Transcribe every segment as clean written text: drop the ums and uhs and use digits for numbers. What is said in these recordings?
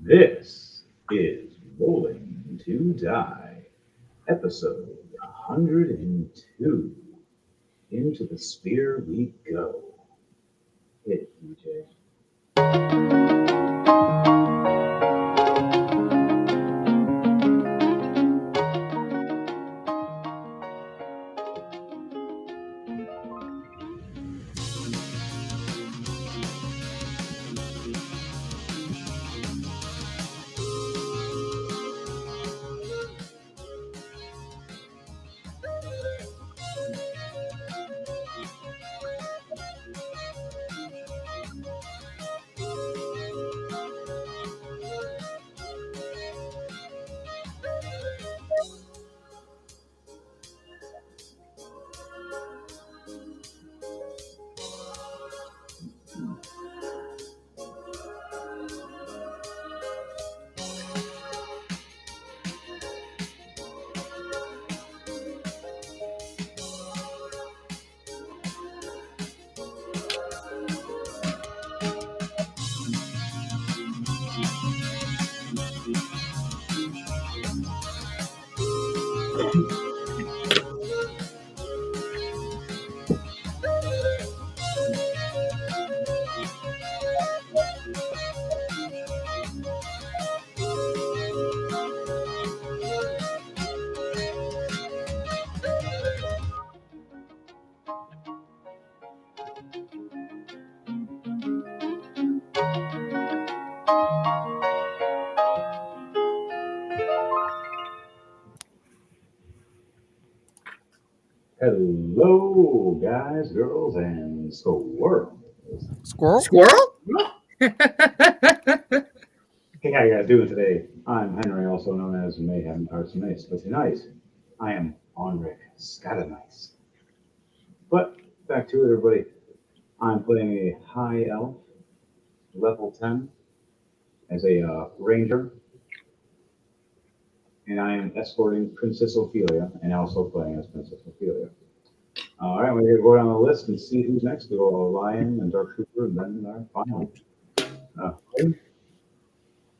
This is Rolling to Die, episode 102. Into the sphere we go. Hit it, DJ. Hello, guys, girls, and squirrels. Squirrel? Squirrel? Hey, how you guys doing today? I'm Henry, also known as Mayhem Arts Mace, but tonight I am Henrik Scatanice. But back to it, everybody. I'm playing a high elf, level 10, as a ranger, and I am escorting Princess Ophelia, and also playing as Princess Ophelia. All right, we're going to go down the list and see who's next. We go Lion and Dark Trooper, and then our final. Uh,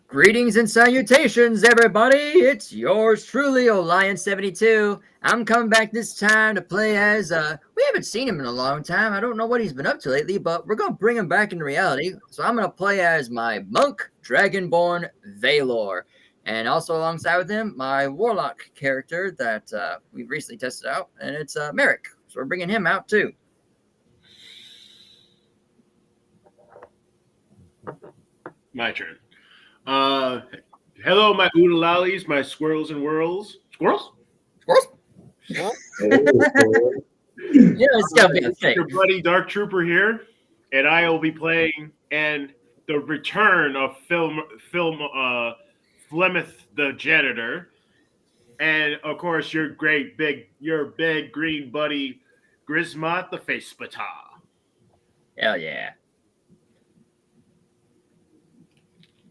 Greetings and salutations, everybody. It's yours truly, Olion72. I'm coming back this time to play as, we haven't seen him in a long time. I don't know what he's been up to lately, but we're going to bring him back into reality. So I'm going to play as my monk, Dragonborn Valor. And also alongside with him, my warlock character that we recently tested out, and it's Merrick. So we're bringing him out too. My turn. Hello, my oodalalis, my squirrels and whirls. Squirrels? Squirrels? hey, squirrel. Yeah, it's got to be a thing. Your buddy Dark Trooper here, and I will be playing and the return of film Flemeth the janitor, and of course your big green buddy Grismot the face spata. Hell yeah.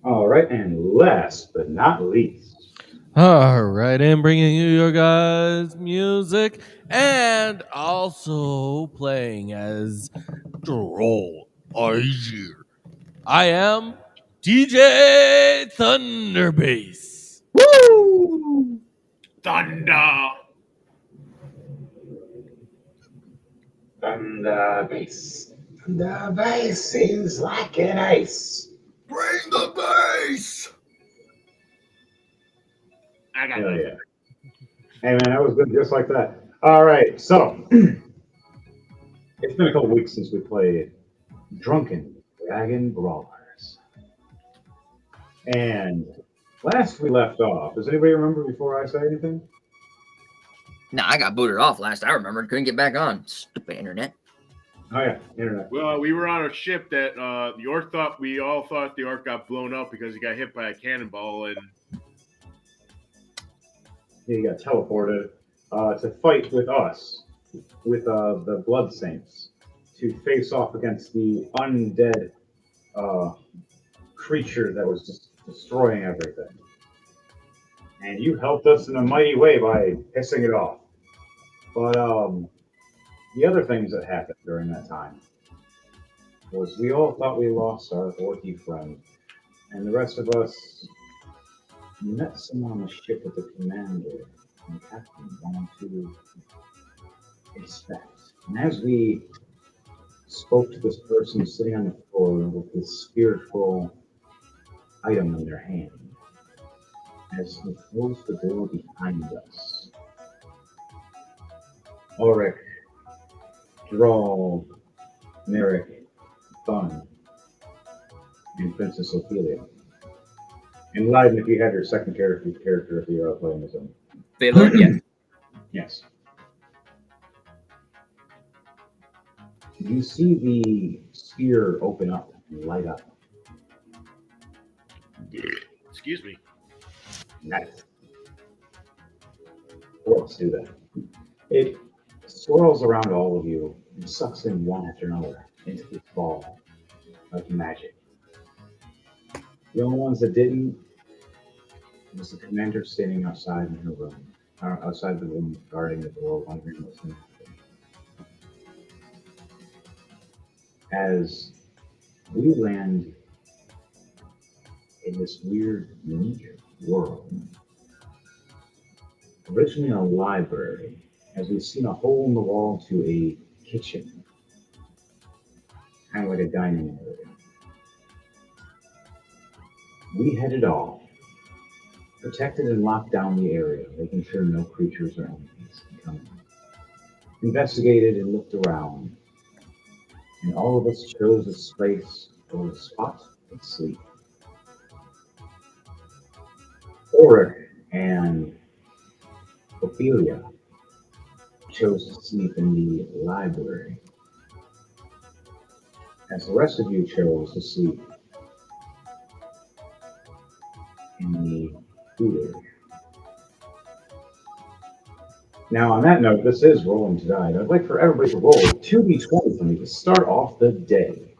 All right, and last but not least, All right, and bringing you your guys' music and also playing as Droll Argir. I am DJ Thunderbass. Woo! Thunder. Thunder Base. Thunder Base seems like an ace. Bring the bass! I got Hell nothing. yeah. Hey, man, that was good just like that. All right, so it's been a couple weeks since we played Drunken Dragon Brawlers. And last we left off, does anybody remember before I say anything? Nah, I got booted off last I remembered. Couldn't get back on. Stupid internet. Oh, yeah, internet. Well, we were on a ship that we all thought the orc got blown up because he got hit by a cannonball, and He got teleported to fight with us, with the Blood Saints, to face off against the undead creature that was just destroying everything. And you helped us in a mighty way by pissing it off. But the other things that happened during that time was we all thought we lost our orky friend. And the rest of us met someone on the ship with the commander and the captain wanted to inspect. And as we spoke to this person sitting on the floor with this spiritual item in their hand, as we closed the door behind us, Ulrich, Droll, Merrick, Thun, and Princess Ophelia. And Leiden, if you had your second character if you are playing this one. Baylor, yeah. Yes. You see the sphere open up and light up. Excuse me. Nice. Let's do that. It swirls around all of you and sucks in one after another into this ball of magic. The only ones that didn't was the commander standing outside in her room, outside the room, guarding the door, wondering what's going to happen. As we land in this weird, unique world, originally a library, as we've seen a hole in the wall to a kitchen, kind of like a dining area. We headed off, protected and locked down the area, making sure no creatures or enemies can come in. Investigated and looked around, and all of us chose a space or a spot to sleep. Ulrich and Ophelia chose to sleep in the library, as the rest of you chose to sleep in the food area. Now, on that note, this is rolling to die. I'd like for everybody to roll 2d20 for me to start off the day.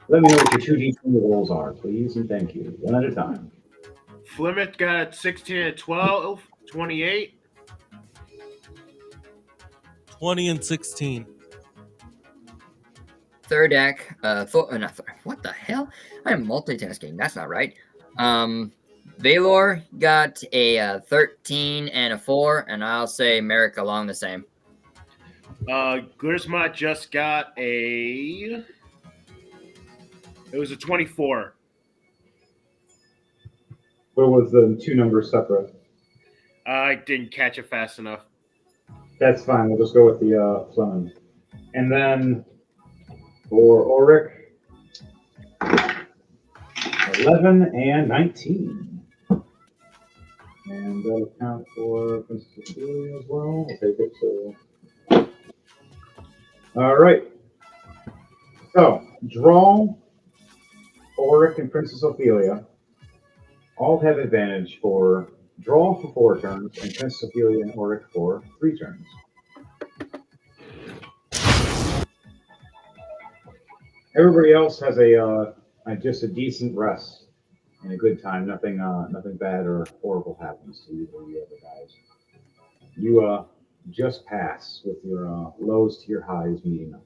Let me know what your 2d20 rolls are, please, and thank you. One at a time. Flemeth got 16 and 12, 28. 20 and 16. Third deck, what the hell? I am multitasking. That's not right. Valor got a 13 and a 4, and I'll say Merrick along the same. Grisma just got it was a 24. What was the two numbers separate? I didn't catch it fast enough. That's fine. We'll just go with the Fleming. And then for Ulrich, 11 and 19. And that'll count for Princess Ophelia as well. I'll take it. So, all right. So, draw Ulrich and Princess Ophelia all have advantage for draw for 4 turns, and Princess Ophelia and Ulrich for 3 turns. Everybody else has just a decent rest and a good time. Nothing bad or horrible happens to you or the other guys. You just pass with your lows to your highs meeting up.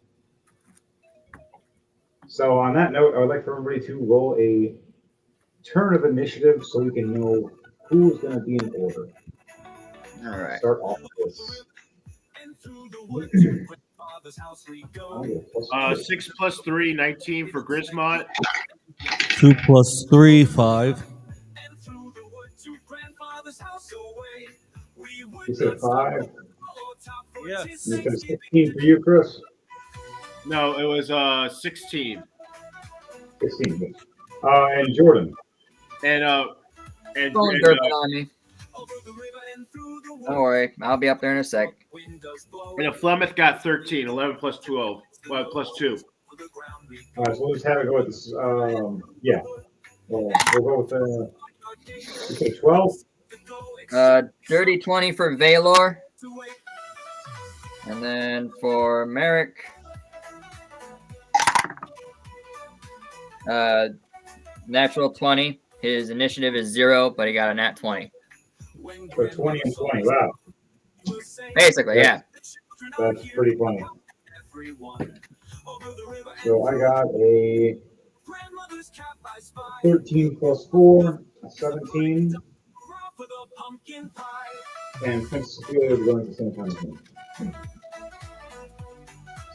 So on that note, I would like for everybody to roll a turn of initiative so we can know who's going to be in order. All right. Start off with this. 6 plus 3, 19 for Grismont. 2 plus 3, 5. You said 5. Yes. You said 16 for you, Chris. No, it was 16. 16. And Jordan. And Going Durban on me. Don't worry, I'll be up there in a sec. and Flemeth got 13, 11 plus 12, well, plus 2. All right, so we'll just have it go with this. Yeah. We'll go with you say 12? Dirty 20 for Valor. And then for Merrick, natural 20. His initiative is 0, but he got a nat 20. So 20 and 20. Wow. Basically, yeah. That's pretty funny. So I got a 13 plus 4, a 17, and Princess Ophelia is going at the same time as me.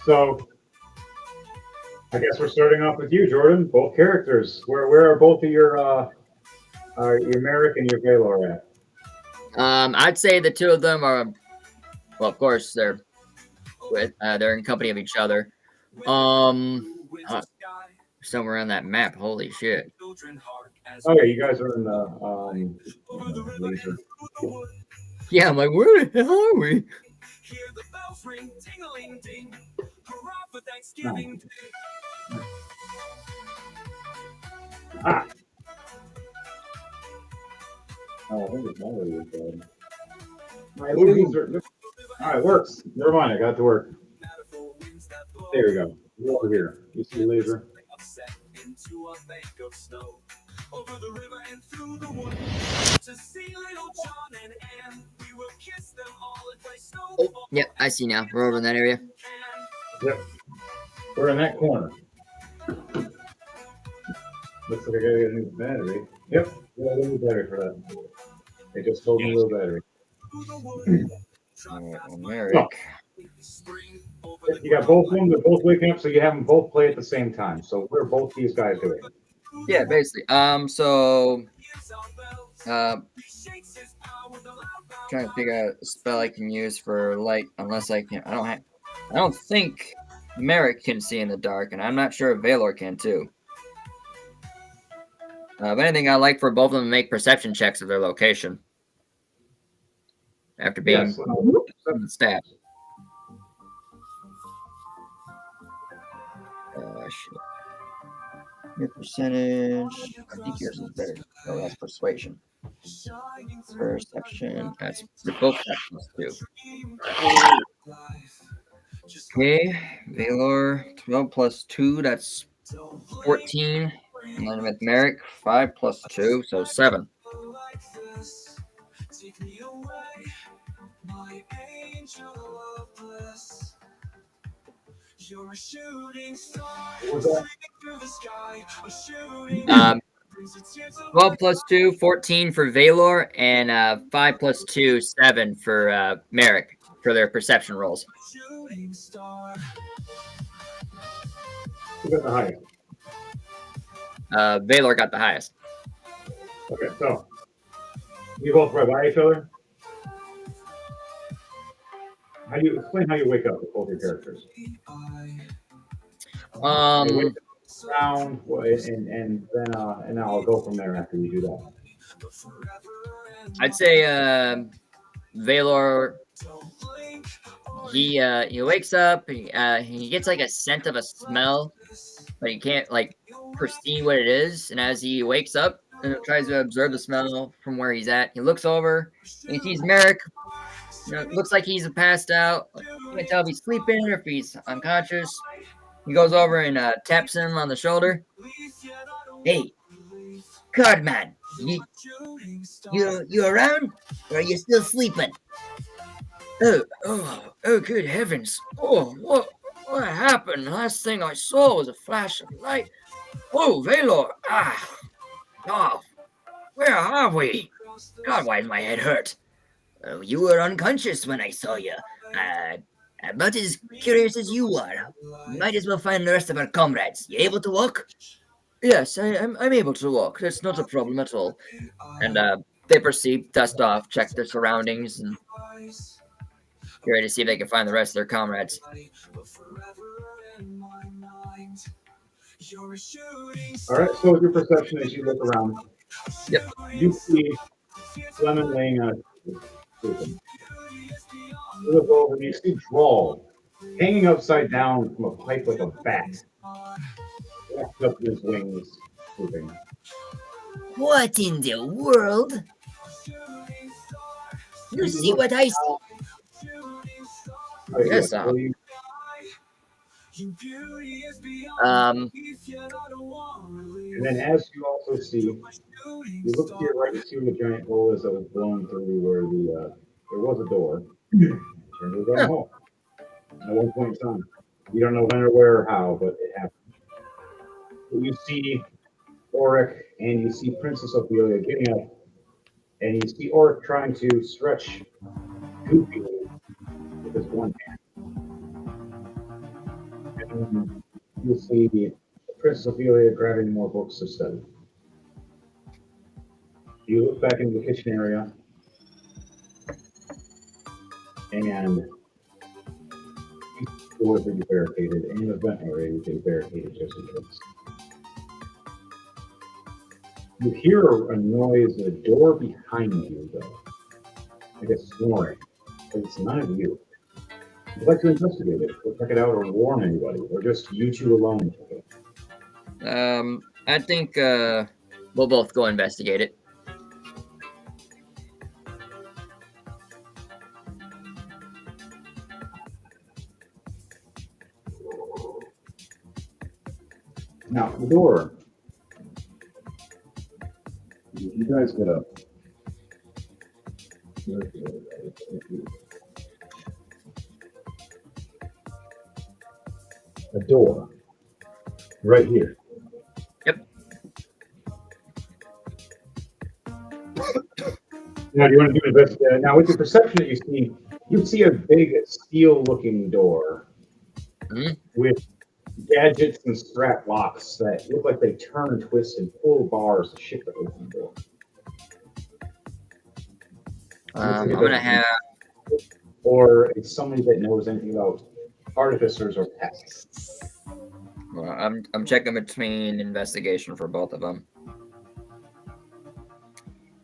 So I guess we're starting off with you, Jordan. Both characters. Where are both of your Merrick and your Valor at? I'd say the two of them are, well, of course they're in company of each other. Somewhere on that map. Holy shit! Oh yeah, you guys are in the laser. Yeah, I'm like, where the hell are we? Ah. Oh, I think it's already good. My laser. All right, works. Never mind, I got it to work. There we go. Over here. You see the laser? Oh, yep, I see now. We're over in that area. Yep. We're in that corner. Looks like I gotta get a new battery. Yep, got a new battery for that. They just sold me a little battery. Merrick. You got both of them, they're both waking up, so you have them both play at the same time. So what are both these guys doing? Yeah, basically. Trying to figure out a spell I can use for light, unless I can. I don't think Merrick can see in the dark, and I'm not sure if Valor can too. If anything, I like for both of them to make perception checks of their location after being stabbed. Shit. Your percentage. I think yours is better. Oh, that's persuasion. Perception. That's both plus 2. Okay, Valor 12 plus 2. That's 14. And then with Merrick 5 plus 2, so 7. Um, 12 plus 2, 14 for Valor, and 5 plus 2, 7 for Merrick for their perception rolls. Who got the highest? Valor got the highest. Okay, so you both right by each other. How do you explain how you wake up with both your characters? They wake up around, and then I'll go from there after you do that. I'd say Valor. He wakes up. He gets like a scent of a smell, but he can't like perceive what it is. And as he wakes up and tries to observe the smell from where he's at, he looks over and he sees Merrick. It looks like he's passed out. You can't tell if he's sleeping or if he's unconscious. He goes over and taps him on the shoulder. Hey, Cardman, you around? Or are you still sleeping? Oh, good heavens. Oh, what happened? The last thing I saw was a flash of light. Oh, Valor. Oh, where are we? God, why does my head hurt? You were unconscious when I saw you. About as curious as you are. Might as well find the rest of our comrades. You able to walk? Yes, I'm able to walk. That's not a problem at all. And they proceed, dust off, check their surroundings, and get ready to see if they can find the rest of their comrades. All right, so with your perception as you look around, Yep. you see Lemon laying on sleeping. You look over and you see Drawl hanging upside down from a pipe like a bat. Wrapped up in his wings, sleeping. What in the world? You see what I see? Yes, And then as you also see, you look to your right and see the giant hole as it was blown through where there was a door. Turned it down hole. at one point in time. You don't know when or where or how, but it happened. You see Oric and you see Princess Ophelia getting up, and you see Oric trying to stretch Goofy with his one hand. And you see Princess Ophelia grabbing more books to study. You look back into the kitchen area, and doors are barricaded, and the vent area is barricaded just in case. You hear a noise at the door behind you, though, like a snoring, but it's none of you. Would you like to investigate it, or check it out, or warn anybody, or just you two alone? I think we'll both go investigate it. Now, the door. You guys get up. A door. Right here. Yep. Now, do you want to do this? Now, with the perception that you see a big steel-looking door with gadgets and strap locks that look like they turn, twist, and pull bars to shift the open door. I'm gonna have. Or it's somebody that knows anything about artificers or pests. Well, I'm checking between investigation for both of them.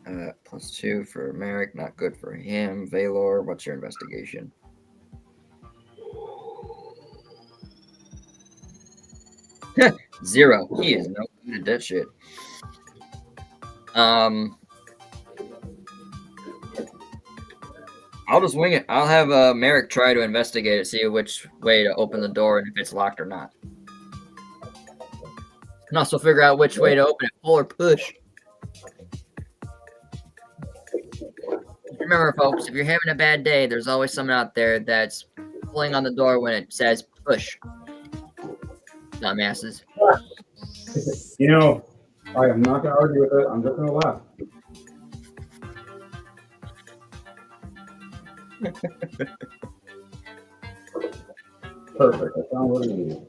+2 for Merrick, not good for him. Valor, what's your investigation? Zero. He is no good at that shit. I'll just wing it. I'll have Merrick try to investigate it, see which way to open the door and if it's locked or not. And also figure out which way to open it, pull or push. Remember, folks, if you're having a bad day, there's always someone out there that's pulling on the door when it says push. Dumbasses. You know, I am not going to argue with it. I'm just going to laugh. Perfect. I found what I needed.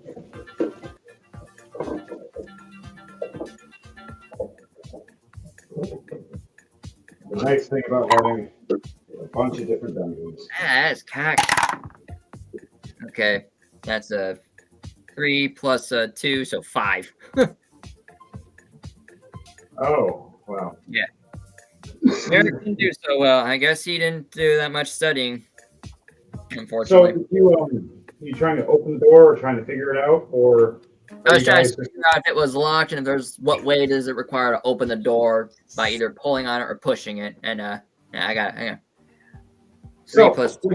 The nice thing about having a bunch of different dungeons. That's cock. Okay, that's a 3 plus 2, so 5. Oh, wow. Yeah. Merrick didn't do so well. I guess he didn't do that much studying, unfortunately. So, you trying to open the door or trying to figure it out, or? I was trying to figure out if it was locked and if there's what way does it require to open the door by either pulling on it or pushing it. And yeah, I got it. 3 plus 2,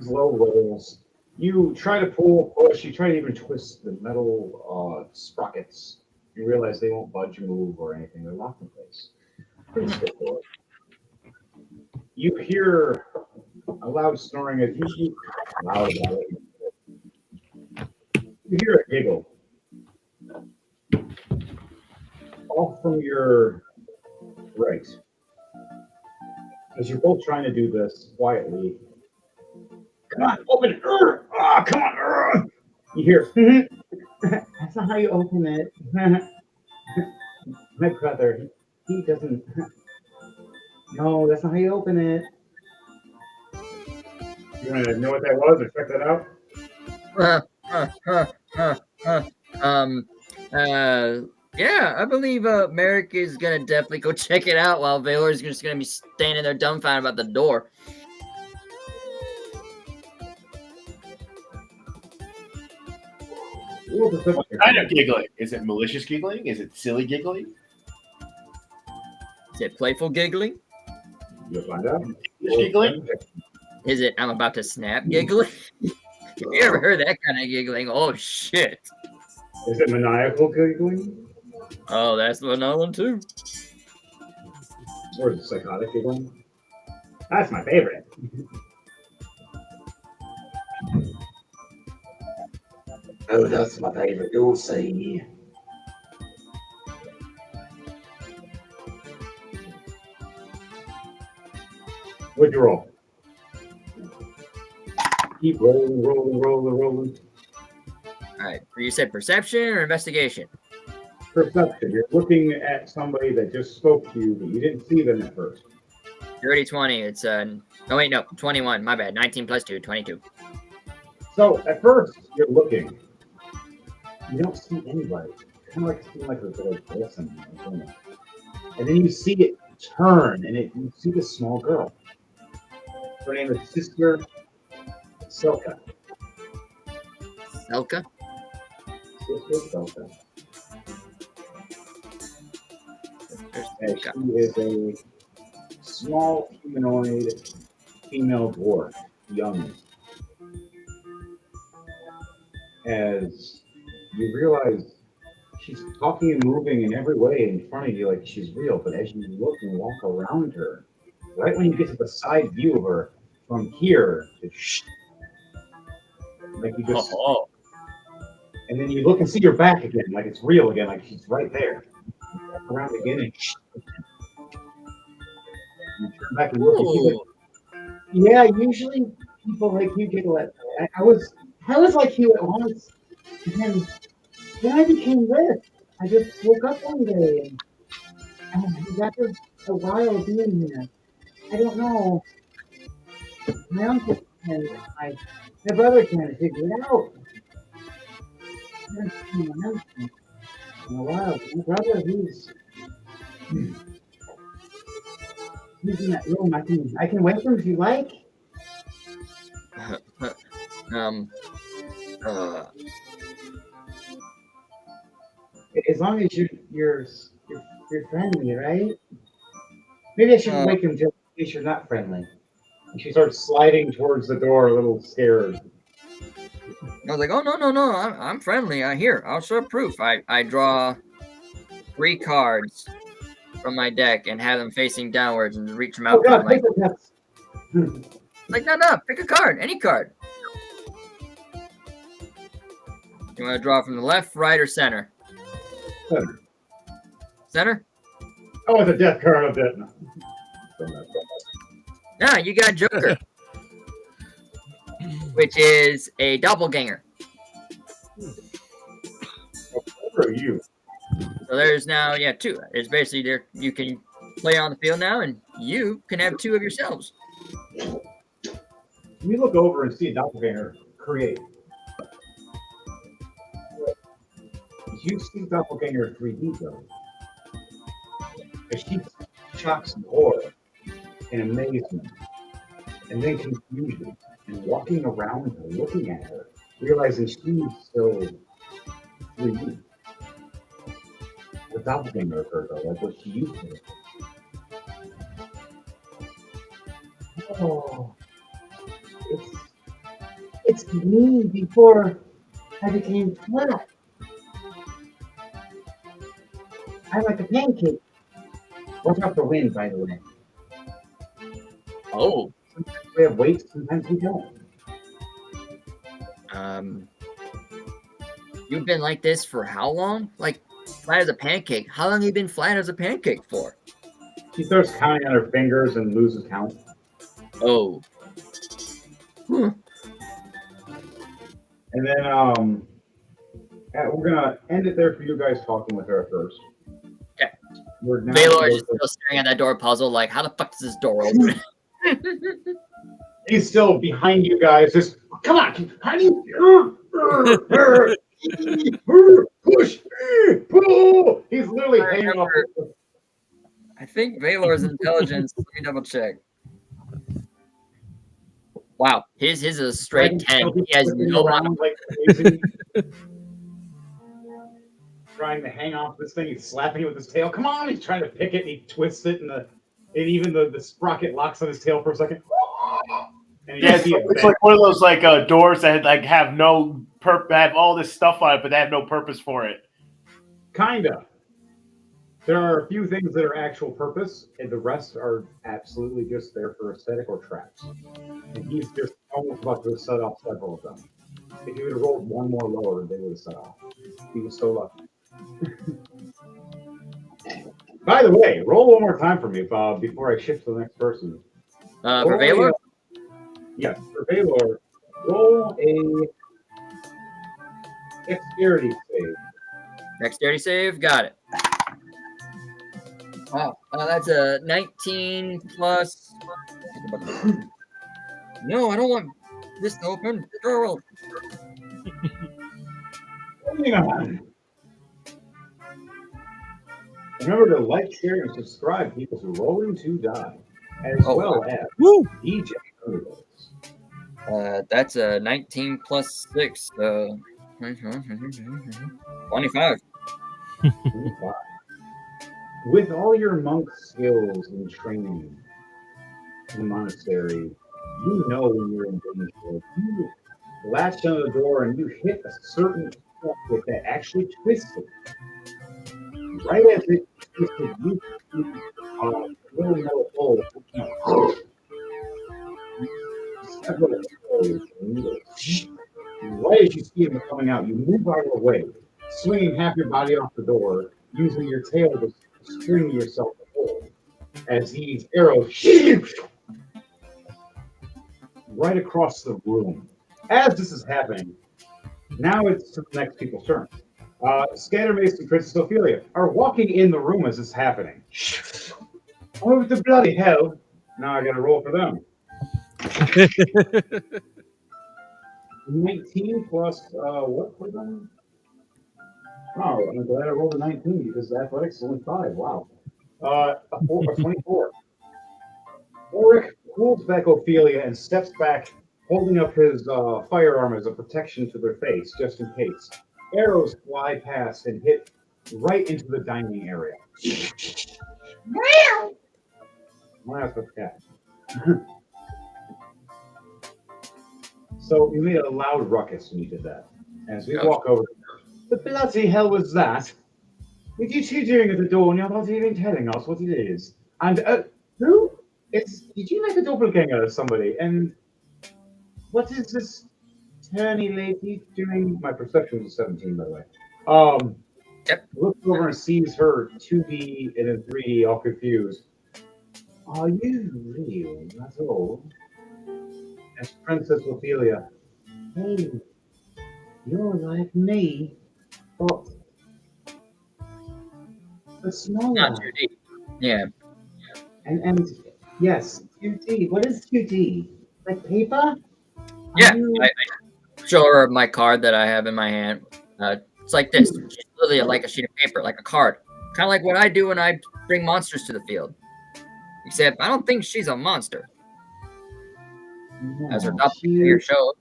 5. Low rolls. You try to pull, push. You try to even twist the metal sprockets. You realize they won't budge, move, or anything. They're locked in place. Pretty straightforward. You hear a loud snoring as you loud about it. You hear a giggle. Off from your right. As you're both trying to do this quietly. Come on, open it! Oh, come on! You hear, that's not how you open it. My brother, he doesn't. No, that's not how you open it. You want to know what that was or check that out? Yeah, I believe Merrick is gonna definitely go check it out while Valor's just gonna be standing there dumbfounded about the door. What kind of giggling? Is it malicious giggling? Is it silly giggling? Is it playful giggling? You'll find out. Giggling? Is it I'm about to snap giggling? Have you ever heard that kind of giggling? Oh shit. Is it maniacal giggling? Oh, that's another one too. Or is it psychotic giggling? That's my favorite. Oh, that's my favorite. You'll see. What'd you roll? Keep rolling, rolling, rolling, rolling. All right. You said perception or investigation? Perception. You're looking at somebody that just spoke to you, but you didn't see them at first. Dirty 20. It's oh wait, no, 21. My bad. 19 plus 2, 22. So at first you're looking. You don't see anybody. Kind of like seem like there's like this and then you see it turn, and you see this small girl. Her name is Sister Silka. Elka? Sister Silka. And Silka. she is a small humanoid female dwarf, young. As you realize she's talking and moving in every way in front of you like she's real, but as you look and walk around her, right when you get to the side view of her, from here, it's like you just, and then you look and see her back again, like it's real again, like she's right there. You walk around again and you turn back and look and she's like, yeah, usually people like you get let. I was like you at once, and then I became this. I just woke up one day, and after a while being here, I don't know. My uncle and my brother trying to figure it out. I haven't seen my uncle in a while. My brother, he's in that room. I can wait for him if you like. As long as you're friendly, right? Maybe I should wake him just in case you're not friendly. And she starts sliding towards the door, a little scared. I was like, oh no, I'm friendly. Here, I'll show proof. I draw 3 cards from my deck and have them facing downwards and reach them out. Oh God, like no, pick a card, any card. You want to draw from the left, right, or center? Center. Center? Oh, it's a death card. I'm dead. Yeah, you got Joker, which is a doppelganger. What are you? So there's now, 2. It's basically there. You can play on the field now, and you can have 2 of yourselves. You look over and see a doppelganger create. You see doppelganger 3D though. She shocks and horror and amazement, and then confusion, and walking around her, looking at her, realizing she's still 3D. The doppelganger of her, though, like what she used to be. Oh, it's me before I became flat. I'm like a pancake. Watch out for wind, by the way. Oh. Sometimes we have weight, sometimes we don't. You've been like this for how long? Like flat as a pancake. How long have you been flat as a pancake for? She starts counting on her fingers and loses count. Oh. And then we're gonna end it there for you guys talking with her first. Okay. Baylor is just still staring at that door puzzle, like, how the fuck does this door open? He's still behind you guys. Just come on, how do you push, pull? He's literally hanging off. I think Valor's intelligence. Let me double check. Wow, his is a straight 10. He has no around like crazy. Trying to hang off this thing. He's slapping it with his tail. Come on! He's trying to pick it. And he twists it, and even the sprocket locks on his tail for a second. And it's like one of those doors that have no have all this stuff on it, but they have no purpose for it. Kinda. There are a few things that are actual purpose, and the rest are absolutely just there for aesthetic or traps. And he's just almost about to set off several of them. If you would have rolled one more lower, they would have set off. He was so lucky. By the way, roll one more time for me, Bob, before I shift to the next person. For Roll Valor? Yes, for Valor, roll a dexterity save. Dexterity save. Got it. Wow. That's a 19 plus. No, I don't want this to open. Girl. Moving on. Remember to like, share, and subscribe, people, to Rolling to Die, as well as Woo! DJ Underdogs. That's a 19 plus 6. 25. With all your monk skills and training in the monastery, you know when you're in danger. If you latch on the door and you hit a certain point that actually twisted, right as it twisted, you really know a hole. Several holes, and right as you see him coming out, you move out of the way, swinging half your body off the door, using your tail to string yourself to hold, as these arrows right across the room. As this is happening, now it's to the next people's turn. Scattermace and Princess Ophelia are walking in the room as this is happening. Oh, the bloody hell! Now I got to roll for them. 19 plus what for them? Oh, I'm glad I rolled a 19 because the athletics is only 5. Wow. A 24. Ulrich pulls back Ophelia and steps back, holding up his firearm as a protection to their face, just in case. Arrows fly past and hit right into the dining area. Wow, that's a cat. So you made a loud ruckus when you did that. As we walk over, the bloody hell was that? What are you two doing at the door and you're not even telling us what it is? And who? Did you make a doppelganger of somebody? And what is this turny lady doing? My perception was 17, by the way. Yep. Looks over and sees her 2D and then 3D, all confused. Are you real? That's all. As Princess Ophelia, hey, you're like me, but smaller. Not 2D. Yeah. And yes, 2D. What is 2D? Like paper? Yeah. I show her my card that I have in my hand. It's like this. She's literally like a sheet of paper, like a card. Kind of like what I do when I bring monsters to the field. Except I don't think she's a monster. As her doppelganger shows.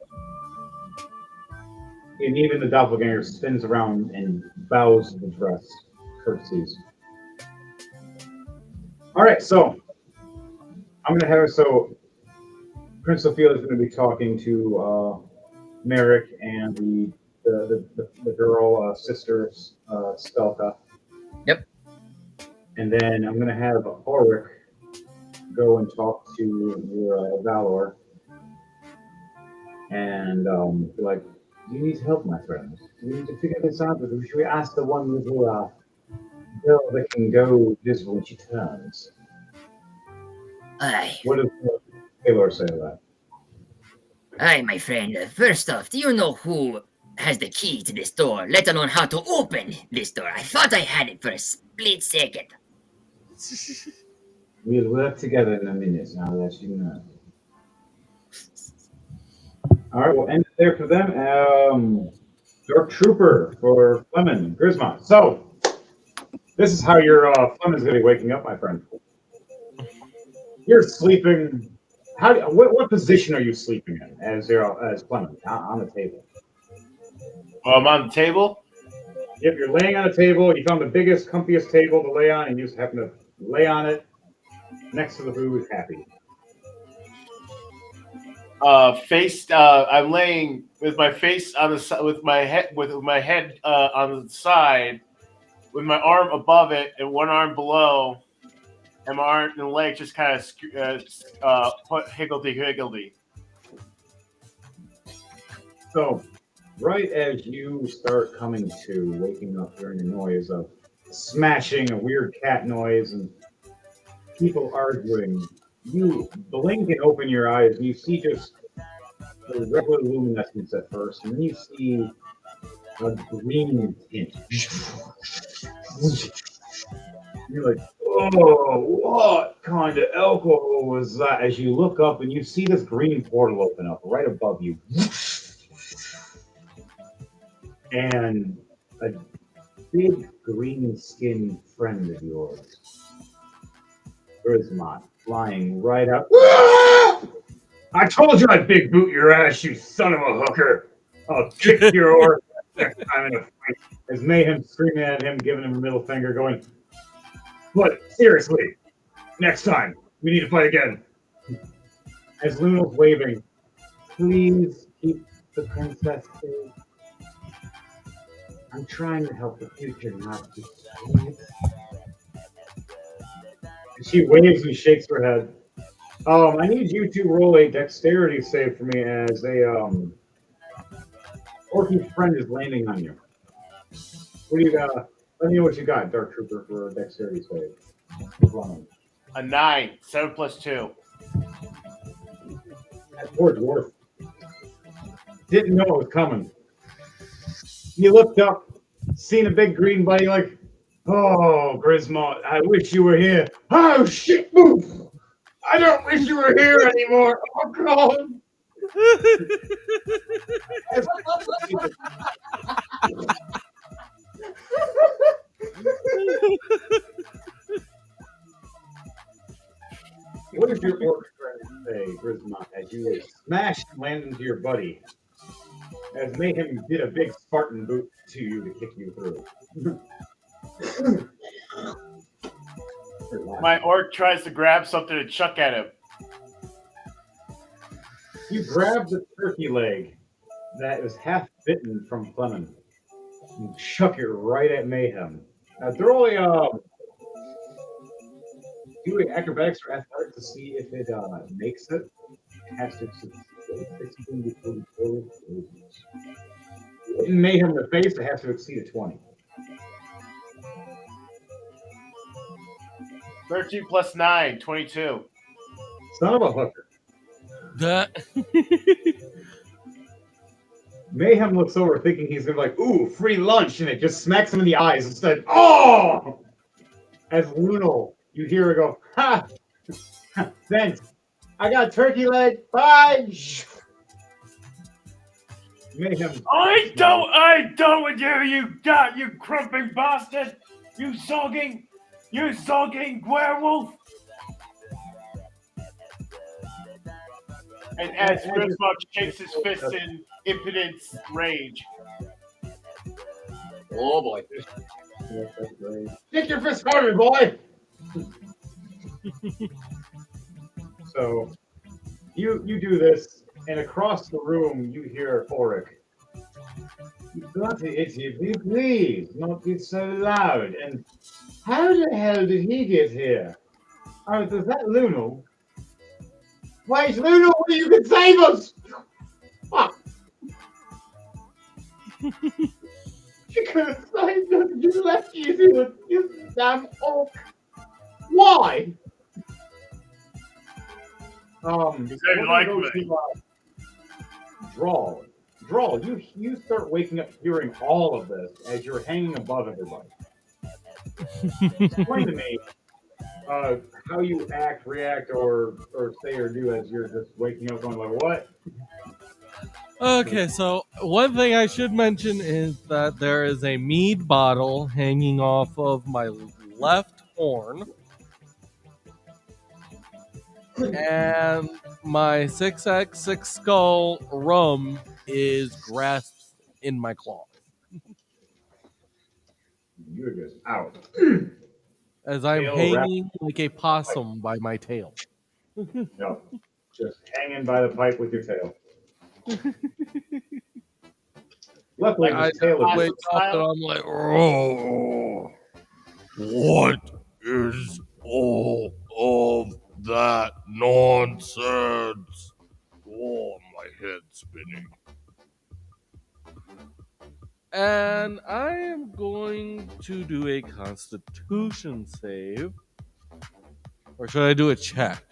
And even the doppelganger spins around and bows to the dress, curtsies. All right, so I'm going to have her. So Prince Sophia is going to be talking to Merrick and the girl, sister, Spelka. Yep. And then I'm going to have Ulrich go and talk to your Valor. And be like, you need help, my friend. We need to figure this out. Should we ask the one little girl that can go visible when she turns? Aye. What does Taylor say to that? Aye, my friend. First off, do you know who has the key to this door, let alone how to open this door? I thought I had it for a split second. We'll work together in a minute, and I'll let you know. All right, we'll end it there for them. Dark Trooper for Fleming, Grisma. So, this is how your Fleming's going to be waking up, my friend. You're sleeping. What position are you sleeping in as Fleming on the table? I'm on the table. If you're laying on a table, you found the biggest, comfiest table to lay on, and you just happen to lay on it next to the food, happy. I'm laying with my face on the with my head on the side, with my arm above it and one arm below, and my arm and leg just kind of higgledy. So Right as you start coming to, waking up, hearing a noise of smashing, a weird cat noise, and people arguing, you blink and open your eyes, and you see just the regular luminescence at first, and then you see a green tint. You're like, oh, what kind of alcohol was that? As you look up and you see this green portal open up right above you. And a big green skinned friend of yours, Grismont, flying right up. I told you I'd big boot your ass, you son of a hooker. I'll kick your ass next time in a fight. As Mayhem screaming at him, giving him a middle finger, going, but seriously, next time, we need to fight again. As Luna's waving, please keep the princess safe. I'm trying to help the future, not the past. And she waves and shakes her head. I need you to roll a dexterity save for me as a orky friend is landing on you. What do you got? Let me know what you got, Dark Trooper, for a dexterity save. A 9. 7 plus 2. That poor dwarf didn't know it was coming. You looked up, seen a big green buddy, like, oh, Grismont, I wish you were here. Oh, shit, move! I don't wish you were here anymore. Oh, God. What does your orc friend say, Grismont, as you smash and land into your buddy? As Mayhem did a big Spartan boot to you to kick you through. My orc tries to grab something to chuck at him. You grab the turkey leg that is half bitten from Clement and chuck it right at Mayhem. Now throw a do an acrobatics or athletics to see if it makes it. It has to succeed. In Mayhem in the face, it has to exceed a 20. 13 plus 9. 22. Son of a hooker. That Mayhem looks over thinking he's gonna be like, ooh, free lunch, and it just smacks him in the eyes instead. Oh! As Lunal, you hear her go, ha! Thanks. I got turkey leg. Bye! Mayhem. I don't with you, you crumping bastard! You sogging werewolf! And as Grismont shakes his fist in impotence rage. Oh boy. Kick your fist harder, boy! So, you do this, and across the room you hear Oric. Bloody idiot, please, not be so loud. And how the hell did he get here? Oh, is that Lunal? Wait, Lunal, you can save us! Fuck! You could have saved us, you left you damn orc. Why? Because they like me. Draw, you start waking up hearing all of this as you're hanging above everybody. Explain to me how you act, react, or say or do as you're just waking up going like, what? Okay, so one thing I should mention is that there is a mead bottle hanging off of my left horn. And my 6x6 skull rum is grasped in my claw. You're just out. As I'm Tail hanging like a possum by my tail. No, just hanging by the pipe with your tail. Luckily, I his tail is wake up and I'm like, oh, what is all of that nonsense? Oh, my head's spinning. And I am going to do a Constitution save. Or should I do a check?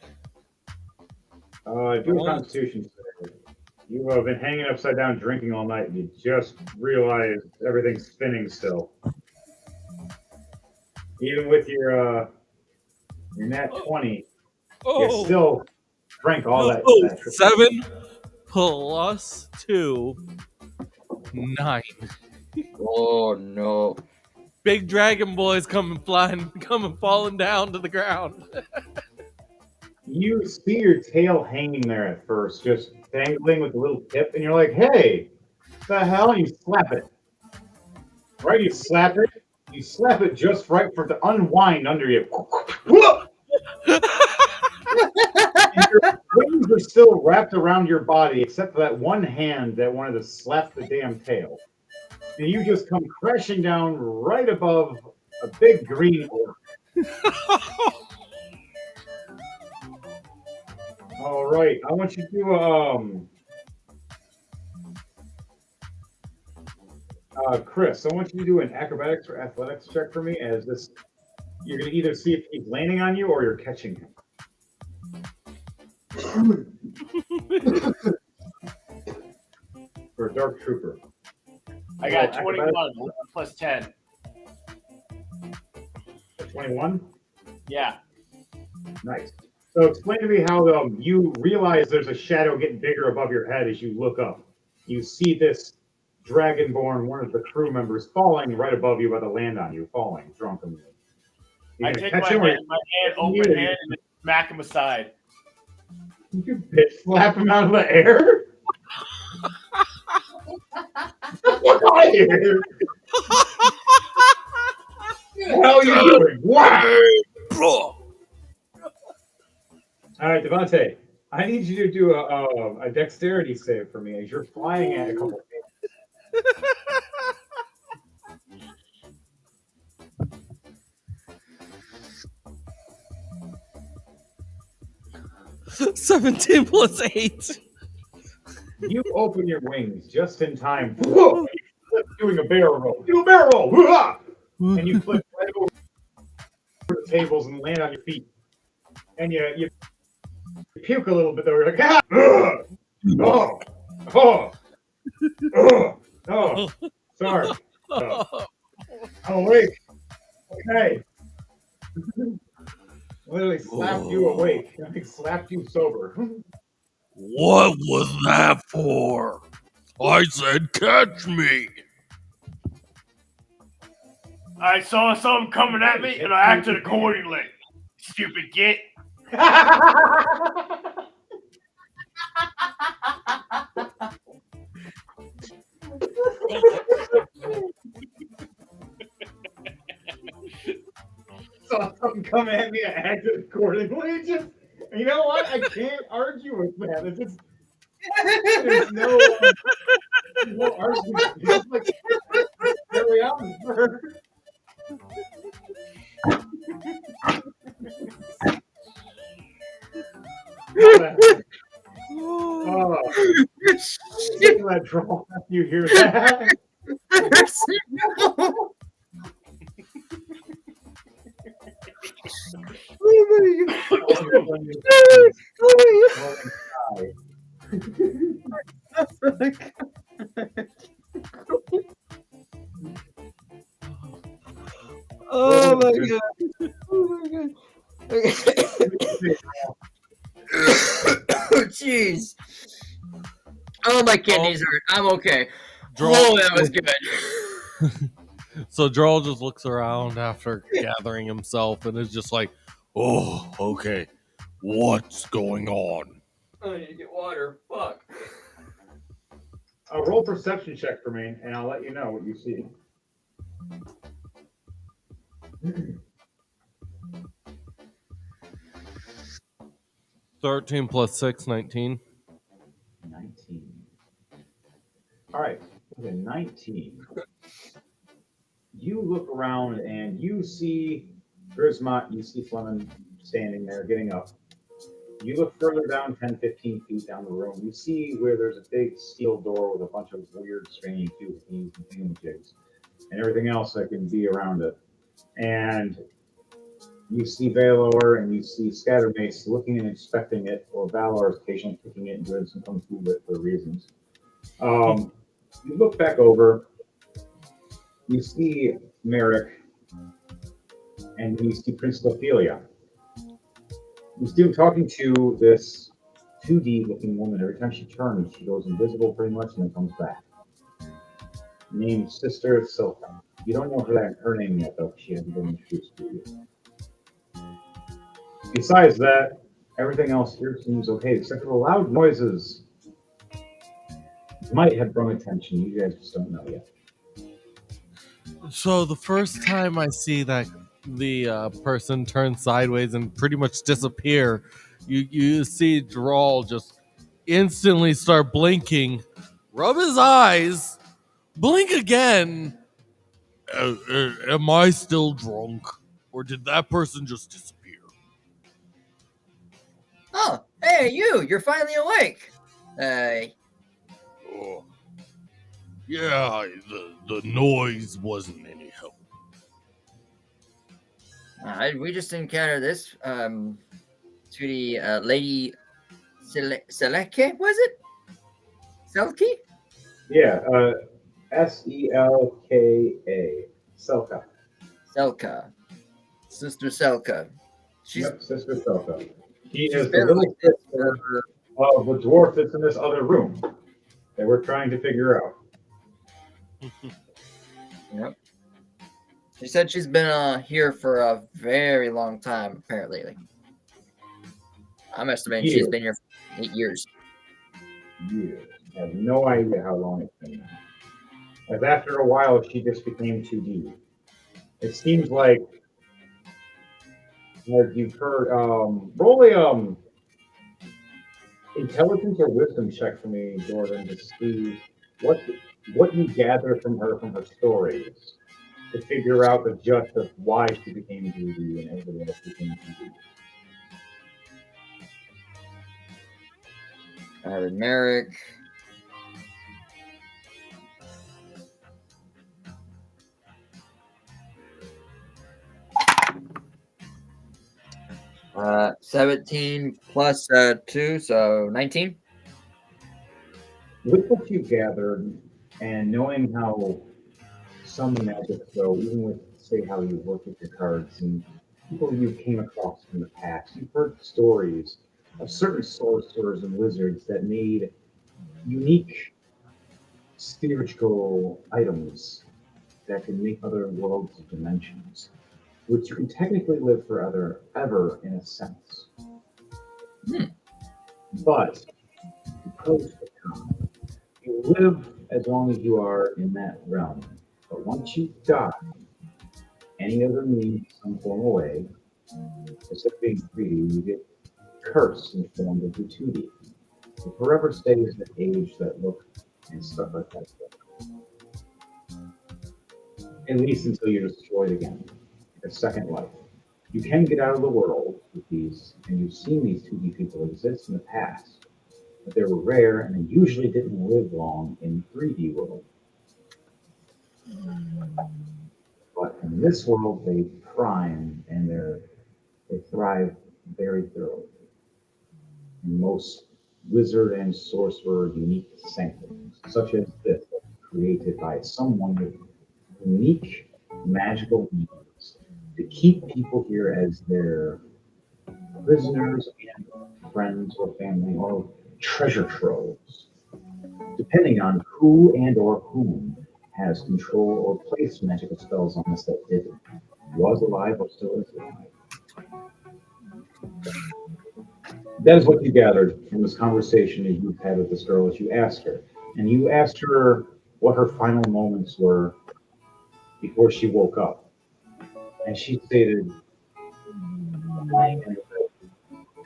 Do a Constitution save. You have been hanging upside down drinking all night, and you just realized everything's spinning still. Even with your nat 20, you still drank all that. Oh, that 7 plus 2, 9. Oh no. Big dragon boys coming falling down to the ground. You see your tail hanging there at first, just dangling with a little tip, and you're like, hey, the hell? And you slap it. Right? You slap it. You slap it just right for it to unwind under you. And your wings are still wrapped around your body, except for that one hand that wanted to slap the damn tail. And you just come crashing down right above a big green orc. All right, I want you to do Chris. I want you to do an acrobatics or athletics check for me. As this, you're going to either see if he's landing on you or you're catching him. For a dark trooper. I got 21 plus 10. 21. Yeah. Nice. So explain to me how you realize there's a shadow getting bigger above your head as you look up. You see this dragonborn, one of the crew members, falling right above you, about to land on you, falling drunkenly. I take my hand, open hand, and smack him aside. You bitch slap him out of the air? What are you? What are you doing? Wow! All right, Devontae, I need you to do a dexterity save for me as you're flying at a couple of 17 plus 8. You open your wings just in time. Whoa! You flip doing a barrel roll. Do a barrel roll! Whoa! And you flip right over the tables and land on your feet. And you puke a little bit, though. You're like, ah! Oh! Oh! Oh! Oh! Sorry. I'm awake. Okay. Literally slapped you awake. I slapped you sober. What was that for? I said catch me. I saw something coming at me, and I acted accordingly. Stupid git. Saw something come at me, I acted accordingly. Just, you know what? I can't argue with that. It's just, there's no argument. It's just like, carry on. Oh, look at that draw. You hear that? Oh my god. Oh my god. Jeez. Oh, my kidneys hurt. I'm okay. Oh, that was good. So Droll just looks around after gathering himself and is just like, oh, okay. What's going on? I need to get water. Fuck. Roll perception check for me, and I'll let you know what you see. 13 plus 6, 19. 19. All right, with a 19. You look around and you see Grismont, you see Fleming standing there getting up. You look further down 10, 15 feet down the room. You see where there's a big steel door with a bunch of weird, strange things and thingamajigs and everything else that can be around it. And you see Valor and you see Scattermace looking and inspecting it, or Valor is patiently kicking it and doing some kung fu with for reasons. You look back over, you see Merrick, and you see Princess Ophelia. You see him talking to this 2D looking woman. Every time she turns, she goes invisible pretty much and then comes back. Named Sister Silka. You don't know her name yet, though. She hasn't been introduced to you. Besides that, everything else here seems okay, except for the loud noises. Might have drawn attention. You guys just don't know yet. So the first time I see that the person turn sideways and pretty much disappear, you see Drawl just instantly start blinking, rub his eyes, blink again. Am I still drunk, or did that person just disappear? Oh, hey, you're finally awake. Oh, yeah, the noise wasn't any help. We just encountered this to the lady Seleke, was it? Selke? Yeah, Selka. Selka. Selka. Sister Selka. Yep, Sister Selka. She she's is the been little like this sister for- of the dwarf that's in this other room that we're trying to figure out. Yep. She said she's been here for a very long time, apparently. Like, I'm estimating she's been here for 8 years. Years. I have no idea how long it's been now. As after a while, she just became 2D. It seems like, as you've heard, roll a intelligence or wisdom check for me, Jordan, to see what you gather from her stories, to figure out the gist of why she became 2D and everybody else became 2D. Merrick. Uh, 17 plus 2, so 19. With what you gathered and knowing how some magic go, even with say how you work with your cards and people you came across in the past, you've heard stories of certain sorcerers and wizards that made unique spiritual items that can make other worlds and dimensions, which you can technically live forever, ever in a sense. But because of time, you live as long as you are in that realm. But once you die, any other means some form of way, instead of being 3D, you get cursed and formed into 2D. It forever stays the age that look and stuff like that. At least until you're destroyed again. A second life. You can get out of the world with these, and you've seen these 2D people exist in the past, but they were rare and they usually didn't live long in the 3D world. But in this world, they prime and they thrive very thoroughly. In most wizard and sorcerer unique sanctums, such as this, created by someone with unique magical means to keep people here as their prisoners and friends or family or treasure troves, depending on who and or whom has control or placed magical spells on us that didn't, was alive or still is alive. That is what you gathered from this conversation that you've had with this girl as you asked her. And you asked her what her final moments were before she woke up. And she stated, lying in her bed,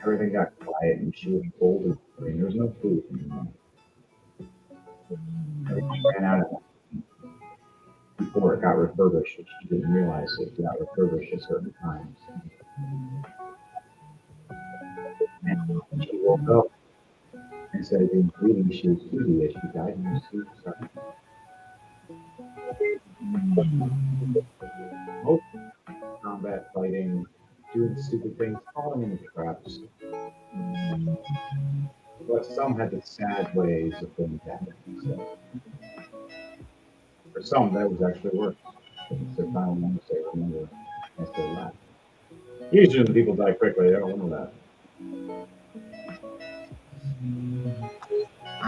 everything got quiet and she was cold and there was no food anymore. Everything ran out of before it got refurbished, which she didn't realize it got refurbished at certain times. And woke up, instead of being bleeding, she was bleeding as she died in her sleep. Most combat fighting, doing stupid things, falling into traps. But some had the sad ways of being dead. So, for some, that was actually worse. It's their final moments they remember as they left. Usually, when people die quickly, they don't remember that.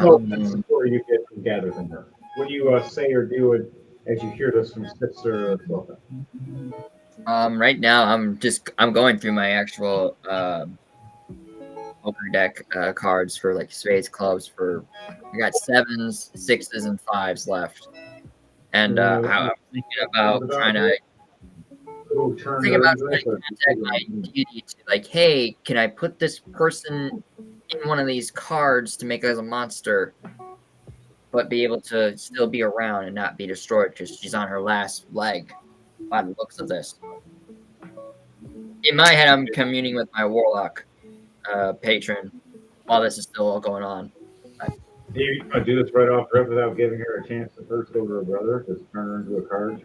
So that's the story you get from Gather from her. What do you say or do as you hear this from Sister Silva? Right now I'm going through my actual poker deck cards for like spades, clubs. I got 7s, 6s, and 5s left, and I'm thinking about trying to contact my deity to like, hey, can I put this person in one of these cards to make it as a monster, but be able to still be around and not be destroyed because she's on her last leg by the looks of this. In my head, I'm communing with my warlock patron while this is still all going on. Do you do this right off rip without giving her a chance to first over her brother? Just turn her into a card?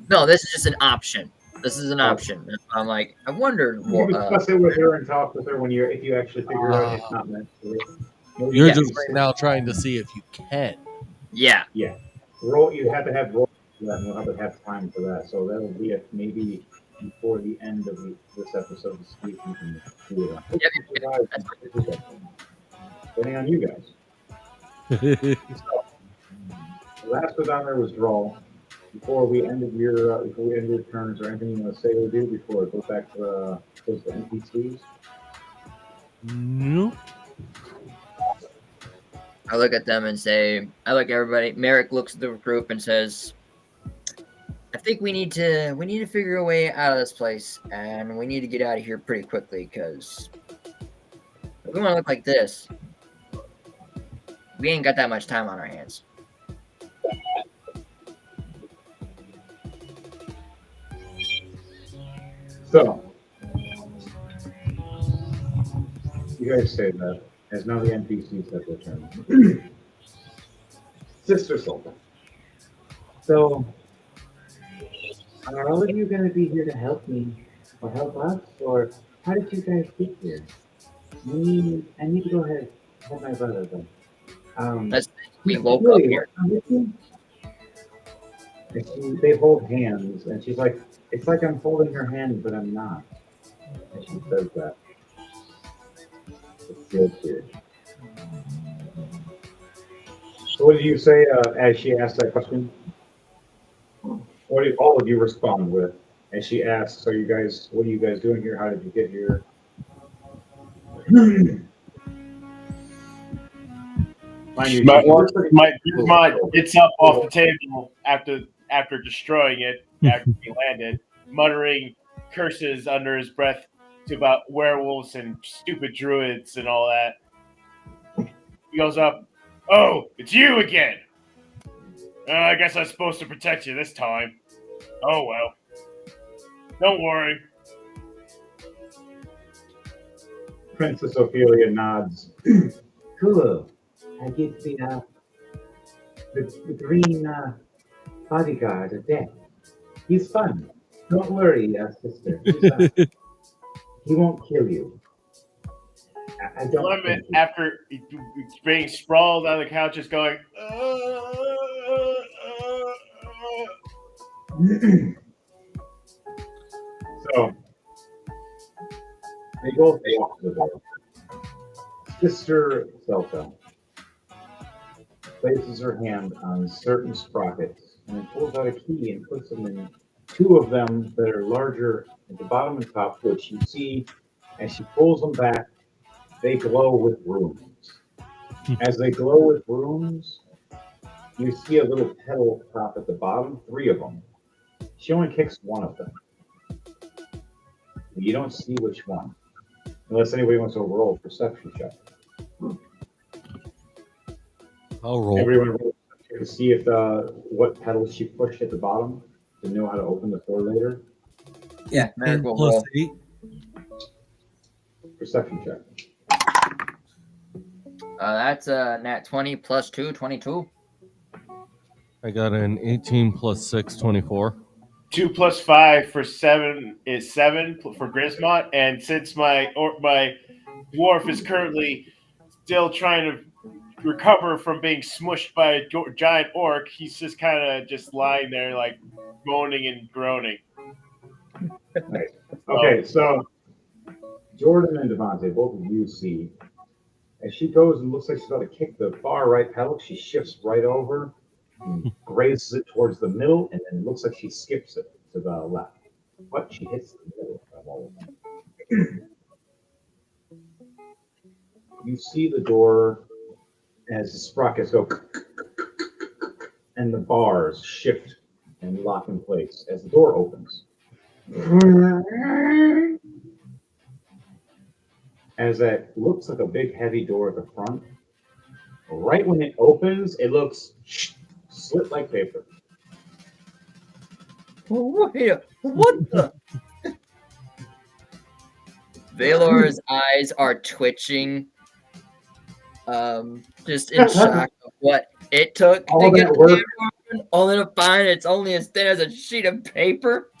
No, this is just an option. This is an option. I'm like, I wondered. You can discuss it with her and talk with her if you actually figure out it's not meant to. You're just right now trying to see if you can. Yeah. Yeah. Roll. You have to have roll. And we'll have to have time for that. So that'll be it. Maybe before the end of this episode, you can do it. Depending on you guys. So, the last was on there was draw. Before we ended your turns, or anything you want to say or do before it goes back to those NPCs? No. I look at them and say, I look at everybody. Merrick looks at the group and says, I think we need to figure a way out of this place, and we need to get out of here pretty quickly because if we want to look like this, we ain't got that much time on our hands. So, you guys say that as now the NPCs have their turn. Sister Sultan. So, are all of you going to be here to help me or help us, or how did you guys get here? I need to go ahead and help my brother, though. We woke up here. They hold hands, and she's like, it's like I'm holding her hand, but I'm not. And she says that. It feels weird. So what did you say as she asked that question? What did all of you respond with as she asks, what are you guys doing here? How did you get here? My gets up off the table after destroying it, after he landed, muttering curses under his breath about werewolves and stupid druids and all that. He goes up, "Oh, it's you again. I guess I'm supposed to protect you this time. Oh well. Don't worry." Princess Ophelia nods. Cool. I get the green bodyguard of death. He's fun. Don't worry, sister. He won't kill you. I don't. After being sprawled on the couch, just going. So they both walk to the door. Sister Selta places her hand on certain sprockets and then pulls out a key and puts them in two of them that are larger at the bottom and top, which you see as she pulls them back, they glow with runes. As they glow with runes, you see a little petal top at the bottom, 3 of them. She only kicks one of them. You don't see which one, unless anybody wants to roll a perception check. I'll roll. Everyone roll to see if what petals she pushed at the bottom to know how to open the door later. Yeah, Merrick will Plus roll. 8. Perception check. That's nat 20 plus 2, 22. I got an 18 plus 6, 24. 2 plus 5 for 7 is 7 for Grismont, and since my dwarf is currently still trying to recover from being smushed by a giant orc, he's just kind of just lying there like moaning and groaning. Nice. Okay, so Jordan and Devontae, both of you see, as she goes and looks like she's about to kick the far right pedal, she shifts right over and grazes it towards the middle, and then it looks like she skips it to the left. But she hits the middle of all of them. You see the door as the sprockets go, and the bars shift and lock in place as the door opens. As that looks like a big heavy door at the front, right when it opens, it looks slit like paper. Wait, what the? Valor's eyes are twitching. Just in shock of what it took All to get that the work. door open, only to find it's only as thin as a sheet of paper.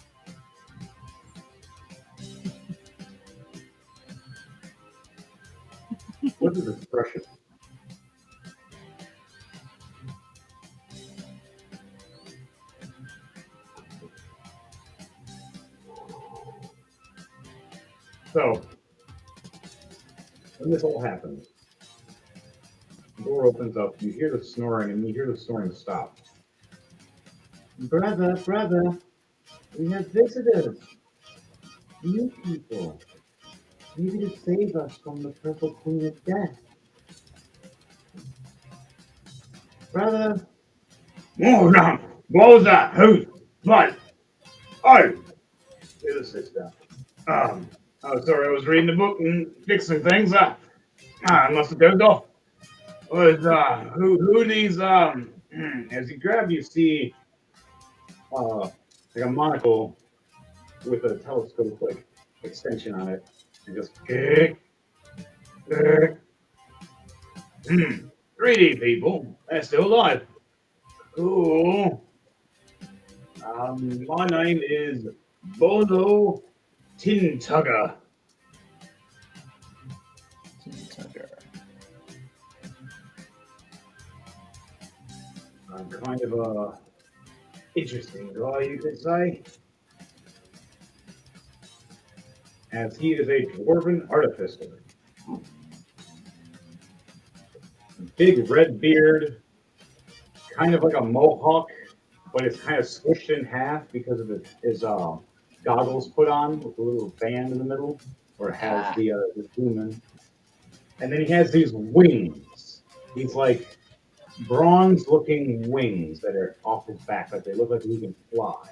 What's his expression? So, when this all happens, the door opens up, you hear the snoring, and you hear the snoring stop. Brother, we have visitors. New people. Maybe to save us from the Purple Queen of Death. Brother. Oh, no. What was that? Who? What? Oh. Get the sister. Oh, sorry, I was reading the book and fixing things. I must have dozed off. Was, who needs, as you grab, you see, like a monocle with a telescope, like, extension on it. And just, 3D people, they're still alive. Cool. My name is Bozo Tintugger. I'm kind of a interesting guy, you could say, as he is a dwarven artificer. Big red beard, kind of like a mohawk, but it's kind of squished in half because of his goggles put on with a little band in the middle, where it has the zoom in. And then he has these wings. These like bronze-looking wings that are off his back, like they look like he can fly.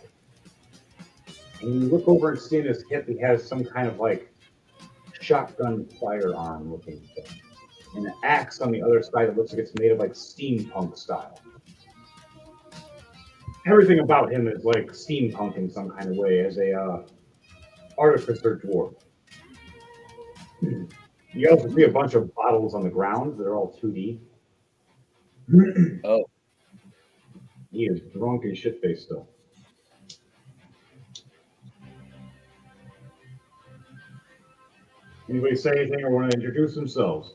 And you look over and see in his hip, he has some kind of like shotgun firearm looking thing. And an axe on the other side that looks like it's made of like steampunk style. Everything about him is like steampunk in some kind of way as a artificer dwarf. You also see a bunch of bottles on the ground that are all 2D. Oh. He is drunk and shit-faced still. Anybody say anything or want to introduce themselves?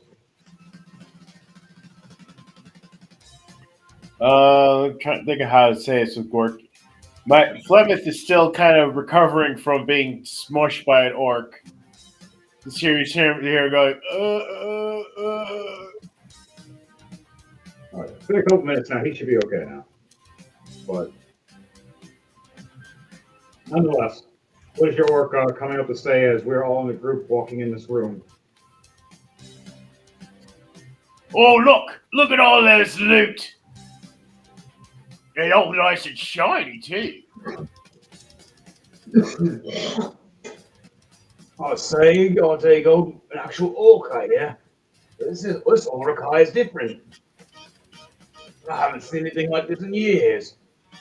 Trying to think of how to say this with Gork. My Flemeth is still kind of recovering from being smushed by an orc. This here he's here going, All right, it's been a couple minutes now. He should be okay now. But nonetheless, what is your orc coming up to say as we're all in the group walking in this room? oh look at all this loot. They all nice and shiny too. I say you gotta take an actual orc here. This orc is different. I haven't seen anything like this in years.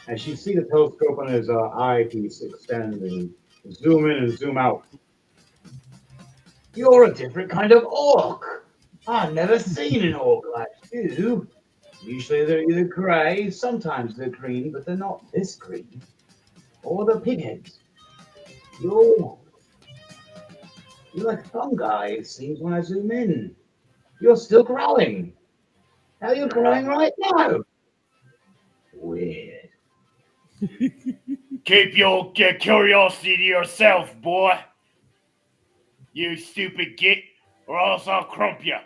As you see the telescope on his eyepiece extend and zoom in and zoom out. You're a different kind of orc. I've never seen an orc like you. Usually they're either grey, sometimes they're green, but they're not this green. Or the pigheads. You're, you're like fungi, it seems when I zoom in. You're still growing. How you're growing right now? Weird. Keep your curiosity to yourself, boy. You stupid git, or else I'll crump you.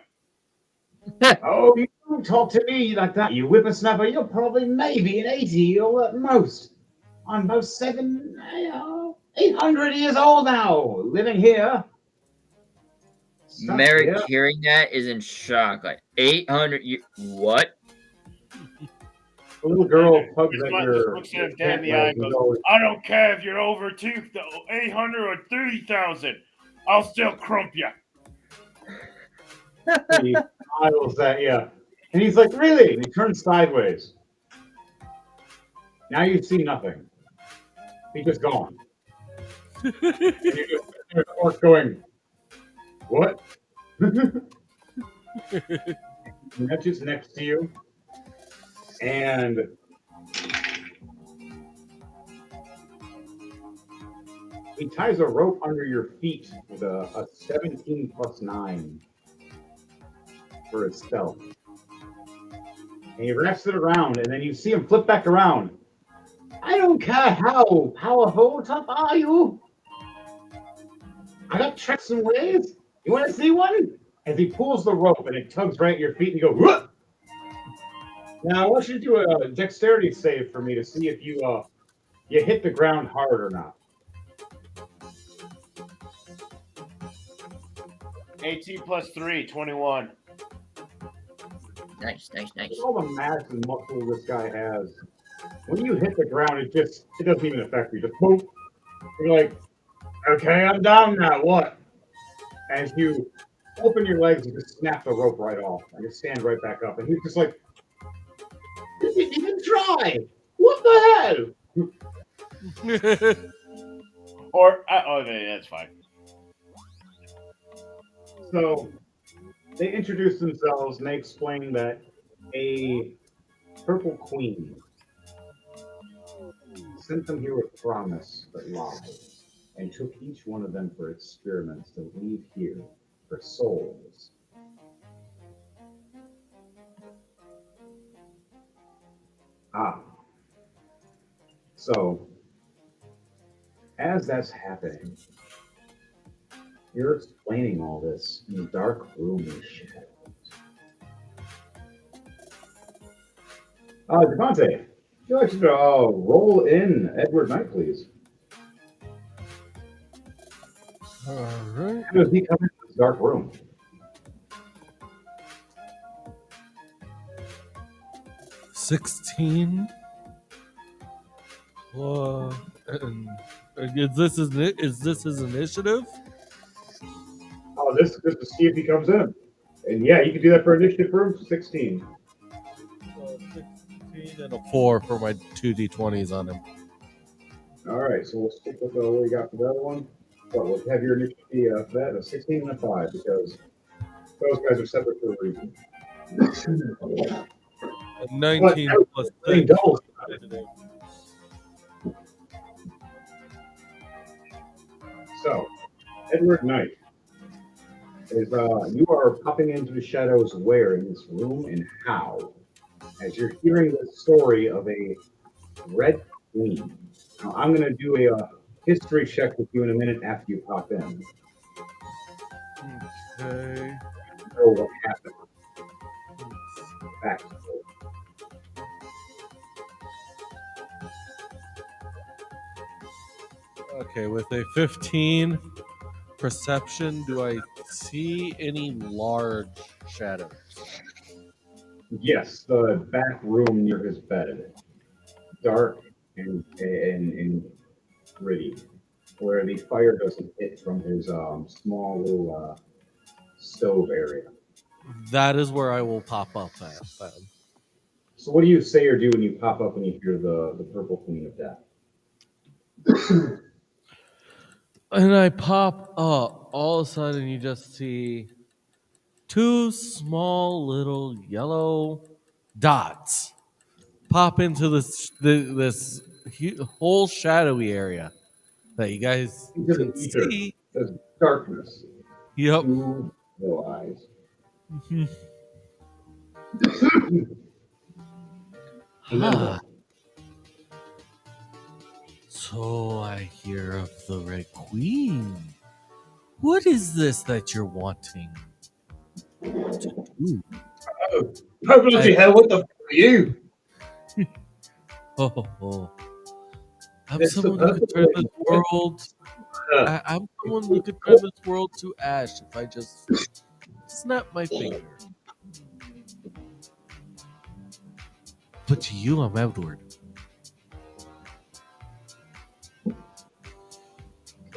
Oh, you don't talk to me like that, you whippersnapper. You're probably maybe an 80 or at most. I'm about 800 years old now, living here. Stuck Merrick, here. hearing that, is in shock. Like 800. What? The little girl tugs Just at looks at him dead in the eye and goes, I don't care if you're over 800 or 30,000. I'll still crump you. He smiles at you. And he's like, really? And he turns sideways. Now you see nothing. He's just gone. And you're just sitting there, of course, going, what? And that's just next to you. And he ties a rope under your feet with a 17 plus 9 for his stealth. And he wraps it around, and then you see him flip back around. I don't care how powerful, tough are you? I got tricks and ways. You want to see one? As he pulls the rope and it tugs right at your feet, and you go, whoop! Now I want you to do a dexterity save for me to see if you hit the ground hard or not. 18 plus 3, 21. Nice. With all the mass and muscle this guy has, when you hit the ground, it doesn't even affect you. Just boom. You're like, okay, I'm down now. What? As you open your legs, you just snap the rope right off and you stand right back up. And he's just like, you didn't even try. What the hell? Okay, that's fine. So they introduce themselves and they explain that a purple queen sent them here with promise but lies, and took each one of them for experiments to leave here for souls. So as that's happening, you're explaining all this in the dark room of shadows. Devontae, you'd like to roll in Edward Knight, please. All right. How does he come into this dark room? $16. Is this his initiative? Oh, this is just to see if he comes in. And yeah, you can do that for initiative for him, 16. 16 and a 4 for my 2d20s on him. All right, so we'll stick with what we got for the other one. So we'll have your initiative for that, a 16 and a 5, because those guys are separate for a reason. A 19 plus 6. So, Edward Knight, is you are popping into the shadows where in this room and how, as you're hearing the story of a red queen. Now, I'm going to do a history check with you in a minute after you pop in. Okay. Know what happened. Back. Okay, with a 15 perception, do I see any large shadows? Yes, the back room near his bed, dark and gritty, where the fire doesn't hit from his small little stove area. That is where I will pop up at then. So, what do you say or do when you pop up and you hear the Purple Queen of Death? And I pop up, all of a sudden you just see two small little yellow dots pop into this whole shadowy area that you guys Into the can ether. see. There's darkness. Yep. Two little eyes. And then Ah, what? so I hear of the Red Queen. What is this that you're wanting to do? Oh, bloody hell, what the f are you? Oh. I'm It's the someone who could purple turn one. this world. Uh, I'm someone who could turn this world to ash if I just snap my finger. But to you, I'm Edward.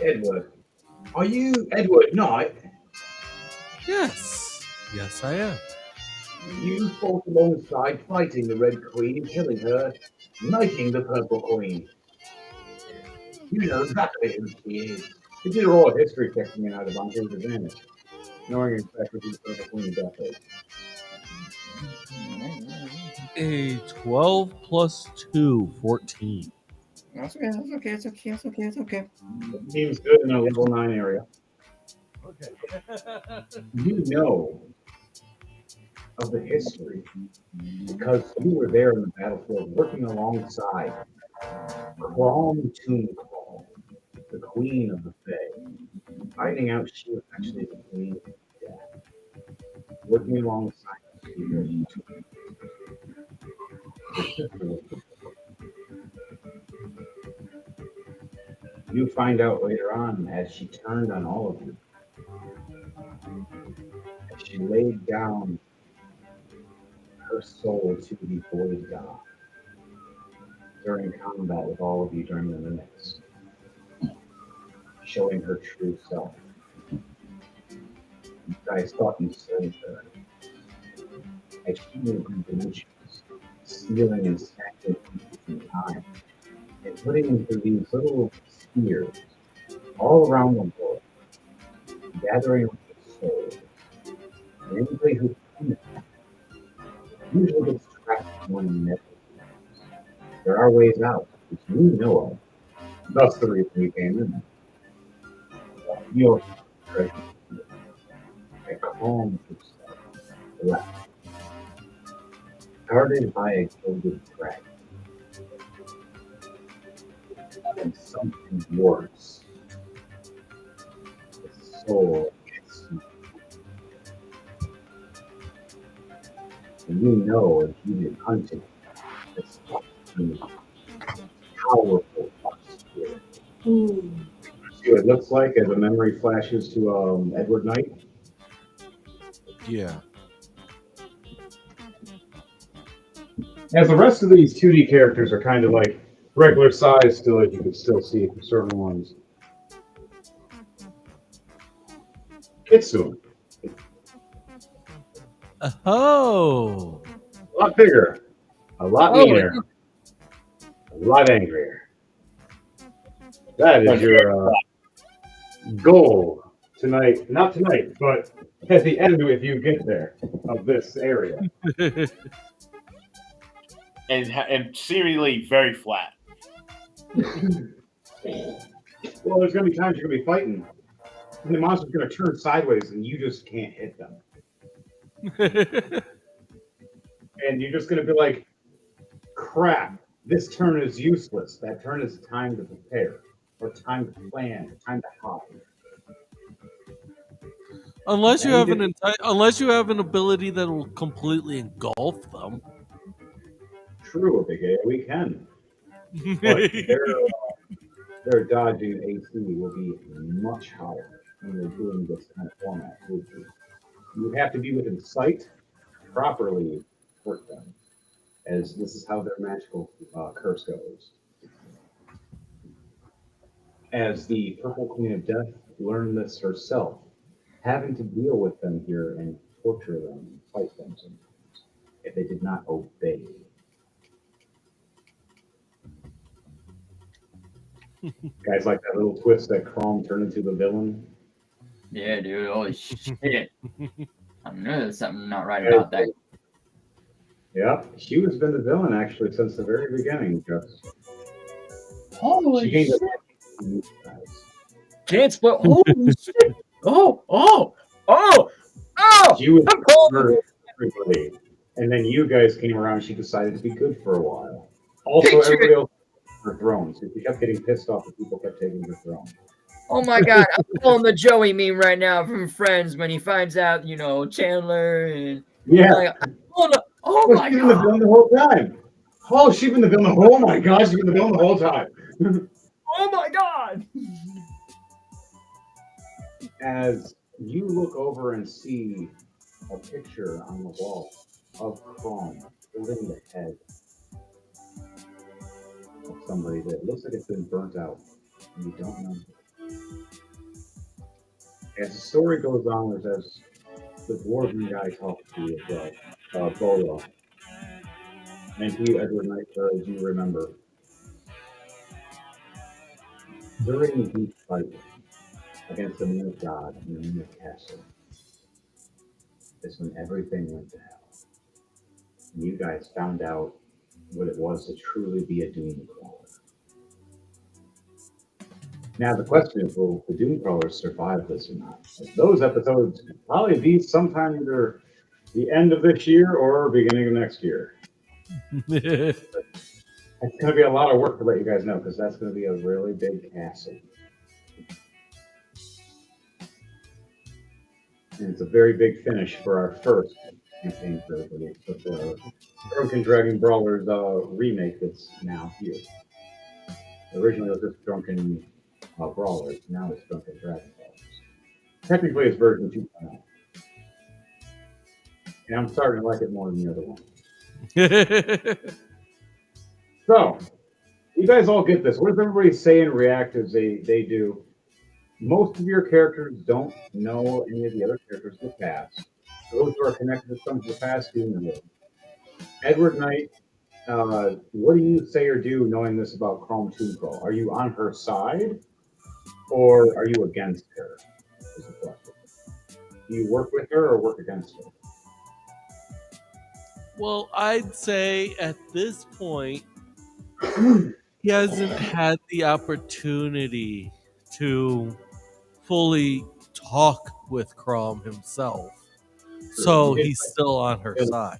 Edward. Are you Edward Knight? Yes, I am. You fought alongside fighting the Red Queen, killing her, knighting the Purple Queen. You know exactly who she is. You did a raw history checking in out of Bunker's advantage, knowing exactly who the Purple Queen death is. A 12 plus 2, 14. That's okay. That's okay. It's okay. It's okay. It's okay. It seems good in a level 9 area. Okay. You know of the history because you were there in the battlefield working alongside Crom Toonclaw, the Queen of the Fae. Finding out she was actually the Queen of Death. Working alongside her. You find out later on as she turned on all of you. As she laid down her soul to the void god during combat with all of you during the minutes, showing her true self. You guys thought you slayed her. As she moved in dimensions, stealing and stacking pieces in time, and putting them through these little spheres all around the world, gathering up the souls. And anybody who comes usually gets trapped in one net. There are ways out, which you know of. That's the reason we came in. Your treasure, a calm yourself, left, guarded by a gilded dragon, and something worse. The soul gets you. And you know if you did hunting, it's powerful spirit. See what it looks like as a memory flashes to Edward Knight. Yeah. As the rest of these 2D characters are kind of like regular size still, as you can still see for certain ones. Kitsune, Oh. a lot bigger, a lot meaner, a lot angrier. That is your goal tonight. Not tonight, but at the end if you get there of this area. and seemingly very flat. Well, there's going to be times you're going to be fighting, and the monster's going to turn sideways, and you just can't hit them. And you're just going to be like, crap, this turn is useless. That turn is time to prepare, or time to plan, or time to hide. unless you have unless you have an ability that will completely engulf them. True, Big A, we can. But their dodging AC will be much higher when they're doing this kind of format. You would have to be within sight to properly hurt them, as this is how their magical curse goes. As the Purple Queen of Death learned this herself, having to deal with them here and torture them and fight them sometimes if they did not obey. Guys like that little twist that Crom turned into the villain. Yeah, dude. Holy shit. I know there's something not right about that. Yeah, she has been the villain actually since the very beginning, Gus. Holy She gained shit! a you guys. Can't split. Holy shit! Oh! She was I'm cold. for everybody, and then you guys came around. She decided to be good for a while. Also, Picture everybody else took her throne. So she kept getting pissed off that people kept taking her throne. Oh my god, I'm pulling the Joey meme right now from Friends when he finds out, Chandler and Yeah. like, oh Well, my she's been the god. villain the whole time. Oh, she's been the villain. Oh my God, she's been the villain the whole time. Oh my god. As you look over and see a picture on the wall of Chrome holding the head of somebody that looks like it's been burnt out, and you don't know. As the story goes on, as the dwarven guy talks to you as well, Bolo, and to you, Edward Knight, as you remember, during the fight against the man of God in the name of Castle, is when everything went to hell. And you guys found out what it was to truly be a doom crawler. Now the question is, will the doom crawlers survive this or not? Those episodes will probably be sometime either the end of this year or beginning of next year. It's going to be a lot of work to let you guys know because that's going to be a really big castle. And it's a very big finish for our first campaign for everybody. But the Drunken Dragon Brawlers remake that's now here. Originally it was just Drunken Brawlers. Now it's Drunken Dragon Brawlers. Technically it's version 2.0. And I'm starting to like it more than the other one. So, you guys all get this. What does everybody say and react as they do? Most of your characters don't know any of the other characters in the past. Those who are connected to some of the past do know. Edward Knight, what do you say or do knowing this about Chrome Tomb Crawl? Are you on her side or are you against her? Is the question. Do you work with her or work against her? Well, I'd say at this point, he hasn't had the opportunity to fully talk with Crom himself. So he's still on her side.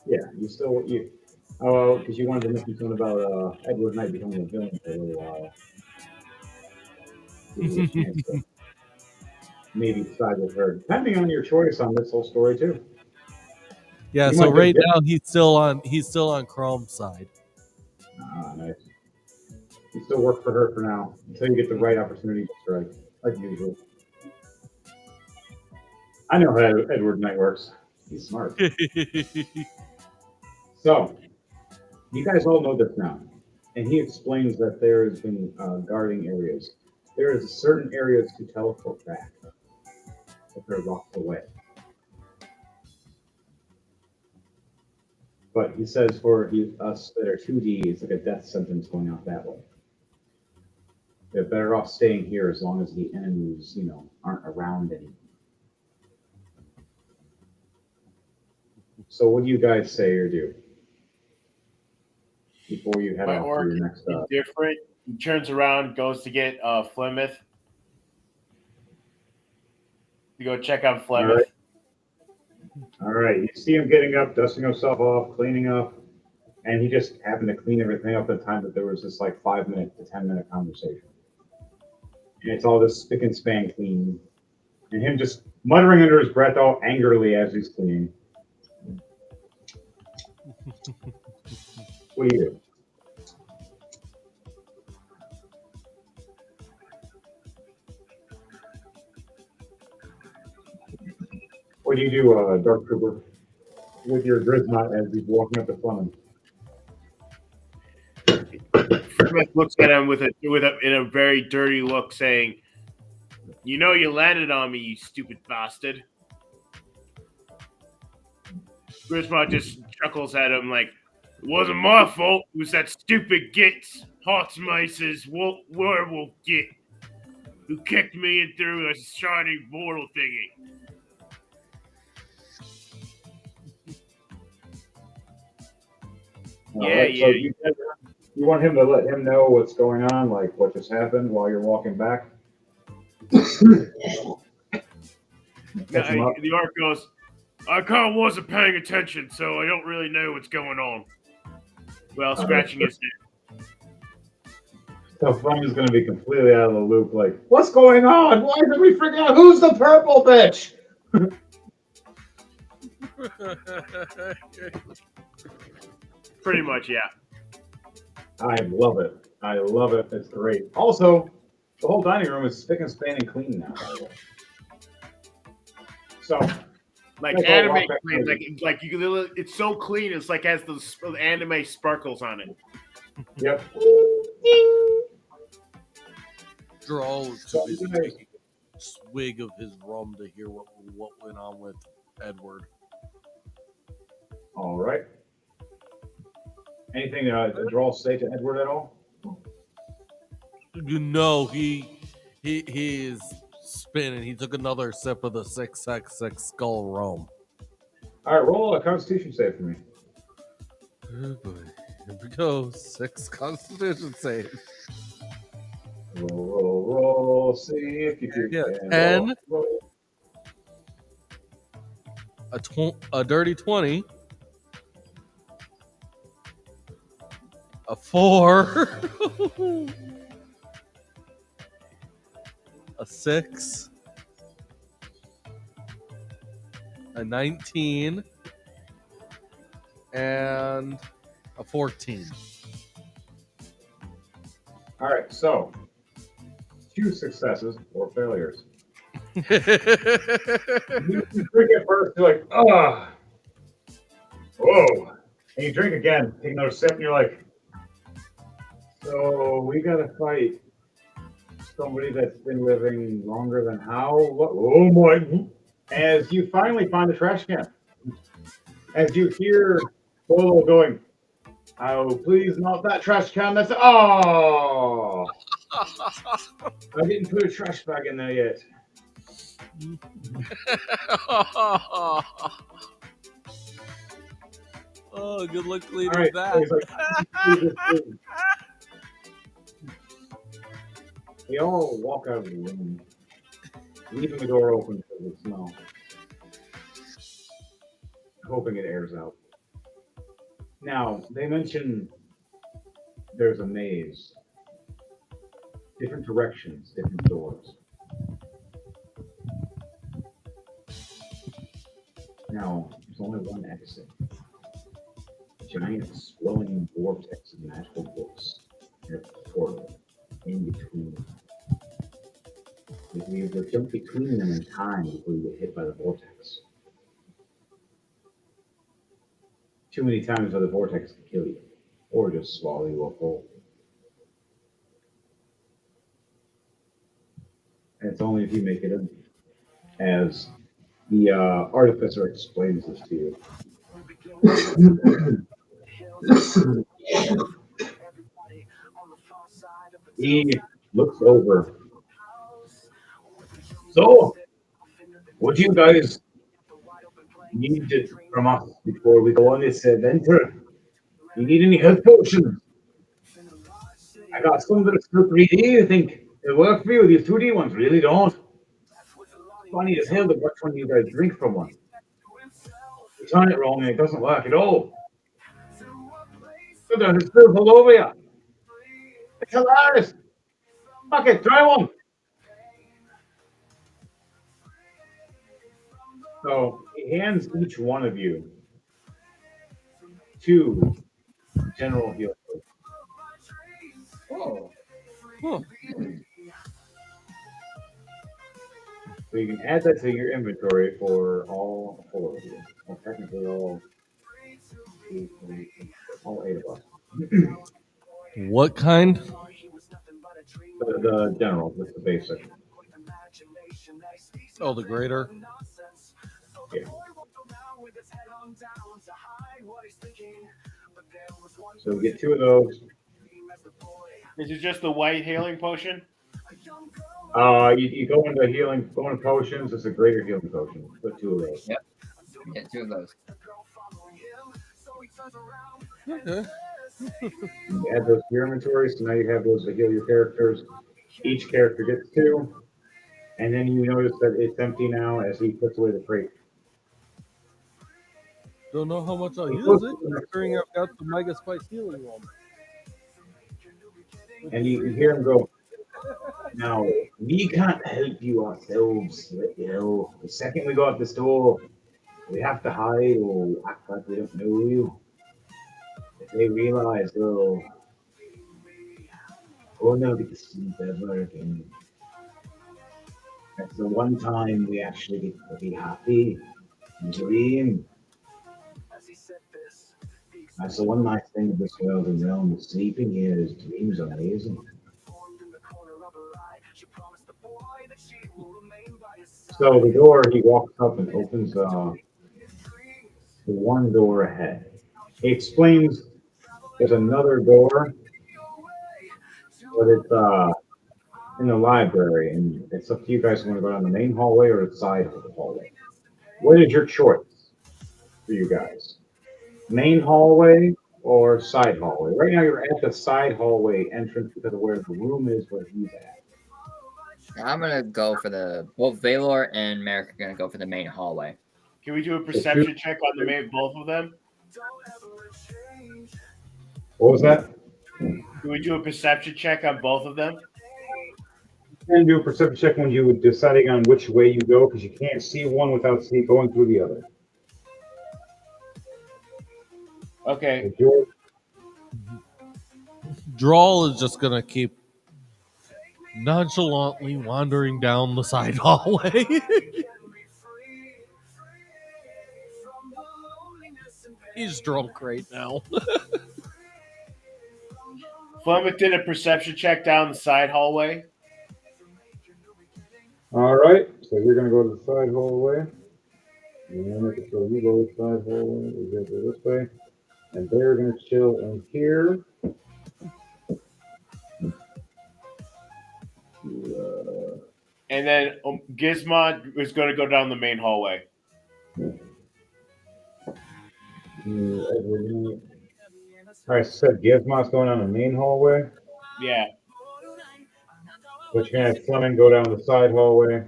Yeah, oh, because you wanted to mention something about Edward Knight becoming a villain for a little while. Maybe side with her, depending on your choice on this whole story too. Yeah, You so might right just now he's still on Crom's side. nice. You still work for her for now until you get the right opportunity to strike, like usual. I know how Edward Knight works. He's smart. So, you guys all know this now. And he explains that there has been guarding areas. There is certain areas to teleport back if they're locked away. But he says for us that are 2D, it's like a death sentence going out that way. They're better off staying here as long as the enemies, aren't around anymore. So what do you guys say or do before you head My off orc for your next is different. He turns around, goes to get Flemeth. To go check on Flemeth. All right. You see him getting up, dusting himself off, cleaning up, and he just happened to clean everything up at the time that there was this like 5-minute to 10-minute conversation. And it's all this spick and span clean. And him just muttering under his breath all angrily as he's cleaning. What do you do? What do you do, Dark Trooper, with your Grisma as he's walking up to Fleming? Flemeth looks at him in a very dirty look, saying, "You know you landed on me, you stupid bastard." Grisma just chuckles at him like, "It wasn't my fault. It was that stupid Gitz, Hotsmice's werewolf Git, who kicked me in through a shiny portal thingy." Alright, so you want him to let him know what's going on, like what just happened while you're walking back? Catch him up. The orc goes, I kind of wasn't paying attention, so I don't really know what's going on. Well, scratching his head. So Frank is going to be completely out of the loop. Like, what's going on? Why did we figure out who's the purple bitch? Pretty much, yeah. I love it. I love it. It's great. Also, the whole dining room is spick and span and clean now. By the way. So, Like Like, anime walk back clean, there. like you can, it's so clean. It's like has the anime sparkles on it. yep. Droll is So, too busy taking a swig of his rum to hear what went on with Edward. All right. Anything to draw say to Edward at all? You know, he is spinning. He took another sip of the 666 skull rum. All right, roll a Constitution save for me. Oh boy. Here we go. 6 Constitution save. Roll. See if you Yeah, can. 10. Roll. A dirty 20. A 4. A 6. A 19. And a 14. All right, so 2 successes or failures. You drink it first, you're like, ah, whoa. And you drink again, take another sip, and you're like, so we gotta fight somebody that's been living longer than how? What? Oh my! As you finally find the trash can, as you hear Bolo going, "Oh, please not that trash can!" That's oh, I didn't put a trash bag in there yet. Oh, good luck cleaning All right, that. he's like, they all walk out of the room, leaving the door open because of the smell, hoping it airs out. Now, they mention there's a maze, different directions, different doors. Now, there's only one exit. Giant swelling vortex of magical books. There's a portal in between them. If you were to jump between them in time before you get hit by the vortex. Too many times where the vortex can kill you, or just swallow you up whole. And it's only if you make it in. As the artificer explains this to you. He looks over. So, what do you guys need from us before we go on this adventure? You need any health potions? I got some that are still 3D. You think it'll work for you? These 2D ones really don't. Funny as hell that which one you guys drink from one. You turn it wrong and it doesn't work at all. So there's still all over you. It's hilarious. Fuck it, try one. So he hands each one of you 2 general heal potions. Oh, Huh. So you can add that to your inventory for all 4 of you. Well, technically all 8 of us. What kind? The general, with the basic. Oh, the greater. Yeah. So we get 2 of those. Is it just the white healing potion? You go into healing, go into potions. It's a greater healing potion. Put 2 of those. yep. Get 2 of those. Okay. You add those to your inventory, so now you have those to heal your characters. Each character gets 2, and then you notice that it's empty now as he puts away the crate. Don't know how much I'll use it, considering I've got the Mega Spice healing one. And you hear him go, "Now, we can't help you ourselves, you know. The second we go out this door, we have to hide or act like we don't know you. If they realize, oh no, get to sleep ever again. That's the one time we actually get to be happy and dream. That's the one nice thing of this world and realm of sleeping here is dreams are amazing." So the door, he walks up and opens the one door ahead. He explains there's another door, but it's in the library, and it's up to you guys if you want to go down the main hallway or the side hallway. What is your choice for you guys? Main hallway or side hallway? Right now you're at the side hallway entrance because of where the room is where he's at. I'm gonna go for both Valor and Merrick are gonna go for the main hallway. Can we do a perception check on both of them? What was that? Can we do a perception check on both of them? You can do a perception check when you're deciding on which way you go because you can't see one without going through the other. Okay. Drawl is just gonna keep nonchalantly wandering down the side hallway. He's drunk right now. Flemeth did a perception check down the side hallway. All right, so you're gonna go to the side hallway. And so you go to the side hallway. We go this way, and they're gonna chill in here. And then Gizmod is going to go down the main hallway. All right, so Gizmod's going down the main hallway. Yeah. But you're gonna have Fleming go down the side hallway.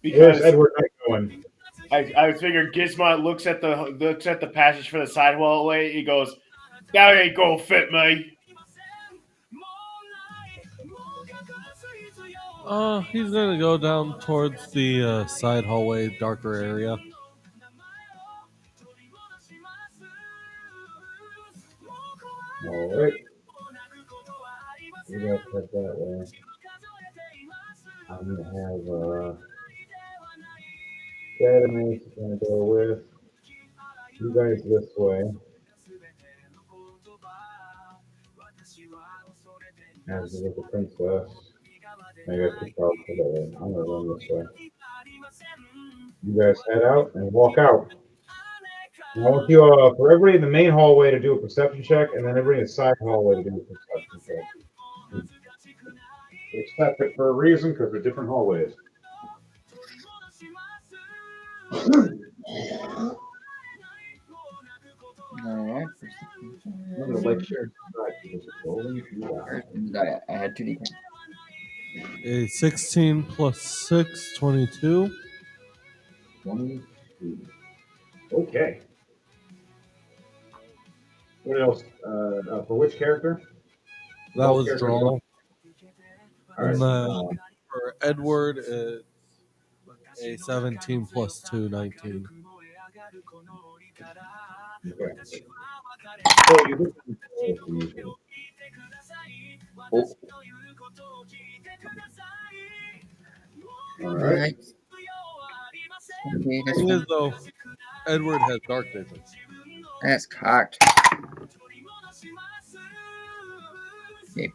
Because where's Edward Knight going? I figured Gizmod looks at the passage for the side hallway. He goes, "That ain't gonna fit me." He's gonna go down towards the side hallway, darker area. All right. We gotta head that way. I'm gonna have Academy is gonna go with you guys this way. As we get the princess. Maybe I could probably put that way. I'm gonna run this way. You guys head out and walk out. And I want you for everybody in the main hallway to do a perception check, and then everybody in the side hallway to do a perception check. They're separate for a reason because they're different hallways. Alright. I'm gonna let you I had 2D. A 16 plus 6, 22. 22. Okay. What else? For which character? That was Drawl. All right. And for Edward, it's a 17 plus 2, 19. Okay. So you All right. Okay, Thing is, though, Edward has dark vision. that's cocked. Okay.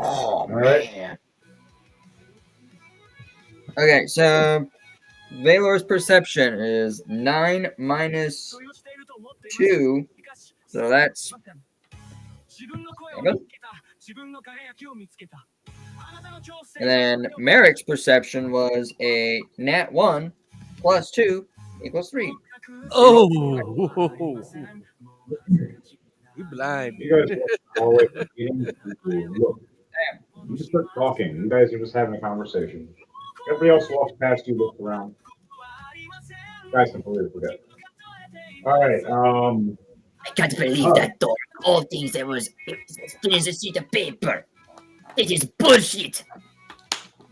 Oh, man. Okay, so Valor's perception is 9 minus 2 So that's 7. And then Merrick's perception was a nat 1 plus 2 equals 3. Oh, you blind. You guys walk all the way from the meeting. Look, you just start talking. You guys are just having a conversation. Everybody else walks past you, looks around. You guys completely forget. All right. I can't believe that door. All things that was thin as a sheet of paper. This is bullshit.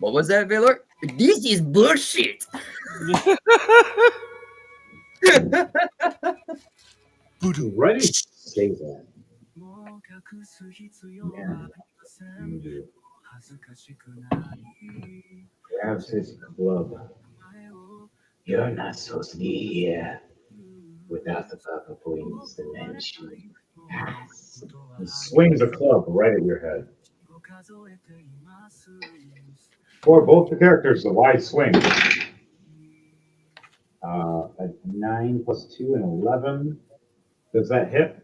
What was that, Valor? This is bullshit. Ready to say that. Yeah. Grabs his club. You're not supposed to be here without the Papa Queen's dimension. Pass. He swings a club right at your head. For both the characters, the wide swing. A 9 plus 2 and 11. Does that hit?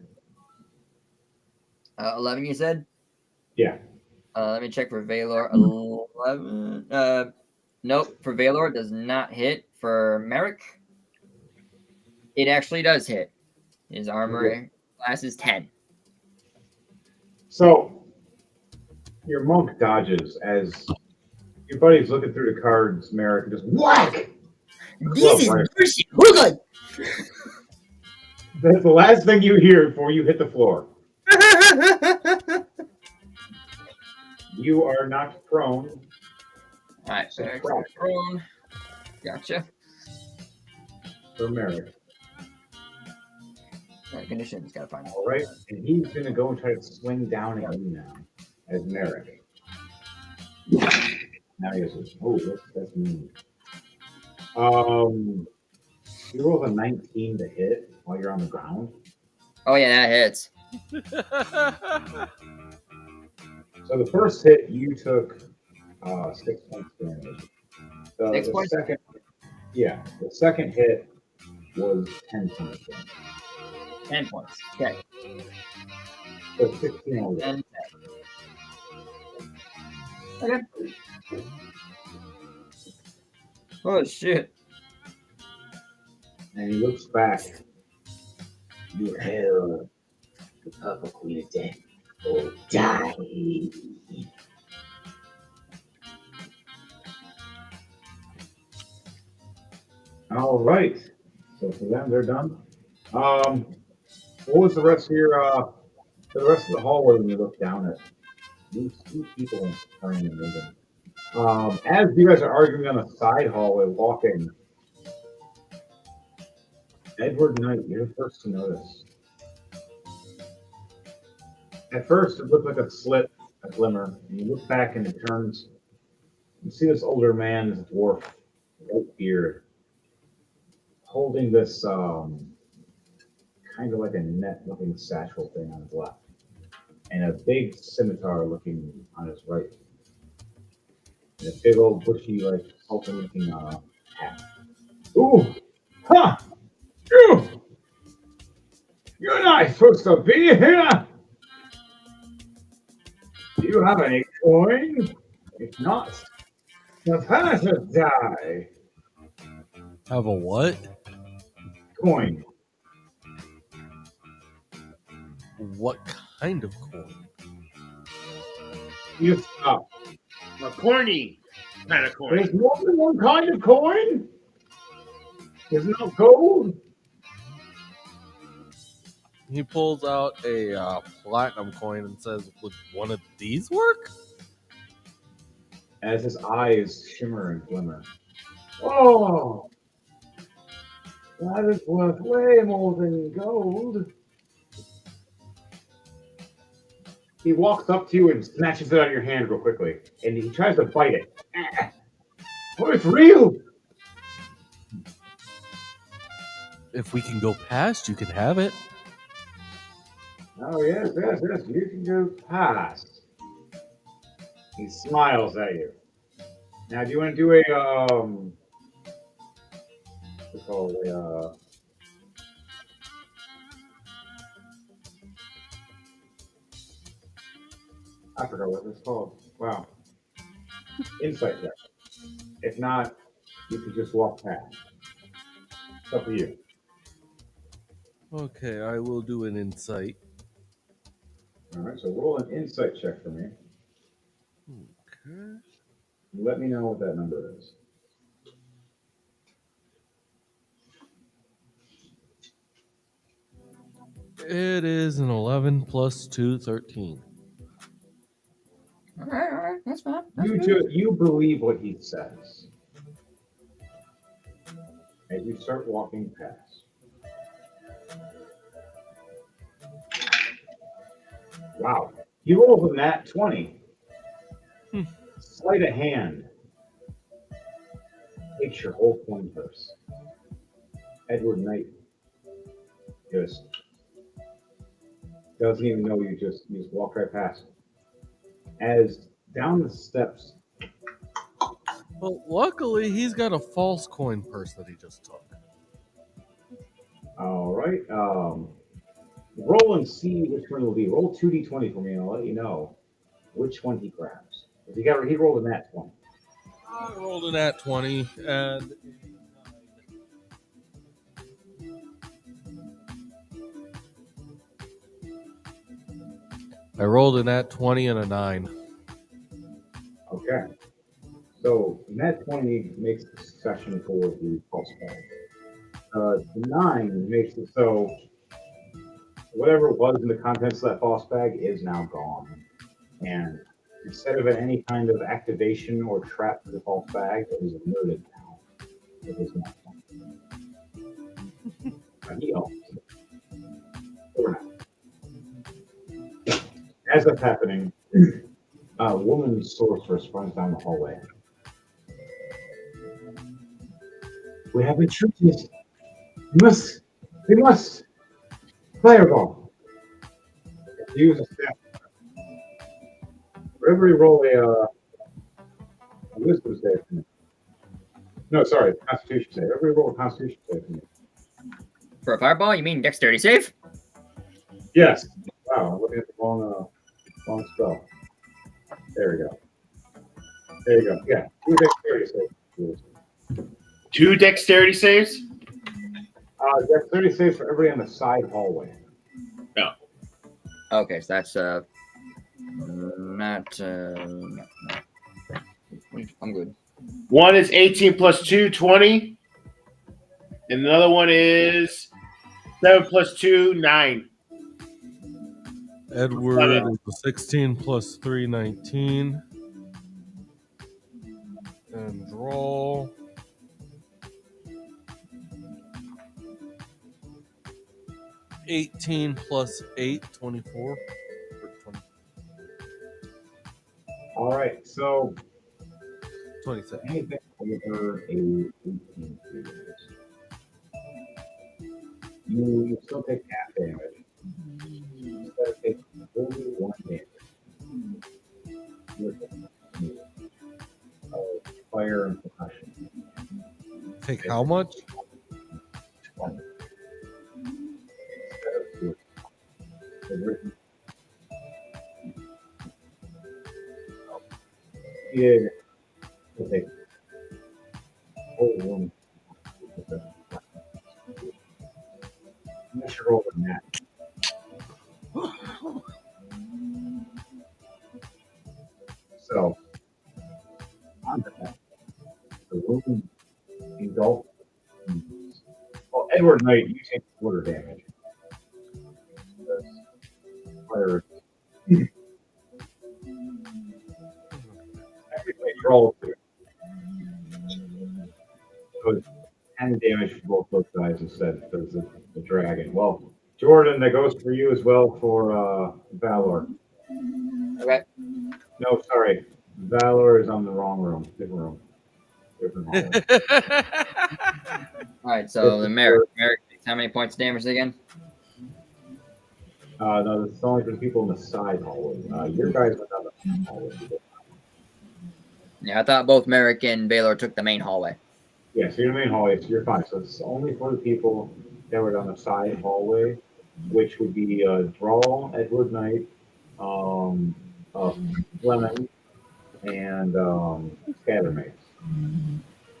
11, you said? Yeah. Let me check for Valor. 11. Nope. For Valor, it does not hit. For Merrick, it actually does hit. His armor class is 10. So, your monk dodges as your buddy's looking through the cards, Merrick, and just whack! This is Right. bullshit. Hold on. That's the last thing you hear before you hit the floor. You are knocked prone. Alright, so Merrick's prone. Gotcha. For Merrick. Alright, conditions, gotta find out. All right, and he's gonna go and try to swing down at you now, as Merrick. Now he goes, oh, that's mean. He rolls a 19 to hit while you're on the ground. Oh, yeah, that hits. So the first hit, you took 6 points damage. So 6 the points? second, yeah, the second hit was 10 points damage. 10 points. Okay. So 16 already. And okay. Oh, shit. And he looks back. You held the Papa Queen of Death or die. All right. So for them, they're done. What was the rest of your for the rest of the hallway when you look down at these two people turning and moving? As you guys are arguing on the side hallway, walking, Edward Knight, you're the first to notice. At first, it looked like a slit, a glimmer, and you look back and it turns. You see this older man, this dwarf, white beard, holding this kind of like a net-looking satchel thing on his left, and a big scimitar looking on his right, and a big old bushy, like halter-looking hat. Ooh, huh! You're not supposed to be here. Do you have any coin? If not, prepare to die. Have a what? Coin. What kind of coin? You stop. A corny kind of coin. There's more than one kind of coin. There's no gold. He pulls out a platinum coin and says, "Would one of these work?" As his eyes shimmer and glimmer. Oh, that is worth way more than gold. He walks up to you and snatches it out of your hand real quickly, and he tries to bite it. Oh, it's real. If we can go past, you can have it. Oh, yes, you can go past. He smiles at you. Now, do you want to do what's it called? I forgot what it's called. Wow. Insight check. If not, you could just walk past. It's up to you. Okay, I will do an insight. All right, so roll an insight check for me. Okay. Let me know what that number is. It is an 11 plus 2, 13. All right, that's fine. That's You good. you believe what he says as you start walking past. Wow. You roll a nat 20. Hmm. Sleight of hand takes your whole coin purse. Edward Knight just doesn't even know you just walk right past. As down the steps, Well, luckily, he's got a false coin purse that he just took. all right. Roll and see which one will be. Roll 2d20 for me, and I'll let you know which one he grabs. If he rolled a nat 20. I rolled an at 20, and I rolled an at 20 and a 9. Okay. So nat 20 makes the session for the false bag. The 9 makes it so whatever was in the contents of that false bag is now gone. And instead of any kind of activation or trap for the false bag, it is alerted now. It is not fun. He owns it. For now. As that's happening, a woman sorceress runs down the hallway. We have intruders. We must fireball. Use a step. For every roll a wisdom save for me. No, sorry, Constitution save. Every roll a Constitution save for me. For a fireball, you mean dexterity save? Yes. Wow, I'm looking at the wrong spell. There we go. There you go. Yeah, two dexterity saves. 2 dexterity saves? Dexterity saves for everybody on the side hallway. Okay, so that's not. I'm good. One is 18 plus 2, 20. And another one is 7 plus 2, 9. Edward is a 16 plus 3, 19. And draw. $18 plus 8, 24. All right, so 26. anything over a 18 you still take half damage. You still take only 1 damage. You're taking fire and percussion. Take how much? 20. Instead of 2. So written. Yeah. You'll take whole room. Unless you roll a nat. So, on that, the room engulfed. Well, Edward Knight, you take quarter damage. Fire. Everybody roll through. So it's 10 damage for both those guys instead because of the dragon. Well, Jordan, that goes for you as well for Valor. Okay. No, sorry. Valor is on the wrong room. Different room. Different hallway. All right, so the Merrick takes how many points of damage again? No, it's only for the people in the side hallway. Your guys went down the main hallway. Yeah, I thought both Merrick and Baylor took the main hallway. Yeah, so you're in the main hallway, so you're fine. So it's only for the people that were down the side hallway, which would be Drawl, Edward Knight, Lemon, and Scattermates.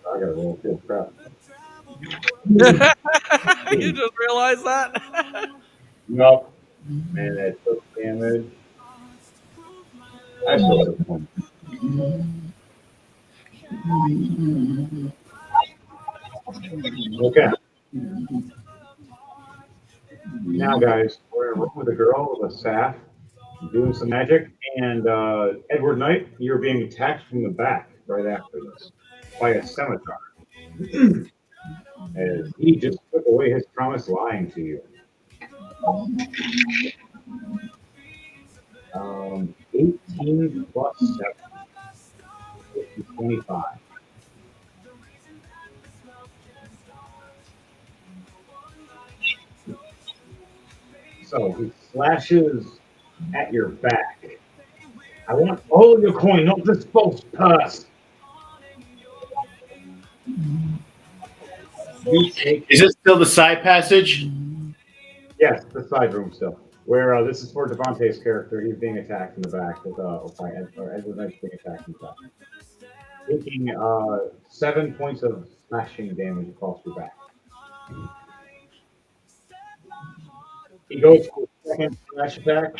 I gotta roll full crap. You just realized that? Nope. And it took damage. I still took one. Okay. Now, guys, we're in a room with a girl with a staff doing some magic, and Edward Knight, you're being attacked from the back right after this by a scimitar. As he just took away his promise lying to you. 18 plus 7 is 25. So he slashes at your back. I want all of your coin, not this false purse. You take, Is it still the side passage? yes, the side room still. Where this is for Devontae's character, he's being attacked in the back with by Edward Knight's being attacked in the back. Taking 7 points of slashing damage across your back. He goes for the second slash attack.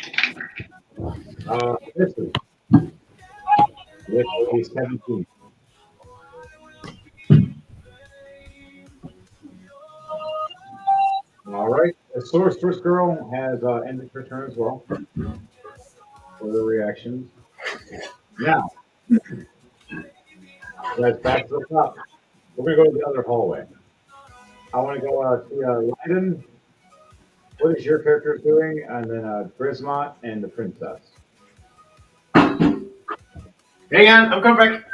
This is with a 17. All right. The Sorceress Girl has ended her turn as well for the reactions. Now, let's back to the top. We're going to go to the other hallway. I want to go to Lyden. What is your character doing? And then Grismont and the princess. Hang on, I'm coming back.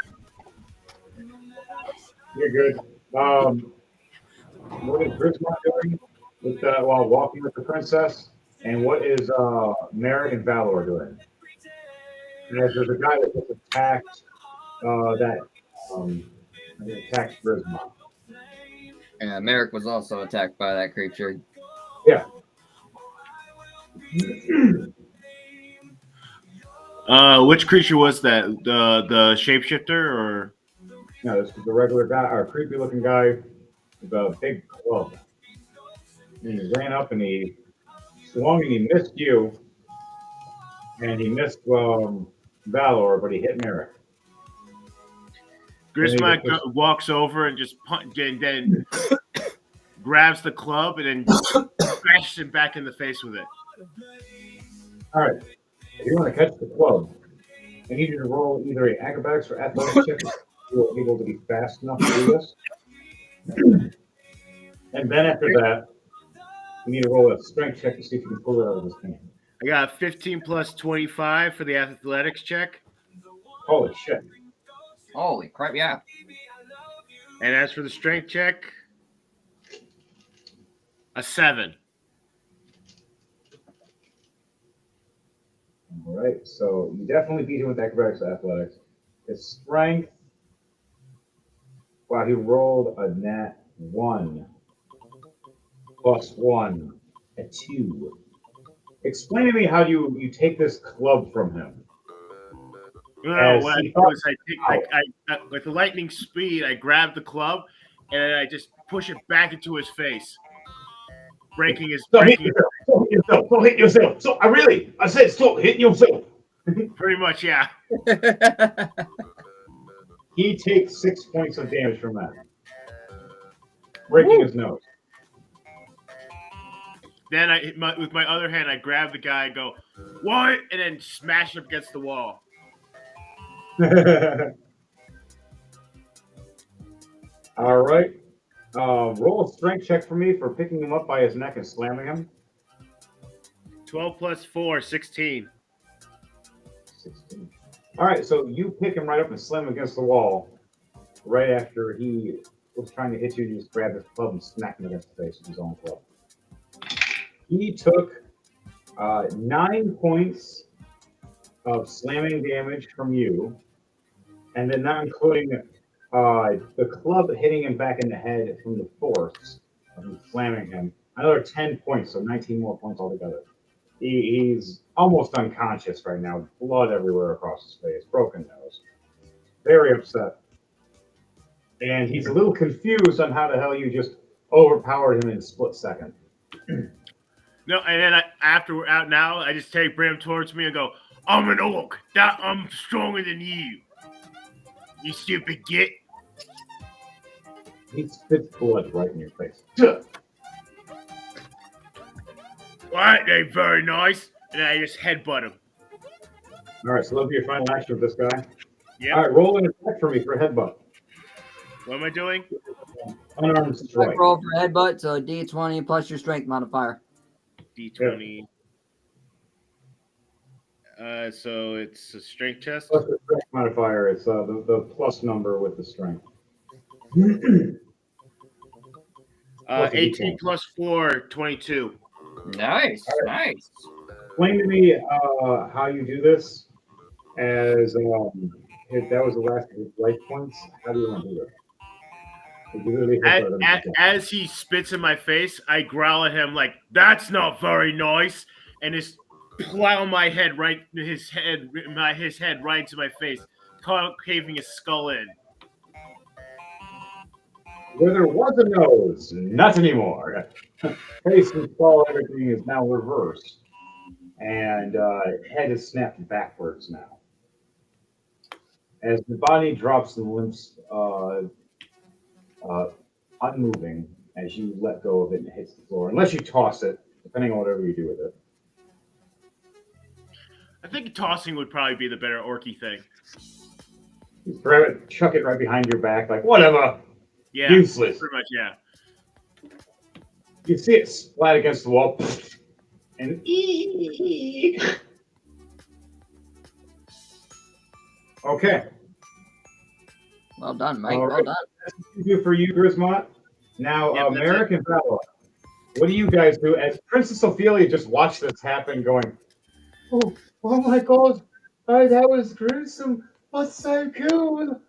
You're good. What is Grismont doing with while walking with the princess? And what is Merrick and Valor doing? And there's a guy that gets attacked that attacks Grismont. And Merrick was also attacked by that creature. Yeah. Which creature was that? The shapeshifter or? No, this is a regular guy, or creepy looking guy with a big club. And he ran up and he swung and he missed you. And he missed Valor, but he hit Merrick. Grismont walks over and just and then grabs the club and then crashes him back in the face with it. All right. If you want to catch the club, I need you to roll either an acrobatics or athletics check if you're able to be fast enough to do this. And then after that, you need to roll a strength check to see if you can pull it out of his hand. I got 15 plus 25 for the athletics check. Holy shit. Holy crap, yeah. And as for the strength check, a 7. All right, so you definitely beat him with acrobatics or athletics. His strength, wow, he rolled a nat 1 plus 1, a 2. Explain to me how you take this club from him. No, what I do is I with the lightning speed, I grab the club and then I just push it back into his face, breaking his. Stop hitting yourself. Stop hitting yourself. So I said stop hitting yourself. Pretty much, yeah. He takes 6 points of damage from that, breaking his nose. Then with my other hand, I grab the guy and go, "What?" and then smash him against the wall. All right. Roll a strength check for me for picking him up by his neck and slamming him. 12 plus 4, 16. 16. All right, so you pick him right up and slam him against the wall. Right after he was trying to hit you, you just grab his club and smack him against the face with his own club. He took 9 points of slamming damage from you, and then not including the club hitting him back in the head from the force of slamming him. Another 10 points, so 19 more points altogether. He's almost unconscious right now, blood everywhere across his face, broken nose. Very upset. And he's a little confused on how the hell you just overpowered him in a split second. No, and then after we're out now, I just bring him towards me and go, "I'm an orc. I'm stronger than you. You stupid git." He spits blood right in your face. Alright, they very nice. And then I just headbutt him. All right, so that'll be your final action with this guy. Yep. All right, roll an attack for me for a headbutt. What am I doing? Unarmed strike. Roll for headbutt, so D20 plus your strength modifier. D20. So it's a strength test. Plus the strength modifier. It's the plus number with the strength. 18 plus 4, 22. Nice, nice. Explain to me how you do this. As if that was the last of his life points, how do you want to do it? As he spits in my face, I growl at him like, "That's not very nice," and just plow my head right his head right into my face, caving his skull in. Where there was a nose, not anymore. Face and skull, everything is now reversed, and head is snapped backwards now. As the body drops and limps, unmoving as you let go of it and it hits the floor, unless you toss it, depending on whatever you do with it. I think tossing would probably be the better orky thing. You grab it, chuck it right behind your back, like whatever. Yeah, useless. Pretty much, yeah. You see it splat against the wall, and okay. Well done, Mike. All Well right. done. That's what we do for you, Grismont. Now, Yep, that's American Valor. What do you guys do? As Princess Ophelia just watched this happen, going, "Oh my God, that was gruesome. That's so cool.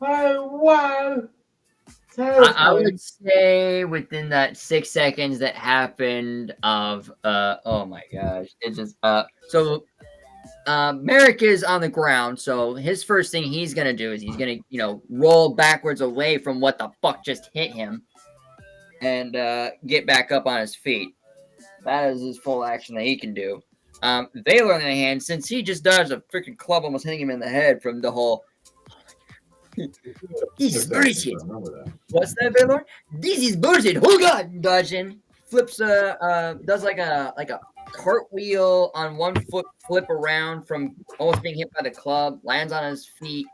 Oh wow." I would say within that 6 seconds that happened of oh my gosh, it just so Merrick is on the ground, so his first thing he's gonna do is he's gonna roll backwards away from what the fuck just hit him and get back up on his feet. That is his full action that he can do. Valor on the other hand, since he just dodged a freaking club almost hitting him in the head from the whole this is bullshit. What's that, Valor? This is bullshit. Oh god, dodging. Flips does like a cartwheel on 1 foot, flip around from almost being hit by the club, lands on his feet,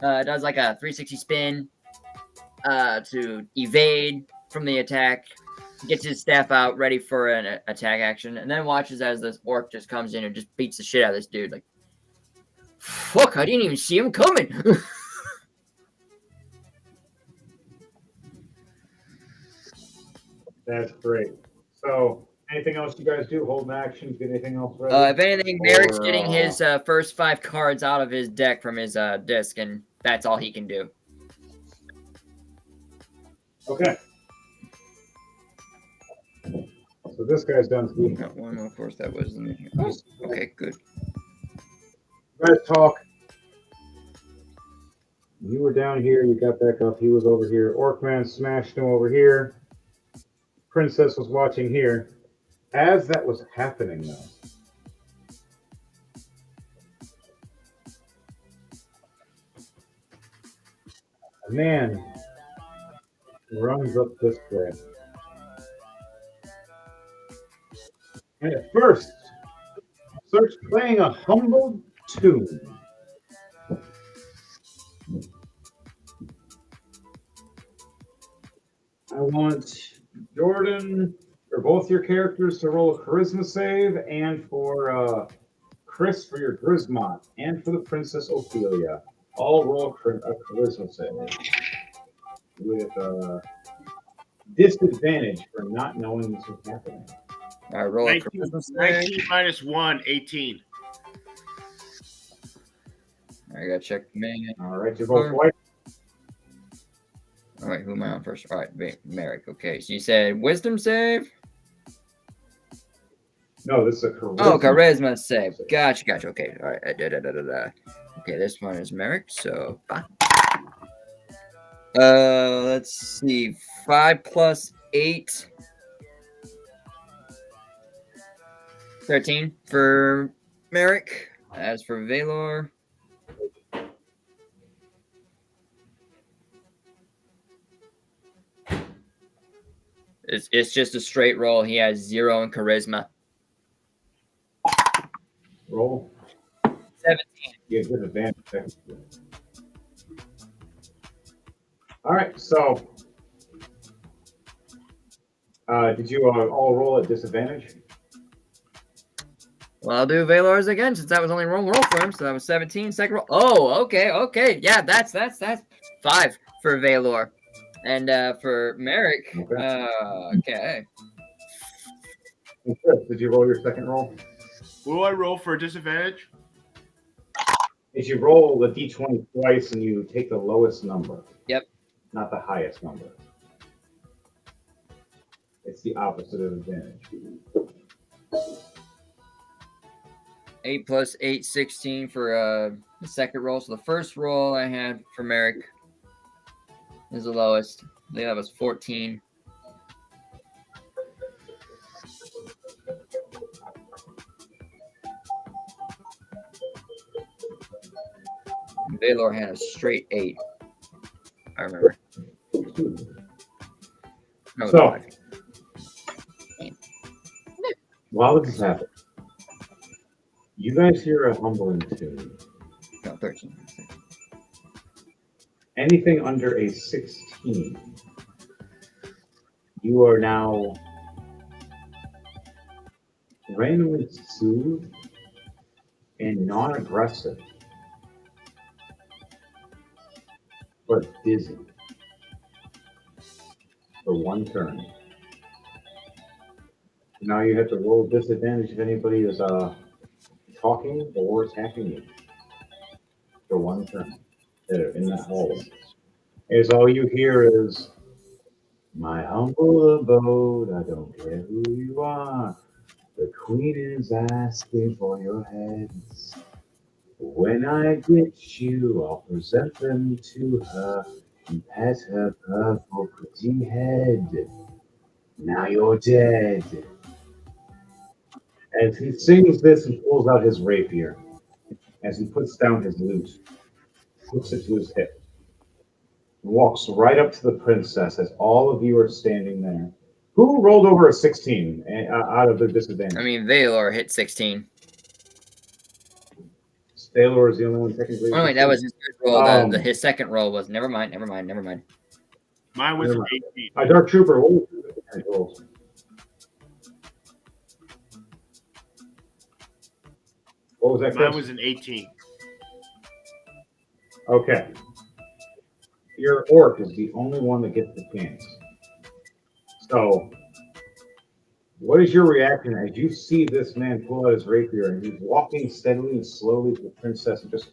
does like a 360 spin to evade from the attack, gets his staff out ready for an attack action, and then watches as this orc just comes in and just beats the shit out of this dude. Like, fuck, I didn't even see him coming. That's great. So, anything else you guys do? Hold an action? Get anything else ready? If anything, Merrick's getting his first 5 cards out of his deck from his disc, and that's all he can do. Okay. So this guy's done. You Got one, of course, that wasn't here. Oh, okay, good. guys talk. You were down here. You got back up. He was over here. Orcman smashed him over here. Princess was watching here. As that was happening, though, a man runs up this way. And at first, starts playing a humble tune. I want Jordan, or both your characters, to roll a charisma save, and for Chris for your Grismont, and for the Princess Ophelia. All roll a charisma save with disadvantage for not knowing this was happening. All right, roll a 19, charisma save. 19 minus 1, 18. I gotta check the man. All right, you're both white. All right, who am I on first? All right, Merrick. Okay, so you said wisdom save. No, this is a charisma. Oh, charisma save. Gotcha. Okay. All right. Okay, this one is Merrick. So, let's see. 5 plus 8. 13 for Merrick. As for Valor. It's just a straight roll. He has 0 in charisma. Roll. 17. You get advantage. All right, so did you all roll at disadvantage? Well, I'll do Valor's again since that was only roll for him. So that was 17. Second roll. Oh, okay. Yeah, that's 5 for Valor. And for Merrick, okay. Chris, did you roll your second roll? What do I roll for a disadvantage? Is you roll the d20 twice and you take the lowest number. Yep. Not the highest number. It's the opposite of advantage. 8 plus 8, 16 for the second roll. So the first roll I had for Merrick is the lowest. I think that was 14. Valor had a straight 8. I remember. No, So, 5. while this is happening, you guys hear a humbling tune. No, 13. Anything under a 16, you are now randomly soothed and non-aggressive, but dizzy for one turn. Now you have to roll disadvantage if anybody is talking or attacking you for one turn. There in that hallway. Is all you hear is my humble abode. I don't care who you are. The queen is asking for your heads. When I get you, I'll present them to her and pet her purple pretty head. Now you're dead. As he sings this, he pulls out his rapier. As he puts down his lute, puts it to his hip, walks right up to the princess as all of you are standing there. Who rolled over a 16 out of their disadvantage? I mean, Valor hit 16. Taylor is the only one technically. Oh, wait, that was his third roll. His second roll was. Never mind. Mine was Never an mind. 18. Dark Trooper, what was your disadvantage rolls? What was that? Mine Chris? was an 18. Okay. Your orc is the only one that gets the chance. So, what is your reaction as you see this man pull out his rapier and he's walking steadily and slowly to the princess and just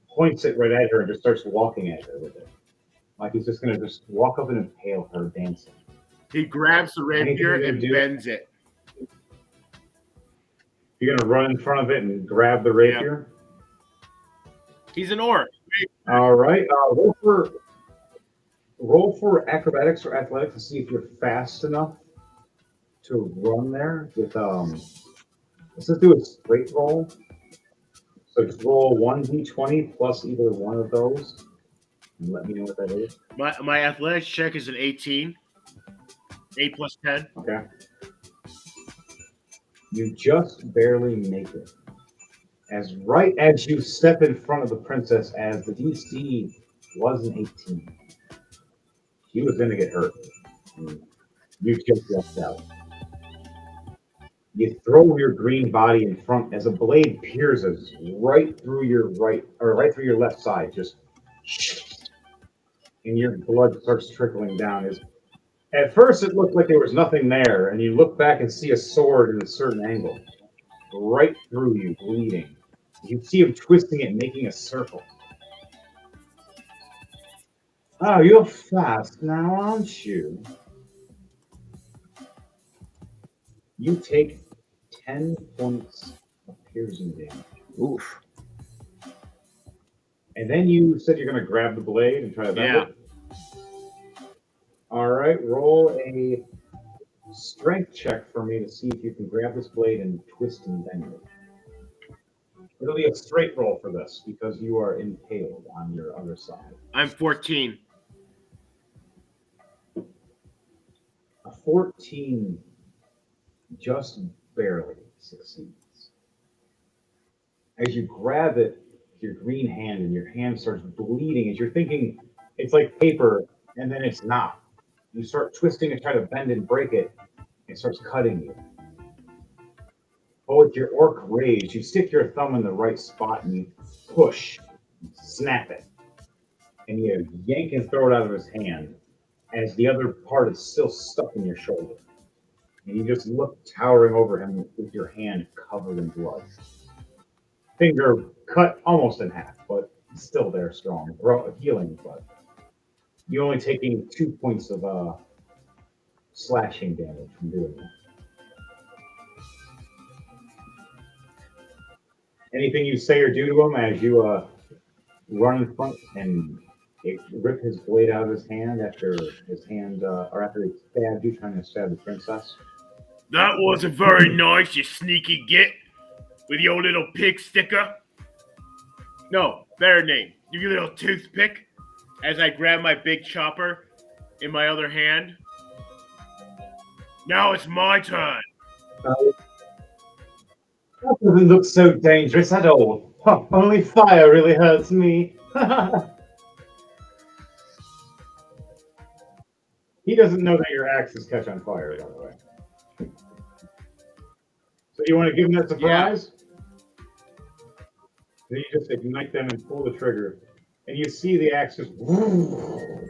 points it right at her and just starts walking at her with it? Like he's just going to just walk up and impale her dancing. He grabs the rapier and bends it. You're going to run in front of it and grab the rapier? He's an orc. All right. Roll for acrobatics or athletics to see if you're fast enough to run there with let's just do a straight roll. So just roll 1d20 plus either one of those and let me know what that is. My athletics check is an 18. 8 plus 10. Okay. You just barely make it. As right as you step in front of the princess, as the DC was an 18, she was going to get hurt. You just left out. You throw your green body in front as a blade pierces right through your right through your left side, just, and your blood starts trickling down. At first, it looked like there was nothing there, and you look back and see a sword in a certain angle, right through you, bleeding. You see him twisting it, making a circle. Oh, you're fast now, aren't you? You take 10 points of piercing damage. Oof. And then you said you're going to grab the blade and try to bend it? All right, roll a strength check for me to see if you can grab this blade and twist and bend it. It'll be a straight roll for this because you are impaled on your other side. I'm 14. A 14 just barely succeeds. As you grab it with your green hand and your hand starts bleeding, as you're thinking it's like paper and then it's not. You start twisting and try to bend and break it, it starts cutting you. But with your orc rage, you stick your thumb in the right spot and you push, snap it, and you yank and throw it out of his hand as the other part is still stuck in your shoulder. And you just look towering over him with your hand covered in blood. Finger cut almost in half, but still there strong, healing, but you're only taking 2 points of slashing damage from doing that. Anything you say or do to him as you run in front and rip his blade out of his hand after his hand, or after he stabbed you, trying to stab the princess? That wasn't very nice, you sneaky git, with your little pig sticker. No, better name, you little toothpick. As I grab my big chopper in my other hand. Now it's my turn. That doesn't look so dangerous at all. Huh, only fire really hurts me. He doesn't know that your axes catch on fire, by the way. So you want to give him that surprise? Then you just ignite them and pull the trigger. And you see the axe just... oh,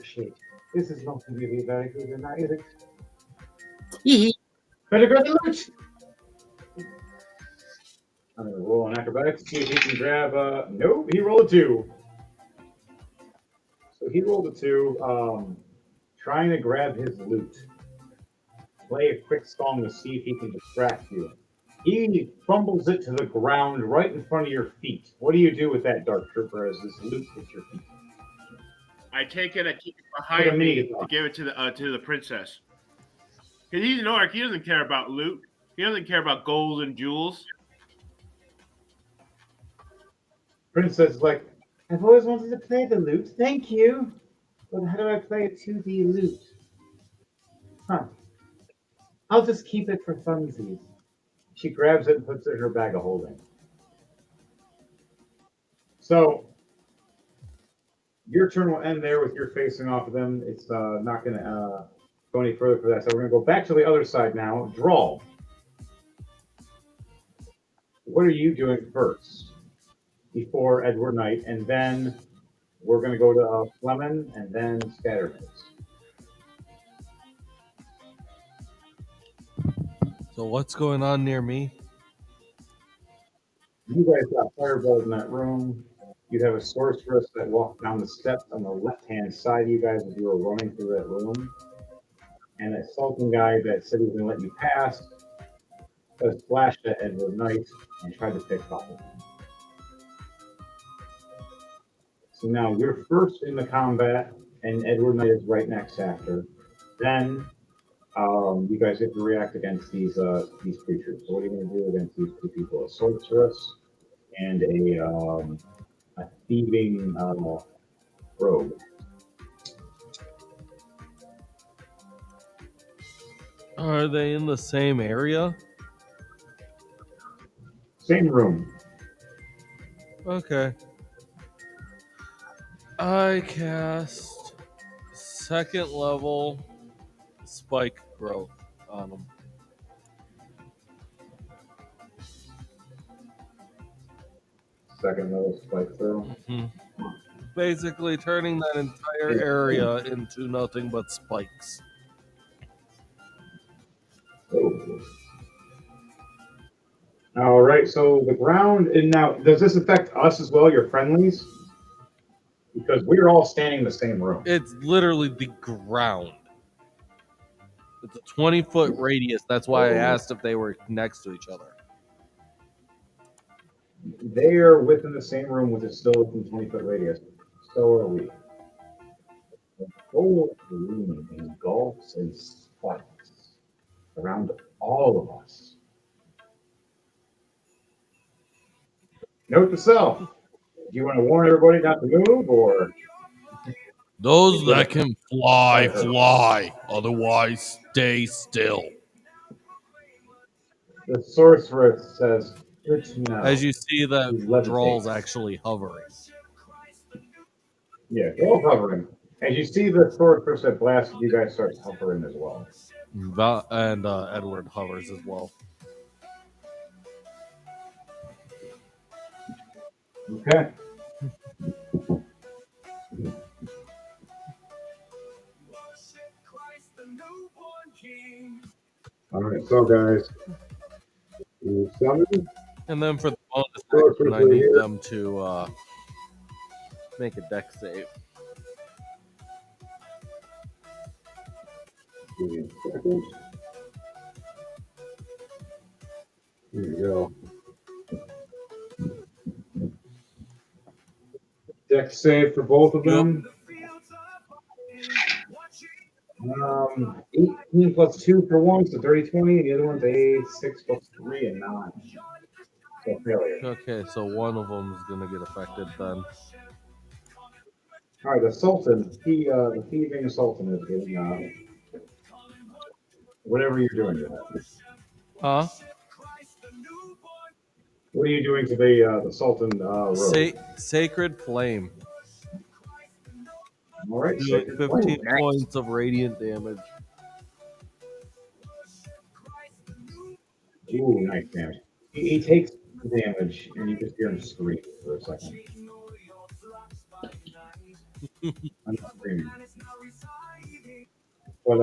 shit. This is not going to be very good tonight, is it? Better grab the loot! I'm going to roll an acrobatics to see if he can grab... Nope, he rolled a 2. So he rolled a 2, trying to grab his loot. Play a quick song to see if he can distract you. He fumbles it to the ground right in front of your feet. What do you do with that, Dark Trooper, as this loot hits your feet? I take it, I keep it behind me to give it to the princess. Because he's an orc, he doesn't care about loot. He doesn't care about gold and jewels. Princess is like, I've always wanted to play the lute. Thank you. But how do I play a 2D lute? Huh. I'll just keep it for funsies. She grabs it and puts it in her bag of holding. So, your turn will end there with your facing off of them. It's not going to go any further for that. So we're going to go back to the other side now. Drawl. What are you doing first? Before Edward Knight, and then we're going to go to Fleming, and then Scattermates. So what's going on near me? You guys got fireballs in that room. You'd have a sorceress that walked down the steps on the left-hand side of you guys as you were running through that room. And that sultan guy that said he was going to let you pass just flashed at Edward Knight and tried to pickpocket him. So now you're first in the combat, and Edward Knight is right next after. Then you guys have to react against these creatures. So what are you going to do against these two people? A sorceress and a thieving rogue. Are they in the same area? Same room. Okay. I cast second level spike growth on them. Second level spike throw. Mm-hmm. Basically turning that entire area into nothing but spikes. Oh. All right, so the ground, and now does this affect us as well, your friendlies? Because we're all standing in the same room. It's literally the ground. It's a 20-foot radius. That's why I asked if they were next to each other. They are within the same room, which is still within 20-foot radius. So are we. The whole room engulfs and sputters around all of us. Note to self: do you want to warn everybody not to move, or Those that can fly, fly. Otherwise, stay still. the sorceress says, "Good to know." As you see that He's levitating. Droll's actually hovering. Yeah, they're all hovering. As you see the sorceress that blasted, you guys start hovering as well. And Edward hovers as well. Okay. All right, so guys, you summon. And then for the bonus Sorceress action, I need here. them to make a deck save. Give me a second. Here you go. Deck save for both of them. 18 plus 2 for one, so 30, 20, and the other one's a 6 plus 3 and 9. So failure. Okay, so one of them is going to get affected then. All right, the Sultan, the thieving Sultan is getting whatever you're doing to that. Huh? What are you doing to the Sultan rogue? Sacred Flame. All right, Do Sacred 15 Flame. Nice. points of radiant damage. Ooh, nice damage. He takes damage, and you just hear him scream for a second. I'm not screaming. But,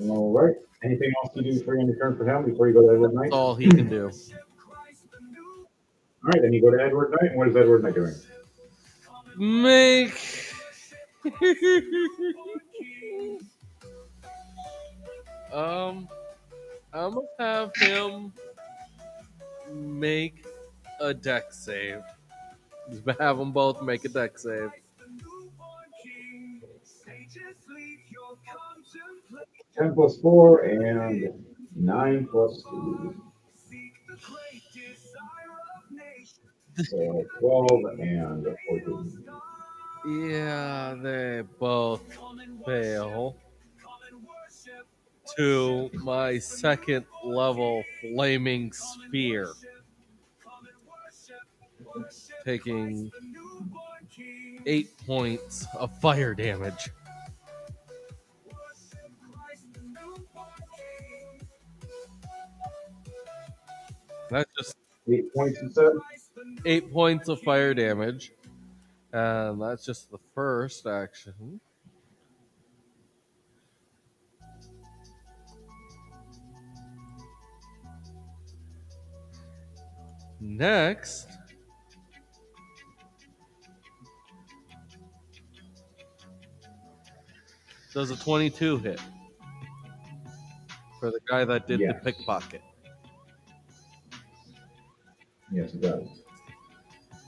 all right. Anything else you do for your turn for him before you go to Edward Knight? That's all he can do. All right, then you go to Edward Knight, and what is Edward Knight doing? Make. I'm gonna have him make a deck save. Have them both make a deck save. 10 plus 4 and 9 plus 2. So 12 and 14. Yeah, they both fail. To my second level flaming sphere. Taking 8 points of fire damage. That's just 8 points instead? 8 points of fire damage. And that's just the first action. Next, does a 22 hit for the guy that did the Yes. pickpocket. Yes, it does.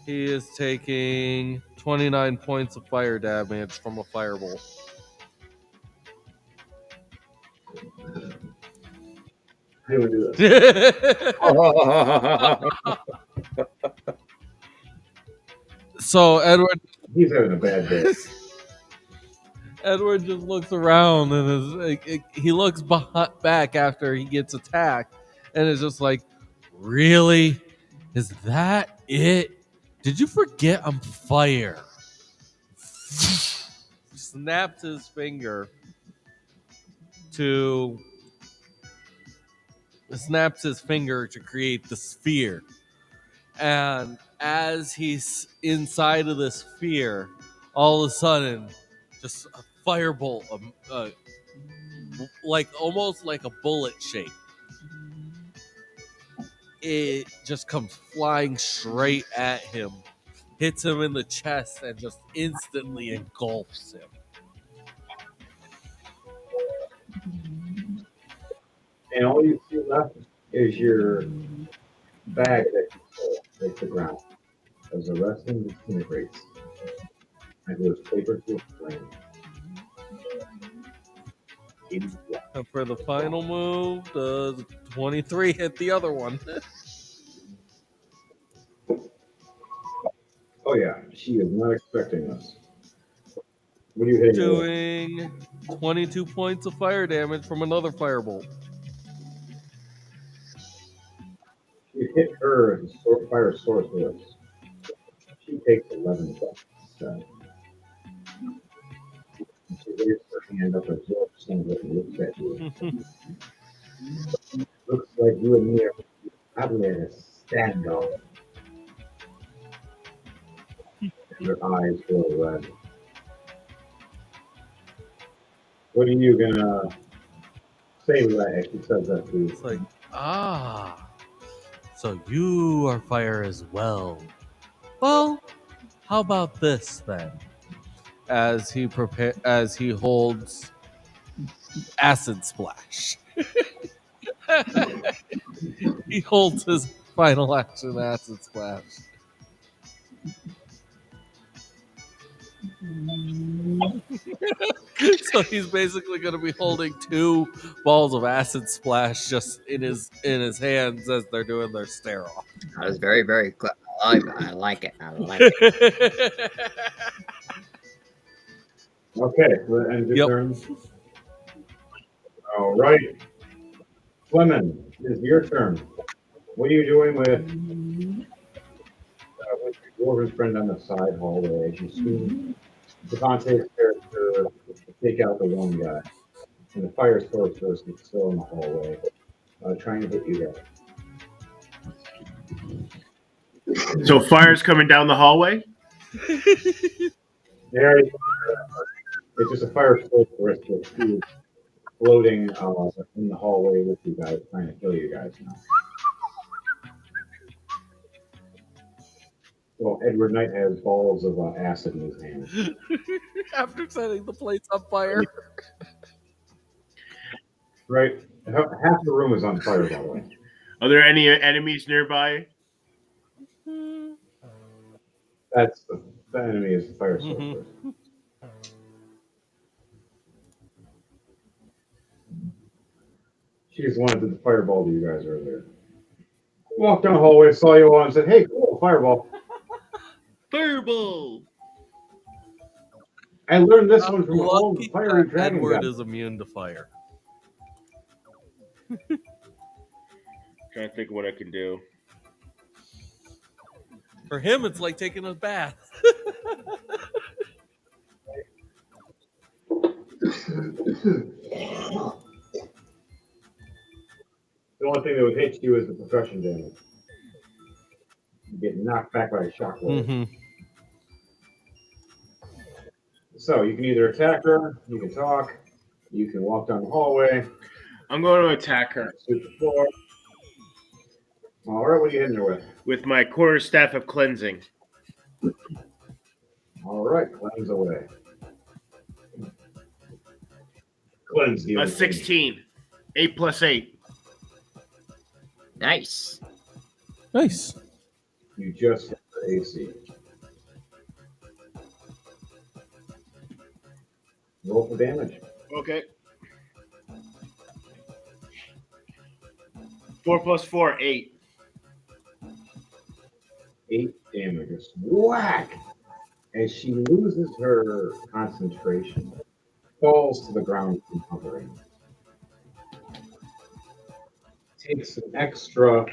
He is taking 29 points of fire damage from a firebolt. How do we do this? So Edward He's having a bad day. Edward just looks around and is like, he looks back after he gets attacked and is just like, really? Is that it? Did you forget I'm fire? Snaps his finger to create the sphere. And as he's inside of this sphere, all of a sudden, just a firebolt, like almost like a bullet shape. It just comes flying straight at him, hits him in the chest, and just instantly engulfs him. And all you see left is your bag that you stole. It's the ground. As the rest of them disintegrates. And goes paper to a flame. And for the final move, does 23 hit the other one? Oh yeah, she is not expecting us. What are you hitting with? Doing 22 points of fire damage from another firebolt. You hit her as a fire sorceress. She takes 11 bucks. So. She raises her hand up and absorbs some of it and looks at you. Looks like you and me are probably in a standoff. And her eyes glow red. What are you gonna say to that if she says that to you? It's like, so you are fire as well. Well, how about this then? As he holds acid splash. He holds his final action acid splash. So he's basically going to be holding 2 balls of acid splash just in his hands as they're doing their stare off. That was very, very clever. I like it. I like it. Okay, so that ends your Yep. turn. All right. Fleming, it's your turn. What are you doing with your dwarven friend on the side hallway as you see Devante's character take out the one guy? And the fire sorcerer is still in the hallway, trying to hit you guys. So fire's coming down the hallway. There you go. It's just a fire sorceress that's floating in the hallway with you guys, trying to kill you guys now. Well, Edward Knight has balls of acid in his hands. After setting the place on fire. Right? Half the room is on fire, by the way. Are there any enemies nearby? That's the enemy is the fire sorcerer. She just wanted to fireball to you guys earlier. Walked down the hallway, saw you all, and said, "Hey, cool, fireball." Fireball! I learned this one from old Lucky fiery that dragon Edward guy. is immune to fire. Trying to think what I can do. For him, it's like taking a bath. The only thing that would hit you is the percussion damage. You get knocked back by a shockwave. So you can either attack her, you can talk, you can walk down the hallway. I'm going to attack her Sweep the floor. All right, what are you hitting her with? with my quarterstaff of cleansing. All right, cleanse away. Cleanse the A other 16. 8 plus 8. Nice. Nice. thing. You just hit the AC. Roll for damage. Okay. 4 plus 4, 8. 8 damage. Whack! As she loses her concentration, falls to the ground from hovering. Takes an extra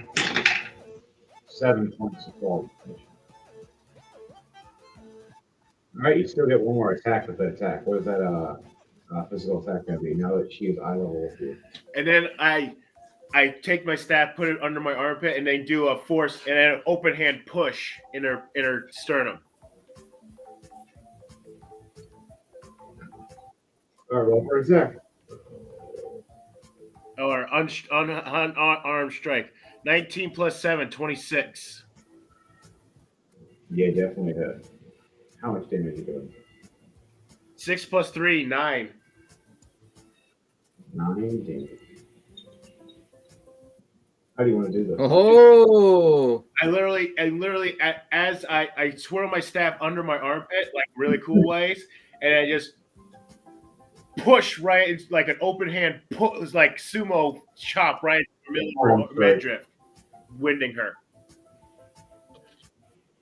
7 points of fall damage. All right, you still get one more attack with that attack. What is that physical attack going to be now that she is eye level with you? And then I take my staff, put it under my armpit, and then do a force and an open hand push in her sternum. All right, roll for attack. Or unarmed strike. 19 plus 7, 26. Yeah, definitely hit. How much damage are you doing? 6 plus 3, 9. 9 damage. How do you want to do this? Oh, I literally, as I twirl my staff under my armpit, like really cool ways, and I just push right into like an open hand, push like sumo chop right in the middle of her midriff, winding her.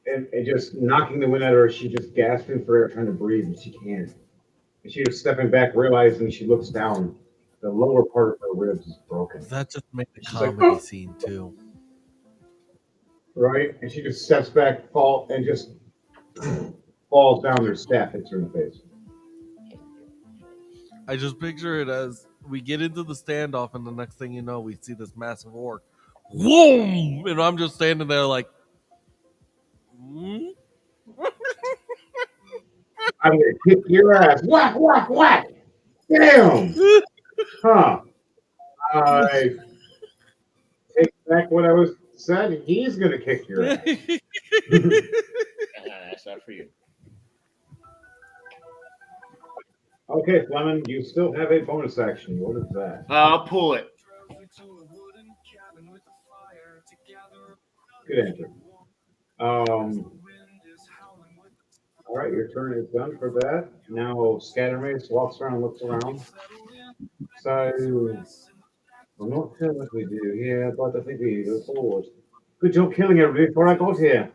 And just knocking the wind out of her, she's just gasping for air, trying to breathe, and she can't. And she was stepping back, realizing she looks down. The lower part of her ribs is broken. That just made a She's like, comedy "Oh!" scene too. Right? And she just steps back, and just falls down. Her staff hits her in the face. I just picture it as we get into the standoff, and the next thing you know, we see this massive orc. Whoom! And I'm just standing there like, hmm? I'm gonna kick your ass. Whack, whack, whack. Damn. Huh. I take back what I was said. He's gonna kick your ass. That's not for you. Okay, Fleming, you still have a bonus action. What is that? I'll pull it. Good answer. All right, your turn is done for that. Now Scattermace walks around and looks around. So, I'm not sure what we do here, but I think we go forward. Good job killing everybody before I got here.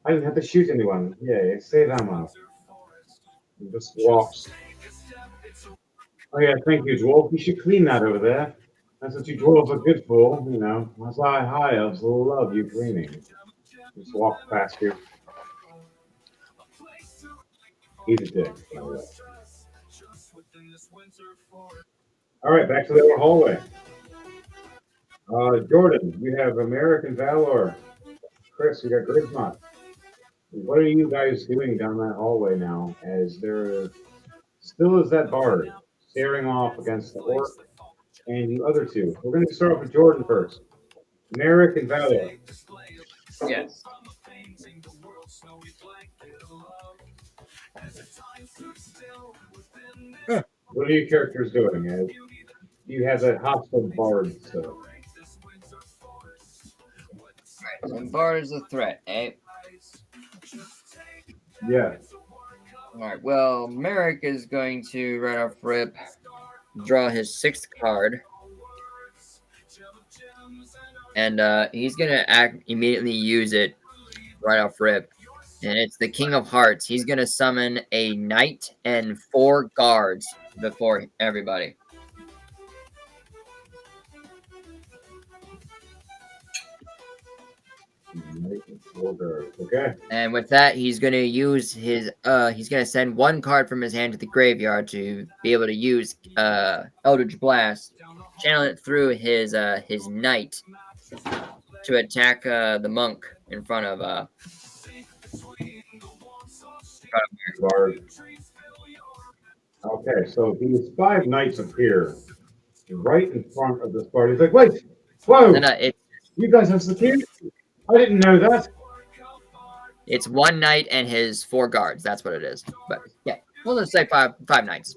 I didn't have to shoot anyone. Yeah, save ammo. He just walks. Oh yeah, thank you, dwarf. You should clean that over there. That's what you dwarves are good for, you know. That's why high elves love you cleaning. Just walk past you. He's a dick, by the way. All right, back to the other hallway. Jordan, you have American Valor. Chris, you got Grismont. What are you guys doing down that hallway now? As there still is that bard staring off against the orc and you other two. We're going to start off with Jordan first. American Valor. yes. What are your characters doing? You have that hostile bard, so. So Bard is a threat, eh? Yeah. All right. Well, Merrick is going to right off rip draw his 6th card, and he's gonna immediately use it right off rip, and it's the King of Hearts. He's gonna summon a knight and 4 guards before everybody. Okay. And with that, he's going to use his he's going to send 1 card from his hand to the graveyard to be able to use Eldritch Blast, channel it through his knight to attack the monk in front of Bard. Okay, so these 5 knights appear right in front of this bard. He's like, wait, whoa, you guys have security? I didn't know that. It's 1 knight and his 4 guards. That's what it is. But yeah, we'll just say five knights.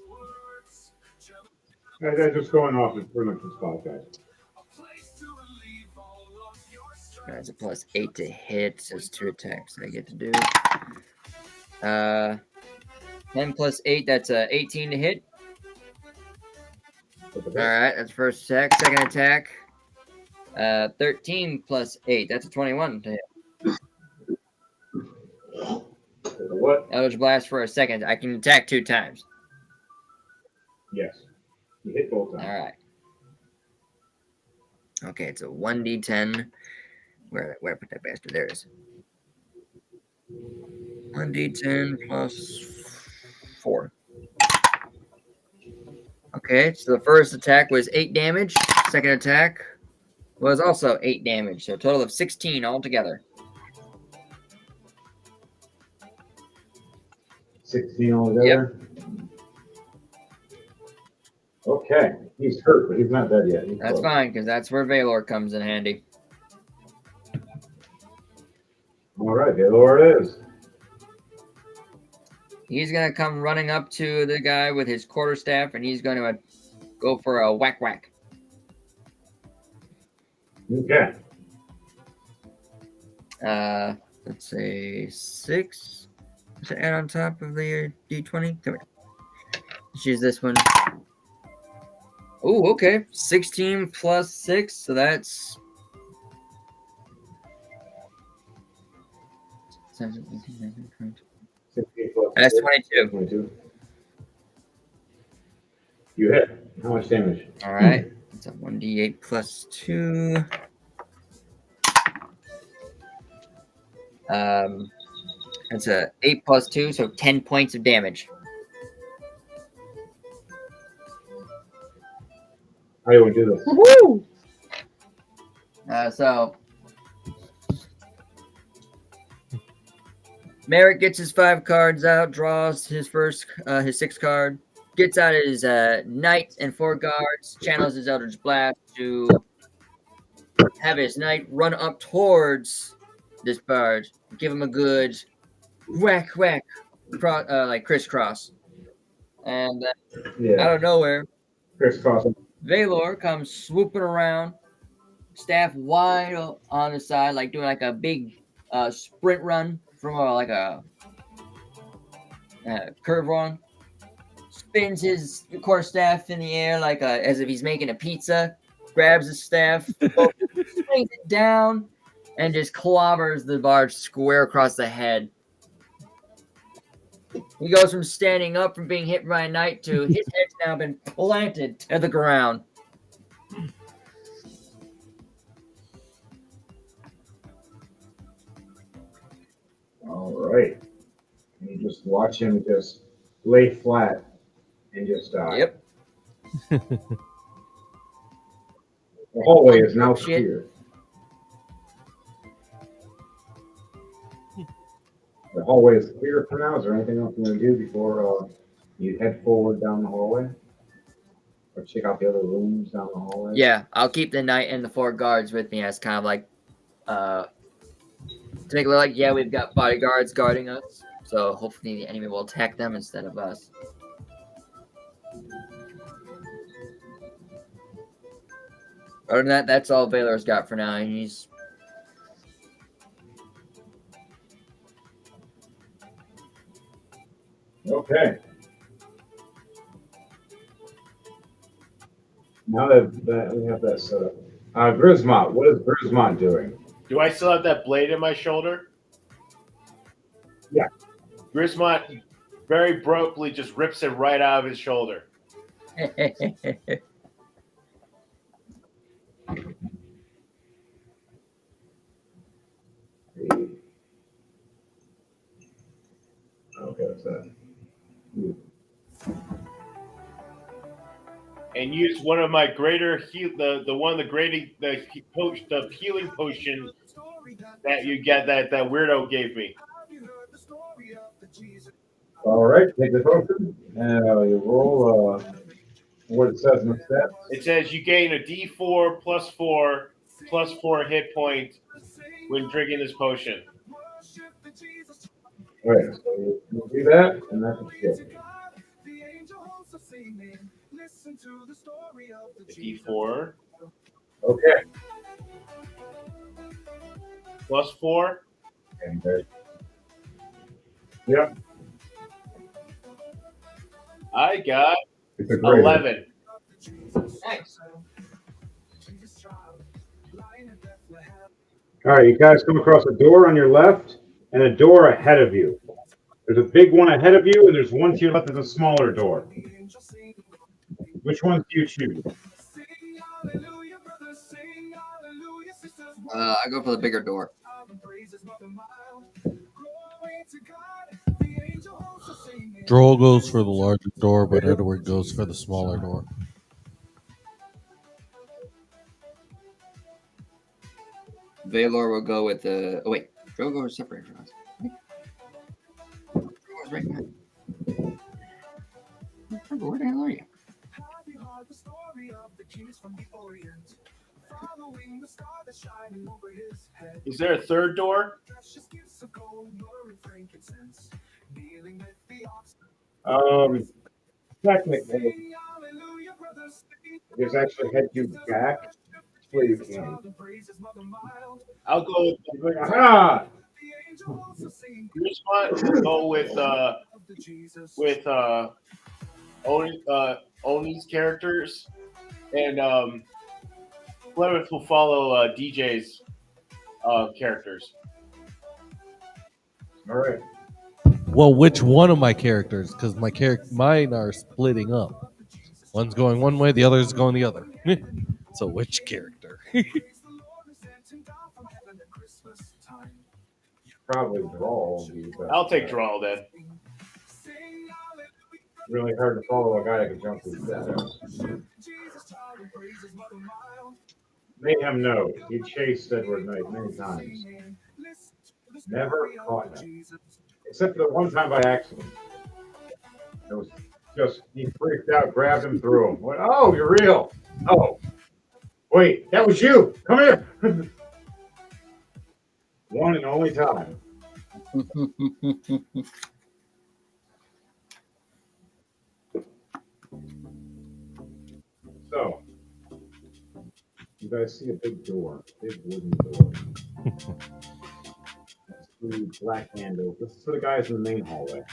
They're just going off as pretty much just 5 guys. That's a +8 to hit. So it's 2 attacks I get to do. 10 + 8, that's 18 to hit. All right, that's first attack. Second attack, 13 + 8, that's a 21 to hit. What? Eldritch Blast for a second. I can attack 2 times. Yes. You hit both times. All right. Okay, it's a 1d10. Where I put that bastard? There it is. 1d10 + 4. Okay, so the first attack was 8 damage. Second attack was also 8 damage. So a total of 16 altogether. 16 altogether? Yep. Okay. He's hurt, but he's not dead yet. That's fine, because that's where Valor comes in handy. All right, Valor it is. He's going to come running up to the guy with his quarterstaff, and he's going to go for a whack-whack. Okay. Let's say 6 to add on top of the d20. Come here. Let's use this one. Oh, okay. 16 plus 6, so that's 17, 18, 19, 20. 16 plus That's 6, 22. 22. You hit. How much damage? All right. It's a 1d8 plus 2. That's a 8 plus 2, so 10 points of damage. How do you want to do this? Woo! So Merrick gets his 5 cards out, draws his 6th card, gets out his knight and 4 guards, channels his Eldritch Blast to have his knight run up towards this bard, give him a good whack, like crisscross, and out Yeah. of nowhere, Crisscross. Valor comes swooping around, staff wide on the side, like doing like a big sprint run from a curve run. Spins his quarterstaff in the air like as if he's making a pizza. Grabs his staff, swings it down, and just clobbers the bard square across the head. He goes from standing up from being hit by a knight to his head's now been planted to the ground. All right. And you just watch him just lay flat and just die. Yep. The hallway is now Shit. clear. The hallway is clear for now. Is there anything else you want to do before you head forward down the hallway? Or check out the other rooms down the hallway? Yeah, I'll keep the knight and the 4 guards with me as kind of like to make it look like, yeah, we've got bodyguards guarding us. So hopefully the enemy will attack them instead of us. Other than that, that's all Valor's got for now. He's Okay. Now that we have that set up. Grismont, what is Grismont doing? Do I still have that blade in my shoulder? Yeah. Grismont very abruptly just rips it right out of his shoulder. Okay, what's that? Ooh. And use one of my greater the healing potion that you get that weirdo gave me. All right, take the potion and you roll what it says in the stats. It says you gain a D4 plus 4 hit point when drinking this potion. All right, so you do that, and that's what you get. D4 Okay. plus 4. And yep, I got it's a great 11. Nice. All right, you guys come across a door on your left and a door ahead of you. There's a big one ahead of you, and there's one to your left that's a smaller door. Which one do you choose? I go for the bigger door. Droll goes for the larger door, but Edward goes for the smaller door. Valor will go with the. Oh wait, Drogo is separate from us. Drogo's right now. Drogo, where the hell are you? Is there a third door? Technically, just actually head you back Where you can. I'll go with Aha! your spot. We'll go with Oni's characters, and Clemens will follow DJ's characters. All right. Well, which one of my characters? Because mine are splitting up. One's going one way, the other's going the other. So which character? Probably draw. I'll take Drawl then. Really hard to follow a guy that can jump through shadows. Mayhem knows. He chased Edward Knight many times. Never caught him. Except for the one time by accident. It was just, he freaked out, grabbed him, threw him. Went, oh, you're real. Oh, wait, that was you. Come here. One and only time. So, you guys see a big door, big wooden door. Two black handles. This is for the guys in the main hallway.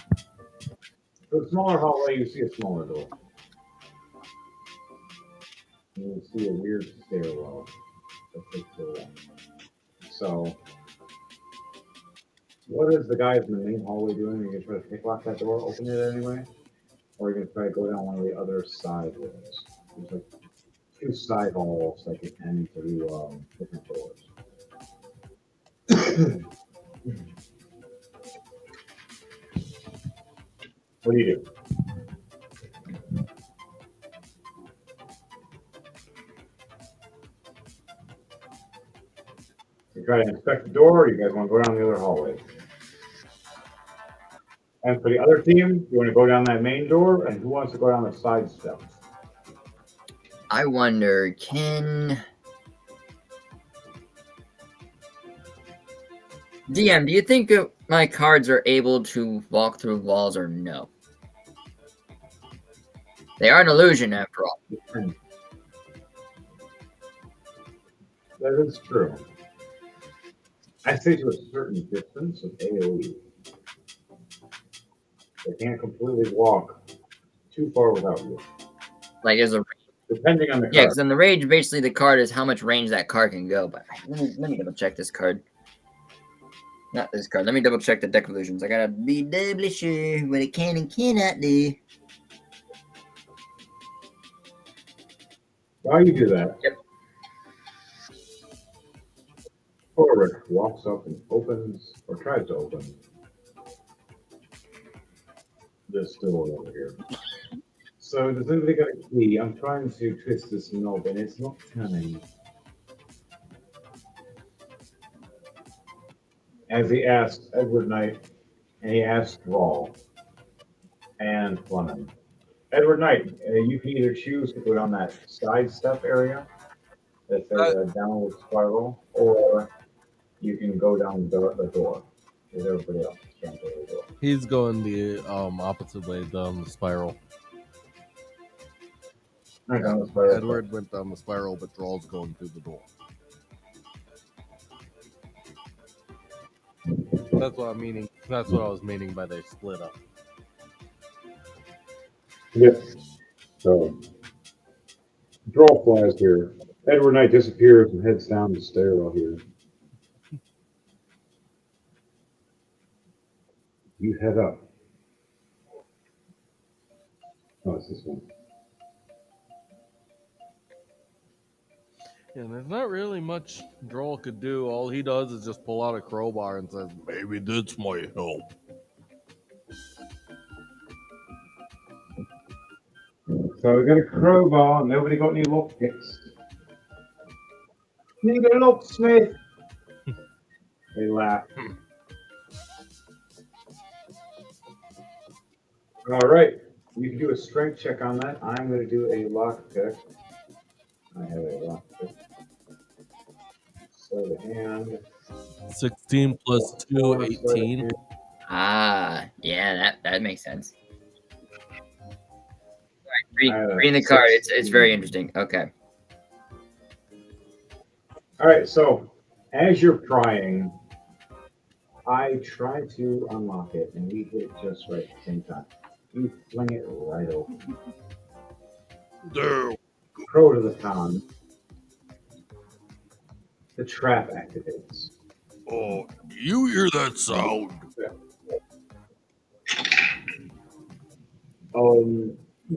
For the smaller hallway, you see a smaller door. And you'll see a weird stairwell. So, what is the guys in the main hallway doing? Are you going to try to picklock that door, open it anyway? Or are you going to try to go down one of the other side rooms? There's like two side halls that can end through different doors. What do you do? You try to inspect the door, or you guys want to go down the other hallway? And for the other team, you want to go down that main door, and who wants to go down the side step? I wonder, can DM, do you think my cards are able to walk through walls or no? They are an illusion after all. That is true. I say to a certain distance of AoE. They can't completely walk too far without you. Like, there's a Depending on the card. yeah, because in the range, basically the card is how much range that card can go. But let me double check this card. Not this card. Let me double check the deck of illusions. I gotta be doubly sure what it can and cannot do. While you do that, Yep. Ulrich walks up and opens, or tries to open, this door over here. So does anybody got a key? I'm trying to twist this knob and it's not turning. As he asks Edward Knight, and he asks Rawl and Fleming. Edward Knight, you can either choose to go down that side step area, that's a downward spiral, or you can go down the door. With everybody else trying to go the door. He's going the opposite way down the spiral. Not down the spiral. Edward went down the spiral, but Drawl's going through the door. That's what I'm meaning. That's what I was meaning by they split up. Yes. So, draw flies here. Edward Knight disappears and heads down the stairwell here. You head up. Oh, it's this one. Yeah, there's not really much Droll could do. All he does is just pull out a crowbar and says, "Maybe this might help." So we got a crowbar. Nobody got any lockpicks. You got a locksmith. They laugh. All right. You can do a strength check on that. I'm going to do a lockpick. I have a lockpick. So the hand. 16 plus 2, 18. Ah, yeah, that makes sense. All right, reading the 16. card, it's very interesting. Okay. All right, so as you're prying, I try to unlock it, and we hit it just right at the same time. You fling it right open. There. Pro to the con, the trap activates. Oh, you hear that sound?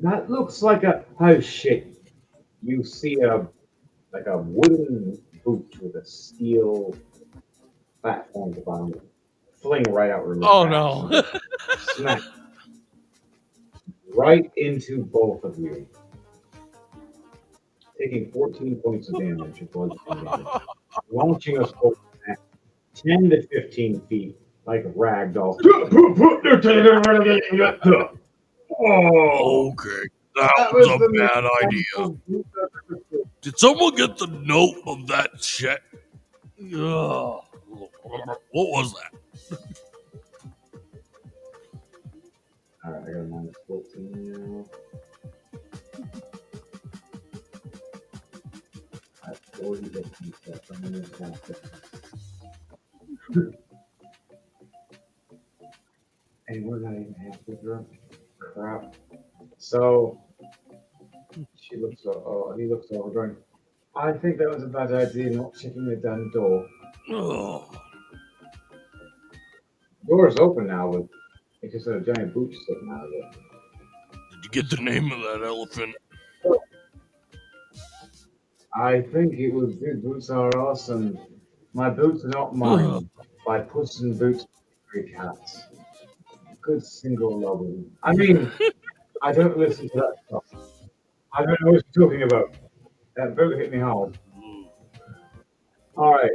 That looks like a oh shit. You see a like a wooden boot with a steel platform at the bottom, fling right out. Oh no. Smack right into both of you, taking 14 points of damage, launching us both back 10 to 15 feet like ragdolls. Oh, Okay, that that was was a the bad most idea. painful boot I've ever seen. Did someone get the note of that shit? Ugh. What was that? All right, I got a minus 14 now. At 40 hit points, I'm gonna attack it. And we're not even halfway through. Crap. So she looks he looks over going, I think that was a bad idea not checking the damn door. Ugh. Door's open now with it's just a giant boot sticking out of it. Did you get the name of that elephant? I think it was good boots are awesome. My boots are not mine. By Puss in Boots Three Cats. Good single level. I mean, I don't listen to that stuff. I don't know what you're talking about. That boot hit me hard. All right.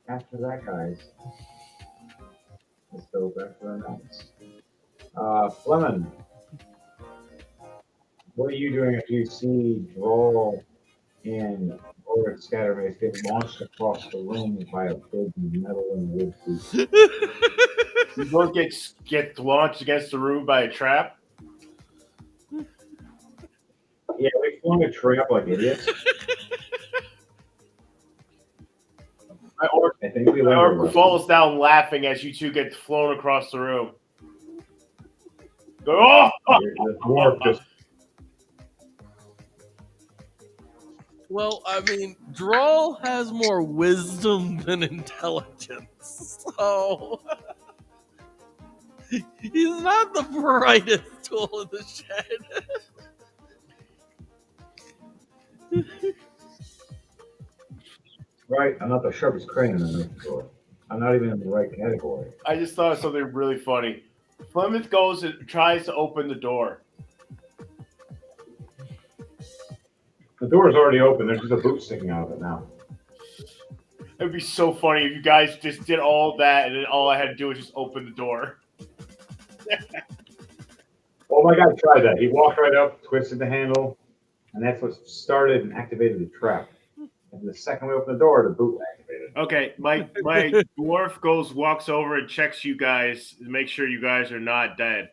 After that, guys, let's go back to the notes. Fleming, what are you doing if you see Drawl and or Scattermace get launched across the room by a big metal and wood boot? You both get launched against the room by a trap. Yeah, we flung a trap like idiots. I think we My learned orc falls down laughing as you two get flown across the room. Go, oh! the dwarf just Well, I mean, Drawl has more wisdom than intelligence, so he's not the brightest tool in the shed. right. I'm not the sharpest crane in the store. I'm not even in the right category. I just thought of something really funny. Plymouth goes and tries to open the door. The door's already open. There's just a boot sticking out of it now. It'd be so funny if you guys just did all that and then all I had to do was just open the door. Oh my God, try that. He walked right up, twisted the handle, and that's what started and activated the trap. And the second we opened the door, the boot activated. Okay, my dwarf walks over and checks you guys to make sure you guys are not dead.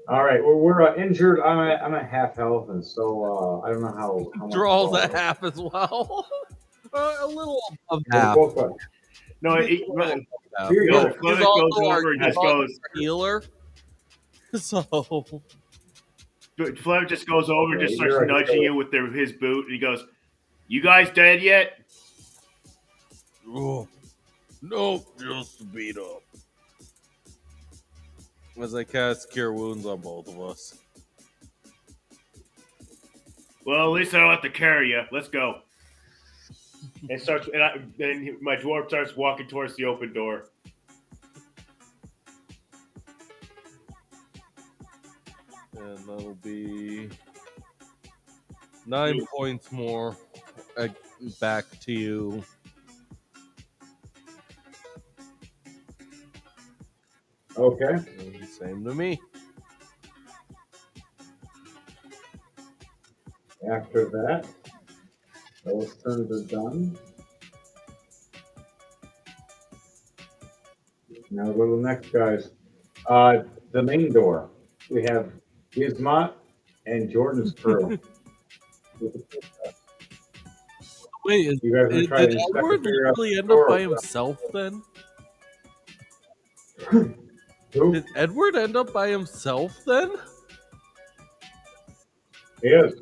All right, well, we're injured. I'm at half health, and so I don't know how much. Draws at half as well. A little above We're half. both got- No, Here you no, go. Plymouth goes over and just goes. Healer. So Flev just goes over and just starts you're right. nudging you with his boot, and he goes, "You guys dead yet?" oh, no, just beat up. As I cast Cure Wounds on both of us. Well, at least I don't have to carry you. Let's go. And starts, then my dwarf starts walking towards the open door. And that'll be 9 points more back to you. Okay. And same to me. After that, those turns are done. Now we'll go to the next guys. The main door. We have Gizmot and Jordan's crew. Wait, is, You guys want to try to did inspect Edward and figure out literally the end up door? by himself then? Who? Did Edward end up by himself then? He is.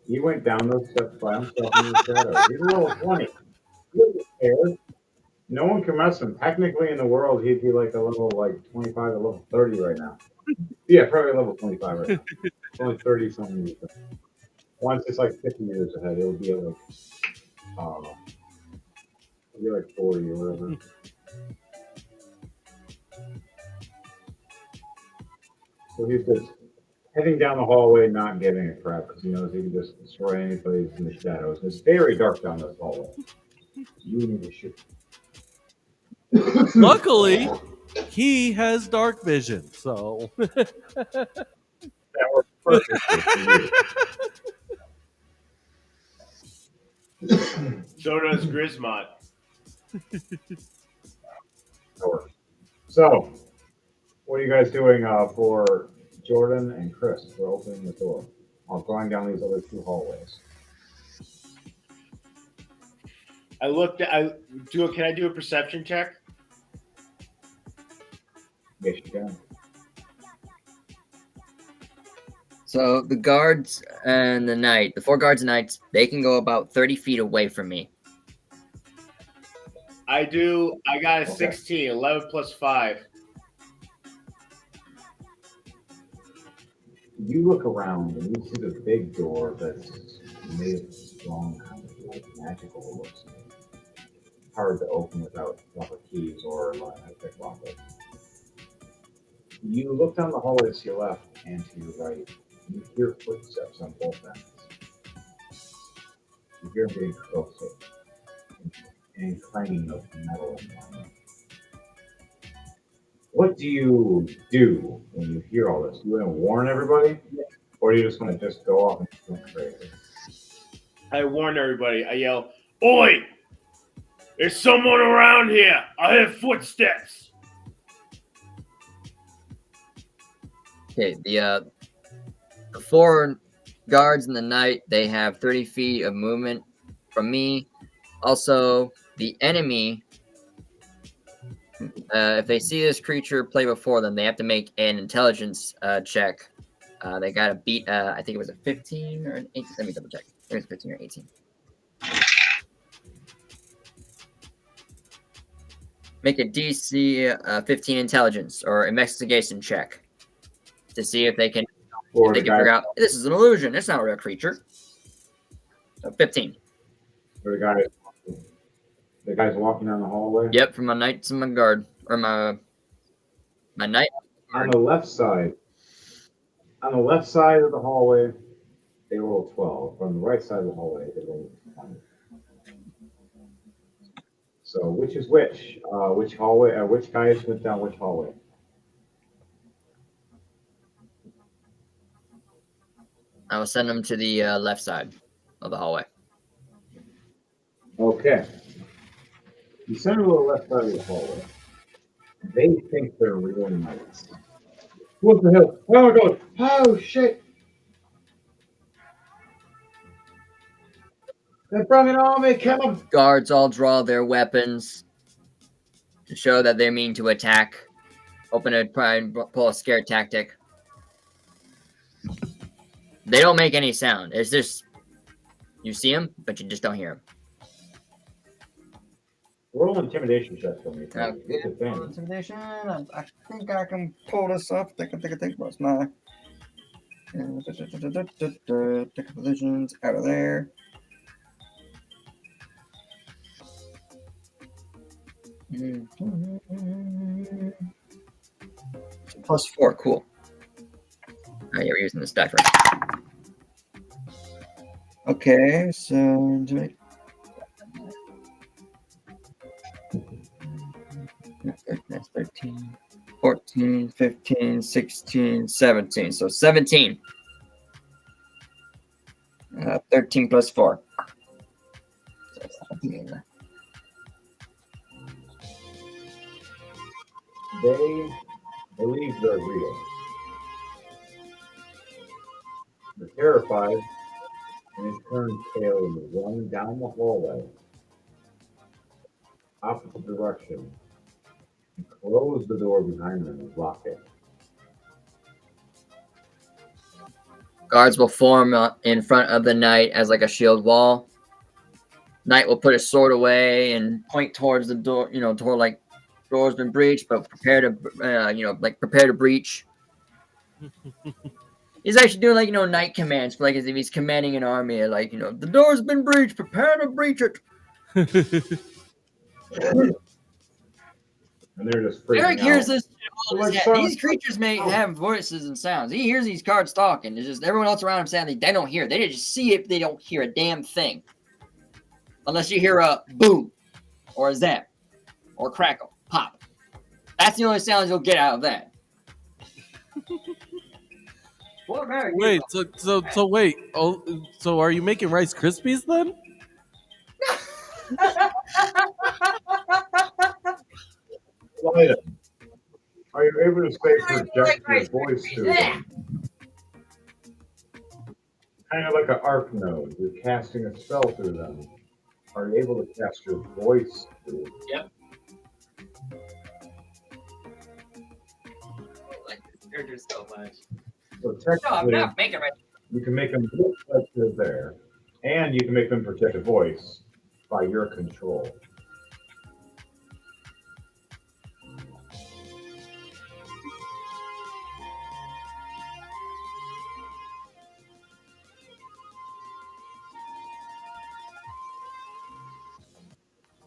He went down those steps by himself in the shadow. He's a level 20. He doesn't care. No one can mess him. Technically, in the world, he'd be like a level like 25 or level 30 right now. Yeah, probably level 25 right now. It's only 30 something. Once it's like 50 years ahead, it'll be like, it'll be like 40 or whatever. So he's just heading down the hallway, not giving a crap because he knows he can just destroy anybody in the shadows. It's very dark down this hallway. You need to shoot. Luckily, he has dark vision, so That works perfectly for you. So does Grismont. So, what are you guys doing for Jordan and Chris for opening the door? I'm going down these other two hallways. Can I do a perception check? Yes, you can. So the guards and the 4 guards and knights, they can go about 30 feet away from me. I do. I got a Okay. 16, 11 plus 5. You look around and you see the big door that's made of strong kind of like magical looks. Hard to open without proper keys or a picklock it. You look down the hallway to your left and to your right. You hear footsteps on both ends. You hear them getting closer and clanging of metal environment. What do you do when you hear all this? Do you want to warn everybody? Or do you just want to just go off and go crazy? I warn everybody. I yell, "Oi! There's someone around here. I hear footsteps." Okay, the 4 guards and the knight, they have 30 feet of movement from me. Also, the enemy, if they see this creature play before them, they have to make an intelligence check. They got to beat, I think it was a 15 or an 18. Let me double check. It was 15 or 18. Make a DC 15 intelligence or investigation check to see if they can Or they the can figure out this is an illusion. It's not a real creature. So 15. or the guy's walking down the hallway. Yep, from my knight to my guard or my knight. On the left side of the hallway, they roll 12. On the right side of the hallway, they roll 20. So which is which? Which hallway? Which guys went down which hallway? I will send them to the left side of the hallway. Okay. You send them to the left side of the hallway. They think they're real knights. What the hell? Oh my god! Oh shit! They brought an army, come! Guards all draw their weapons to show that they mean to attack. Open a try and pull a scare tactic. They don't make any sound. It's just you see them, but you just don't hear them. Roll intimidation checks for me. Okay. With advantage. Intimidation. I think I can pull this off. Think. What's my positions out of there? +4, cool. Oh, yeah, we're using this die first. Okay, so that's 13, 14, 15, 16, 17. So 17. 13 plus 4. They believe they're real. They're terrified, and it turns tail and run down the hallway, opposite direction, and close the door behind them and lock it. Guards will form in front of the knight as like a shield wall. Knight will put his sword away and point towards the door, toward like door's been breached, but prepare to, prepare to breach. He's actually doing like, knight commands, like as if he's commanding an army, like, the door's been breached, prepare to breach it. And they're just freaking Eric hears out. this. These creatures may have voices and sounds. He hears these cards talking. It's just everyone else around him saying they don't hear. They just see it, but they don't hear a damn thing. Unless you hear a boom, or a zap, or a crackle, pop. That's the only sounds you'll get out of that. Wait, so wait. Oh, so are you making Rice Krispies then? Light it. Are you able to say project your voice to them? Kind of like an arc node. You're casting a spell through them. Are you able to cast your voice through them? Yep. I like this character so much. So No, I'm technically, not making right. you can make them look like they're there, and you can make them project a voice by your control.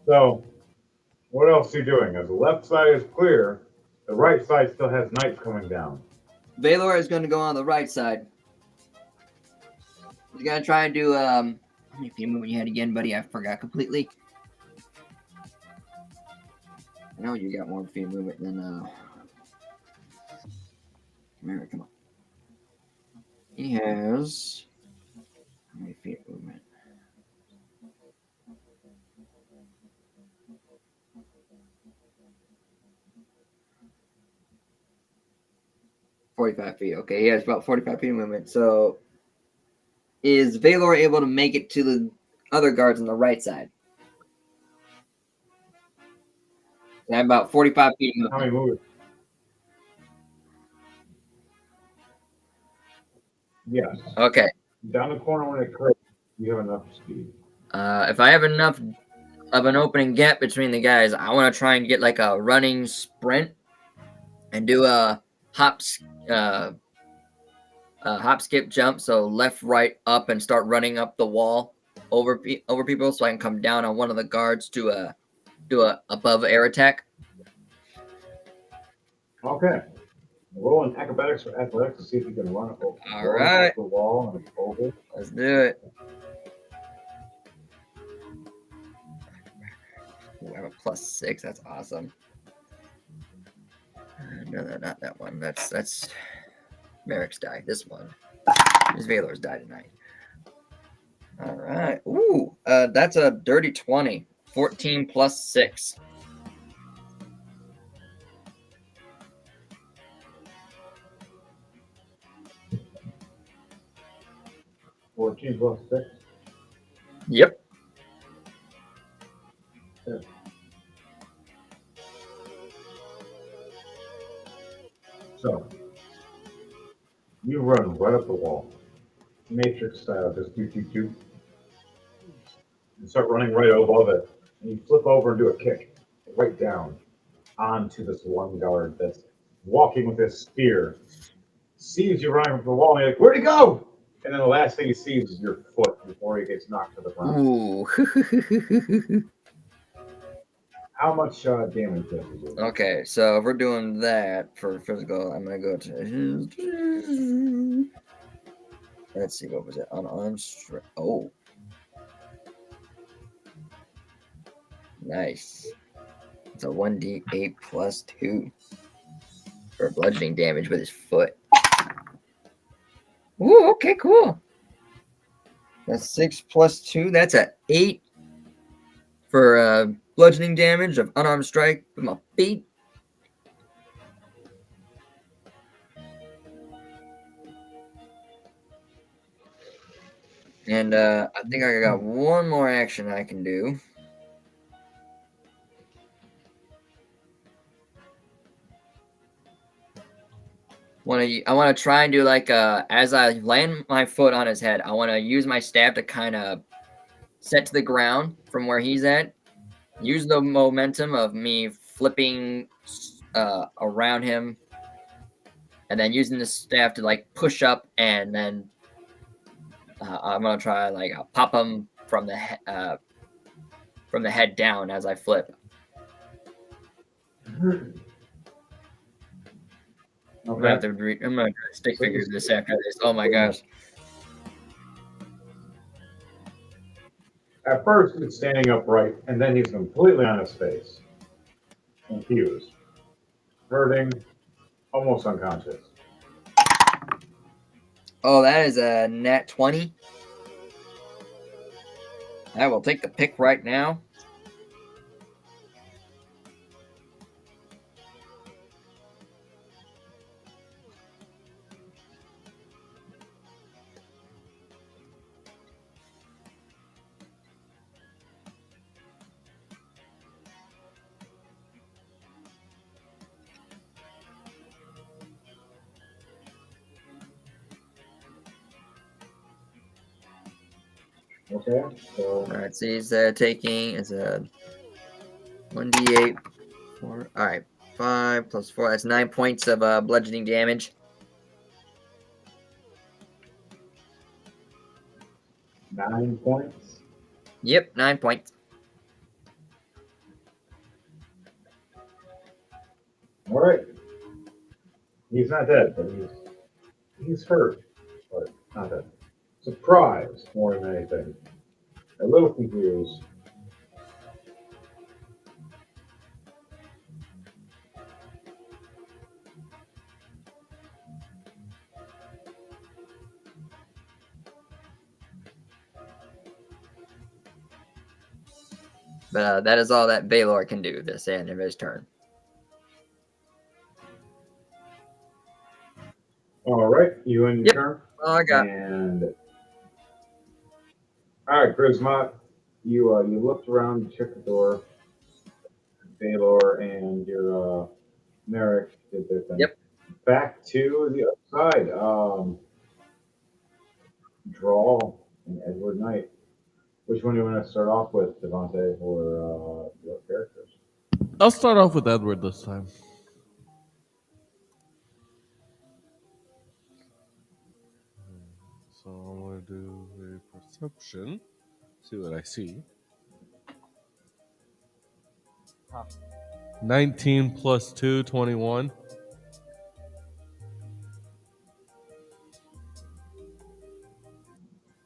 So, what else are you doing? As the left side is clear, the right side still has knights coming down. Valor is going to go on the right side. He's going to try and do, how many feet movement you had again, buddy? I forgot completely. I know you got more feet movement than, Mary, come on. He has, how many feet movement? $45 feet. Okay, he has about 45 feet of movement. So, is Valor able to make it to the other guards on the right side? I have about 45 feet of How movement. many moves? Yes. Okay. Down the corner when it curves, you have enough speed. If I have enough of an opening gap between the guys, I want to try and get like a running sprint and do a hop, skip, jump. So left, right, up, and start running up the wall over people, so I can come down on one of the guards to do a above air attack. Okay. Roll an acrobatics or athletics to see if you can run over right. the wall and over. Let's do it. Ooh, I have a +6. That's awesome. No, not that one. That's Merrick's die. This one is Valor's die tonight. All right. Ooh, that's a dirty 20. 14 + 6. $14 + 6. Yep. Okay. So, you run right up the wall. Matrix style, just do. And start running right above it. And you flip over and do a kick right down onto this one guard that's walking with his spear. Sees you running up the wall and you're like, where'd he go? And then the last thing he sees is your foot before he gets knocked to the ground. Ooh. How much damage does he do? Okay, so if we're doing that for physical, I'm gonna go to his. Let's see, what was it? Unarmed strike. Oh. Nice. It's a 1d8 + 2 for bludgeoning damage with his foot. Ooh, okay, cool. That's 6 + 2. That's a 8 for bludgeoning damage of unarmed strike with my feet. And I think I got one more action I can do. I want to try and do like as I land my foot on his head, I want to use my staff to kind of set to the ground from where he's at. Use the momentum of me flipping around him, and then using the staff to like push up, and then I'm gonna try like I'll pop him from the head down as I flip. I'm gonna have to I'm gonna stick figure this after this. Oh my gosh! At first, it's standing upright, and then he's completely on his face, confused, hurting, almost unconscious. Oh, that is a nat 20. I will take the pick right now. Okay, so All right, so he's taking is a 1d8. 4. All right, 5 plus 4. That's 9 points of bludgeoning damage. 9 points. Yep, 9 points. All right. He's not dead, but he's hurt, but not dead. Surprised more than anything. A little confused. But that is all that Baylor can do this end of his turn. All right, you end your Yep. turn. Oh, I got. And all right, Grismot, you looked around, you checked the door. Baylor and your Merrick did their thing. Yep. Back to the other side. Draw and Edward Knight. Which one do you want to start off with, Devontae, or your characters? I'll start off with Edward this time. So I'm going to do a perception. See what I see. 19 plus 2, 21.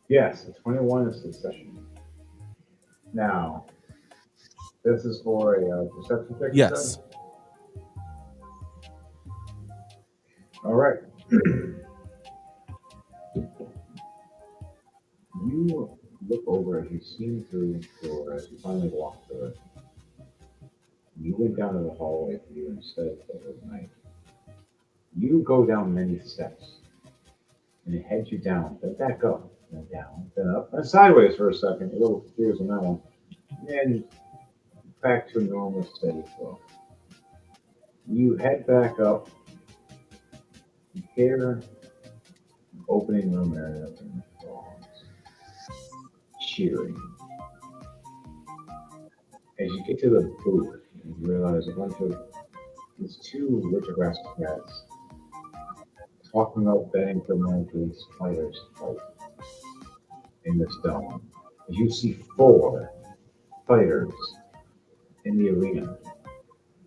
Yes, a 21 is succession. Now, this is for a perception check? Yes. All right. You look over as you see through the door as you finally walk through it. You went down to the hallway for you instead of the night. You go down many steps, and it heads you down, then back up, then down, then up, and sideways for a second. You're a little confused on that one. And back to a normal steady flow. You head back up. You hear an opening room area and frogs cheering. As you get to the booth, you realize a bunch of these two lithographs cats talking about betting for money for these fighters to fight in this dome. As you see 4 fighters in the arena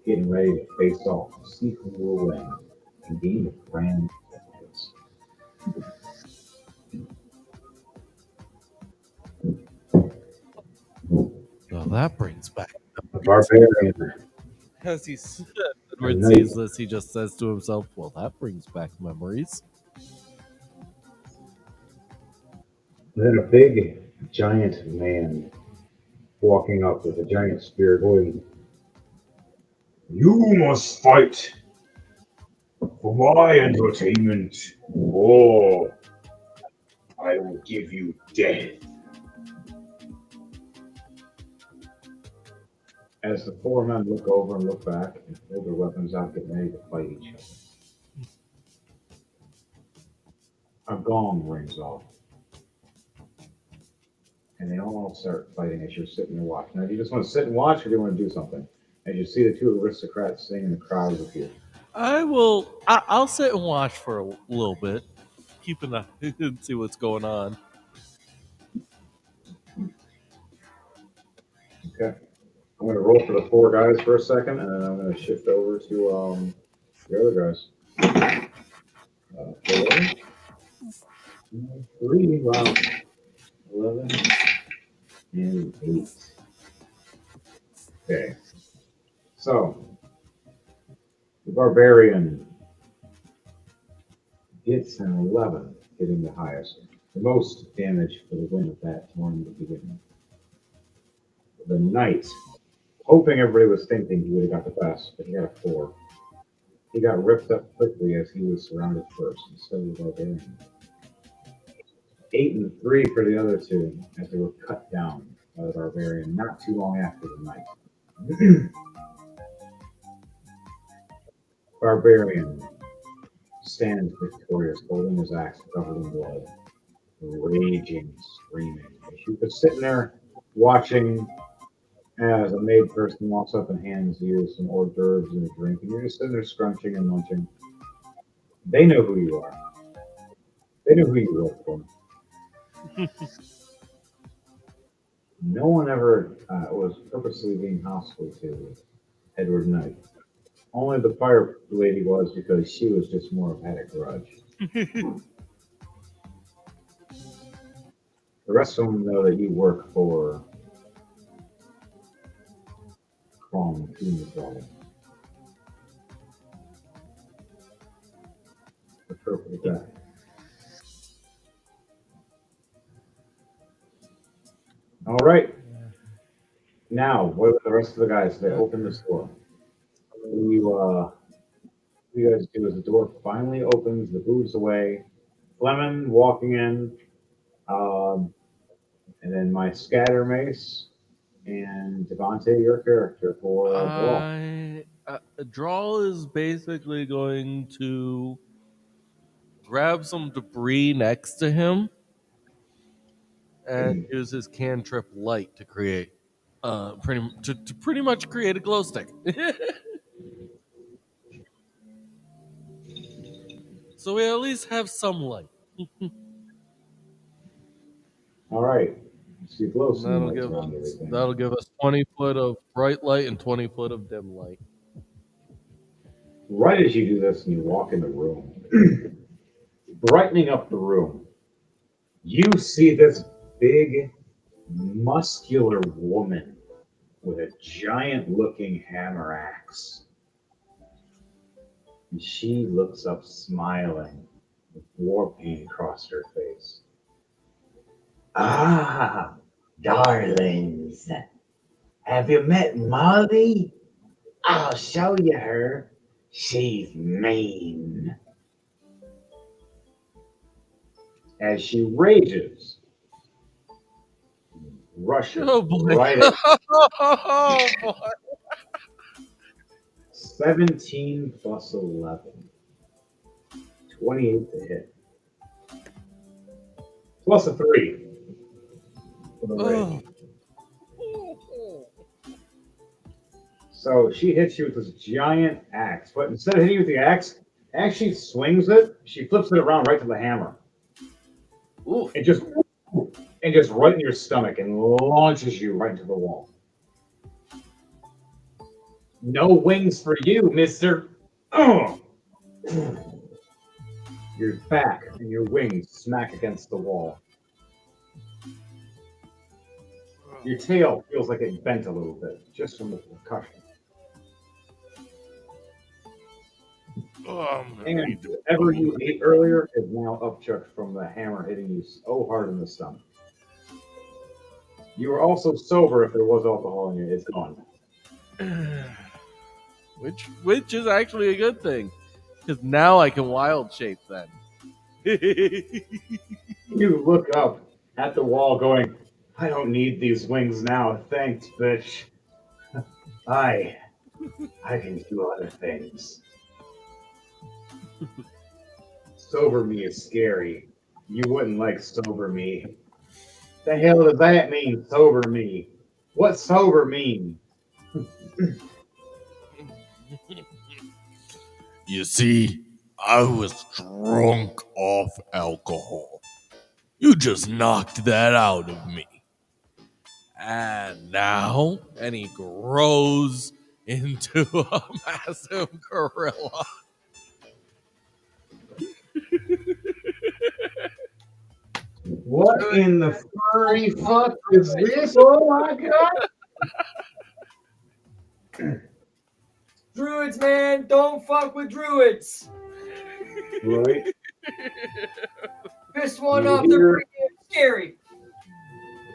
getting ready to face off to see who will win and gain the grand prize. Well, that brings back. A barbarian. As Edward sees this, he just says to himself, well, that brings back memories. Then a big, giant man walking up with a giant spear going, "You must fight for my entertainment, or I will give you death. As the four men look over and look back and pull their weapons out, getting ready to fight each other, a gong rings off. And they all start fighting as you're sitting there watching. Now, do you just want to sit and watch, or do you want to do something? As you see the two aristocrats sitting in the crowd with you. I'll sit and watch for a little bit, keep an eye and see what's going on. Okay. I'm going to roll for the four guys for a second, and then I'm going to shift over to the other guys. 4, 3, wow. 11, and 8. Okay. So, the barbarian gets an 11, hitting the highest. The most damage for the win of that turn to begin. The knight, hoping everybody was thinking he would have got the best, but he got a 4. He got ripped up quickly as he was surrounded first, and so did the barbarian. 8 and 3 for the other two, as they were cut down by the barbarian not too long after the knight. Barbarian stands victorious, holding his axe covered in blood, raging, screaming. She was sitting there watching as a maid person walks up and hands you some hors d'oeuvres and a drink, and you're just sitting there scrunching and munching. They know who you are. They know who you work for. No one ever was purposely being hostile to Edward Knight. Only the fire lady was, because she was just more of had a grudge. The rest of them know that you work for Crom Funeral. The perfect guy. All right. Now, what are the rest of the guys? They open this door. What you guys do is the door finally opens, the moves away. Fleming walking in, and then my scatter mace, and Devontae, your character for Brawl. Drawl is basically going to grab some debris next to him and use his cantrip light to create pretty much create a glow stick. So we at least have some light. All right. So you blow some lights That'll around everything. give us 20 foot of bright light and 20 foot of dim light. Right as you do this and you walk in the room, brightening up the room, you see this big, muscular woman with a giant-looking hammer axe. And she looks up smiling, with war paint across her face. Ah, darlings. Have you met Molly? I'll show you her. She's mean. As she rages, rushes Oh boy. right at Oh boy. 17 plus 11. 28 to hit. Plus a 3. For the rage. So she hits you with this giant axe, but instead of hitting you with the axe, as she swings it, she flips it around right to the hammer. Ooh. And just right in your stomach and launches you right into the wall. No wings for you, mister. Ugh. Your back and your wings smack against the wall. Your tail feels like it bent a little bit, just from the concussion. And whatever you ate earlier is now upchucked from the hammer hitting you so hard in the stomach. You were also sober if there was alcohol in you. It's gone. Which is actually a good thing, because now I can wild shape then. You look up at the wall going, I don't need these wings now. Thanks, bitch. I can do other things. Sober me is scary. You wouldn't like sober me. The hell does that mean, sober me? What sober mean? You see, I was drunk off alcohol. You just knocked that out of me. And now, and he grows into a massive gorilla. What in the furry fuck is this? Oh my god! Druids, man, don't fuck with druids. Right? Fist one You up, they're hear- pretty damn scary.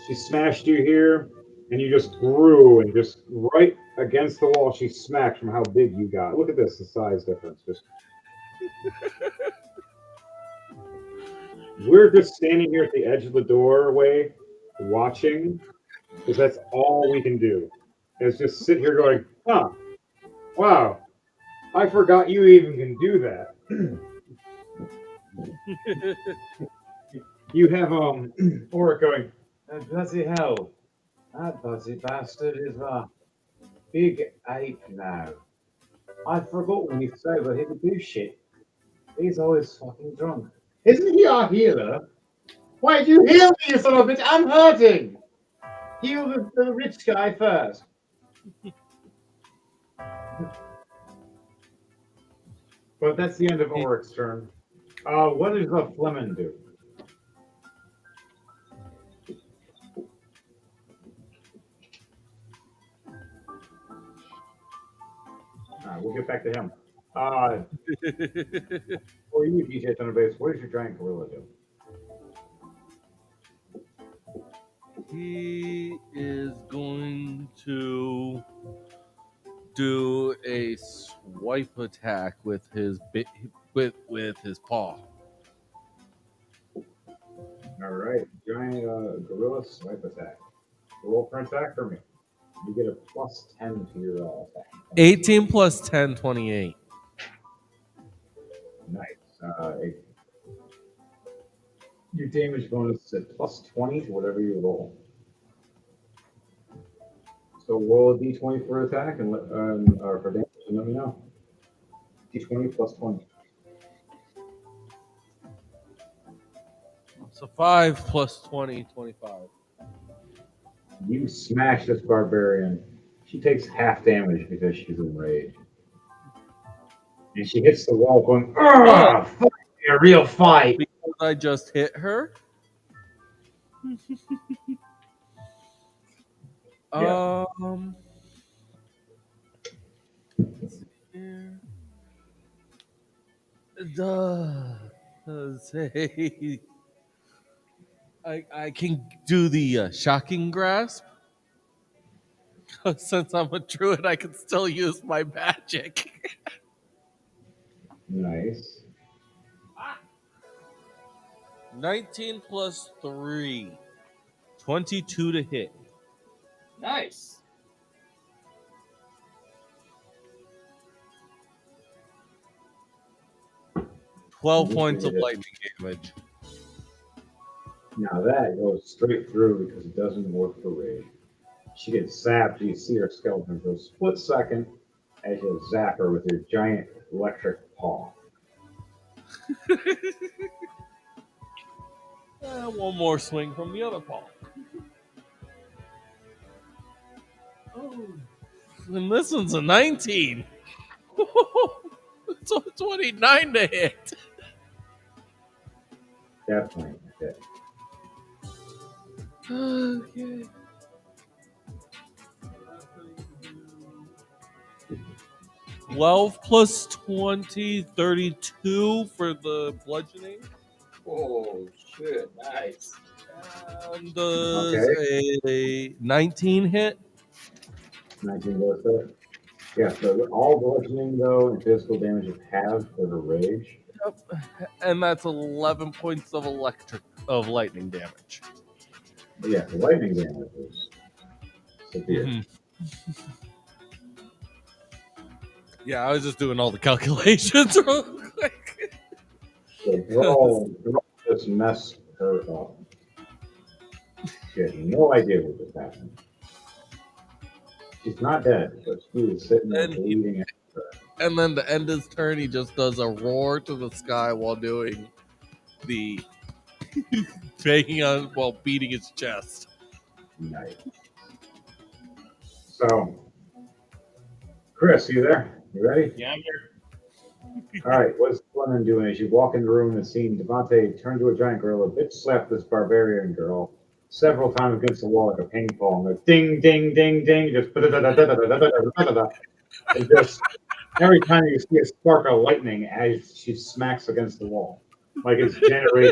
She smashed you here, and you just grew, and just right against the wall, she smacked from how big you got. Look at this, the size difference. Just we're just standing here at the edge of the doorway, watching, because that's all we can do. Is just sit here going, huh, wow, I forgot you even can do that. You have Oric going, bloody hell, that bloody bastard is a big ape now. I forgot when he's sober he can do shit. He's always fucking drunk. Isn't he our healer? Why did you heal me, you son of a bitch? I'm hurting! Heal the rich guy first. But that's the end of Oric's turn. What does the Fleming do? We'll get back to him. For you, DJ Thunderbase, what does your giant gorilla do? He is going to do a swipe attack with his with his paw. All right, giant gorilla swipe attack. Roll for attack for me. You get a plus 10 to your attack. 18 plus 10, 28. Nice. Your damage bonus is at plus 20 to whatever you roll. So roll a d20 for attack and or for damage and let me know. D20 plus 20. So 5 plus 20, 25. You smash this barbarian. She takes half damage because she's enraged. And she hits the wall going, "Ah, fuck, a real fight." Because I just hit her. Yeah. Let's see here. Does say I can do the shocking grasp. Since I'm a druid, I can still use my magic. Nice. 19 plus 3. 22 to hit. Nice. Twelve points of lightning damage. Now that goes straight through because it doesn't work for rage. She gets zapped. You see her skeleton for a split second as you zap her with your giant electric paw. One more swing from the other paw. Oh, and this one's a 19. It's a 29 to hit. Definitely. Okay. Okay. 12 plus 20, 32 for the bludgeoning. Oh shit! Nice. And does a 19 hit? 19 goes there. Yeah, so all bludgeoning, though, and physical damage is halved for the rage. Yep. And that's 11 points of electric of lightning damage. But yeah, the lightning damage is severe. Mhm. Yeah, I was just doing all the calculations real quick. So Brawl just messed her up. She had no idea what was happening. She's not dead, but she was sitting there Then he- bleeding. And then to end his turn, he just does a roar to the sky while doing the banging on while beating his chest. Nice. So, Chris, you there? You ready? Yeah, I'm here. All right. What's Fleming doing? As you walk in the room and see Devontae turn to a giant gorilla, bitch slap this barbarian girl several times against the wall like a ping pong. Like ding, ding, ding, ding. Just and just every time you see a spark of lightning as she smacks against the wall, like it's generating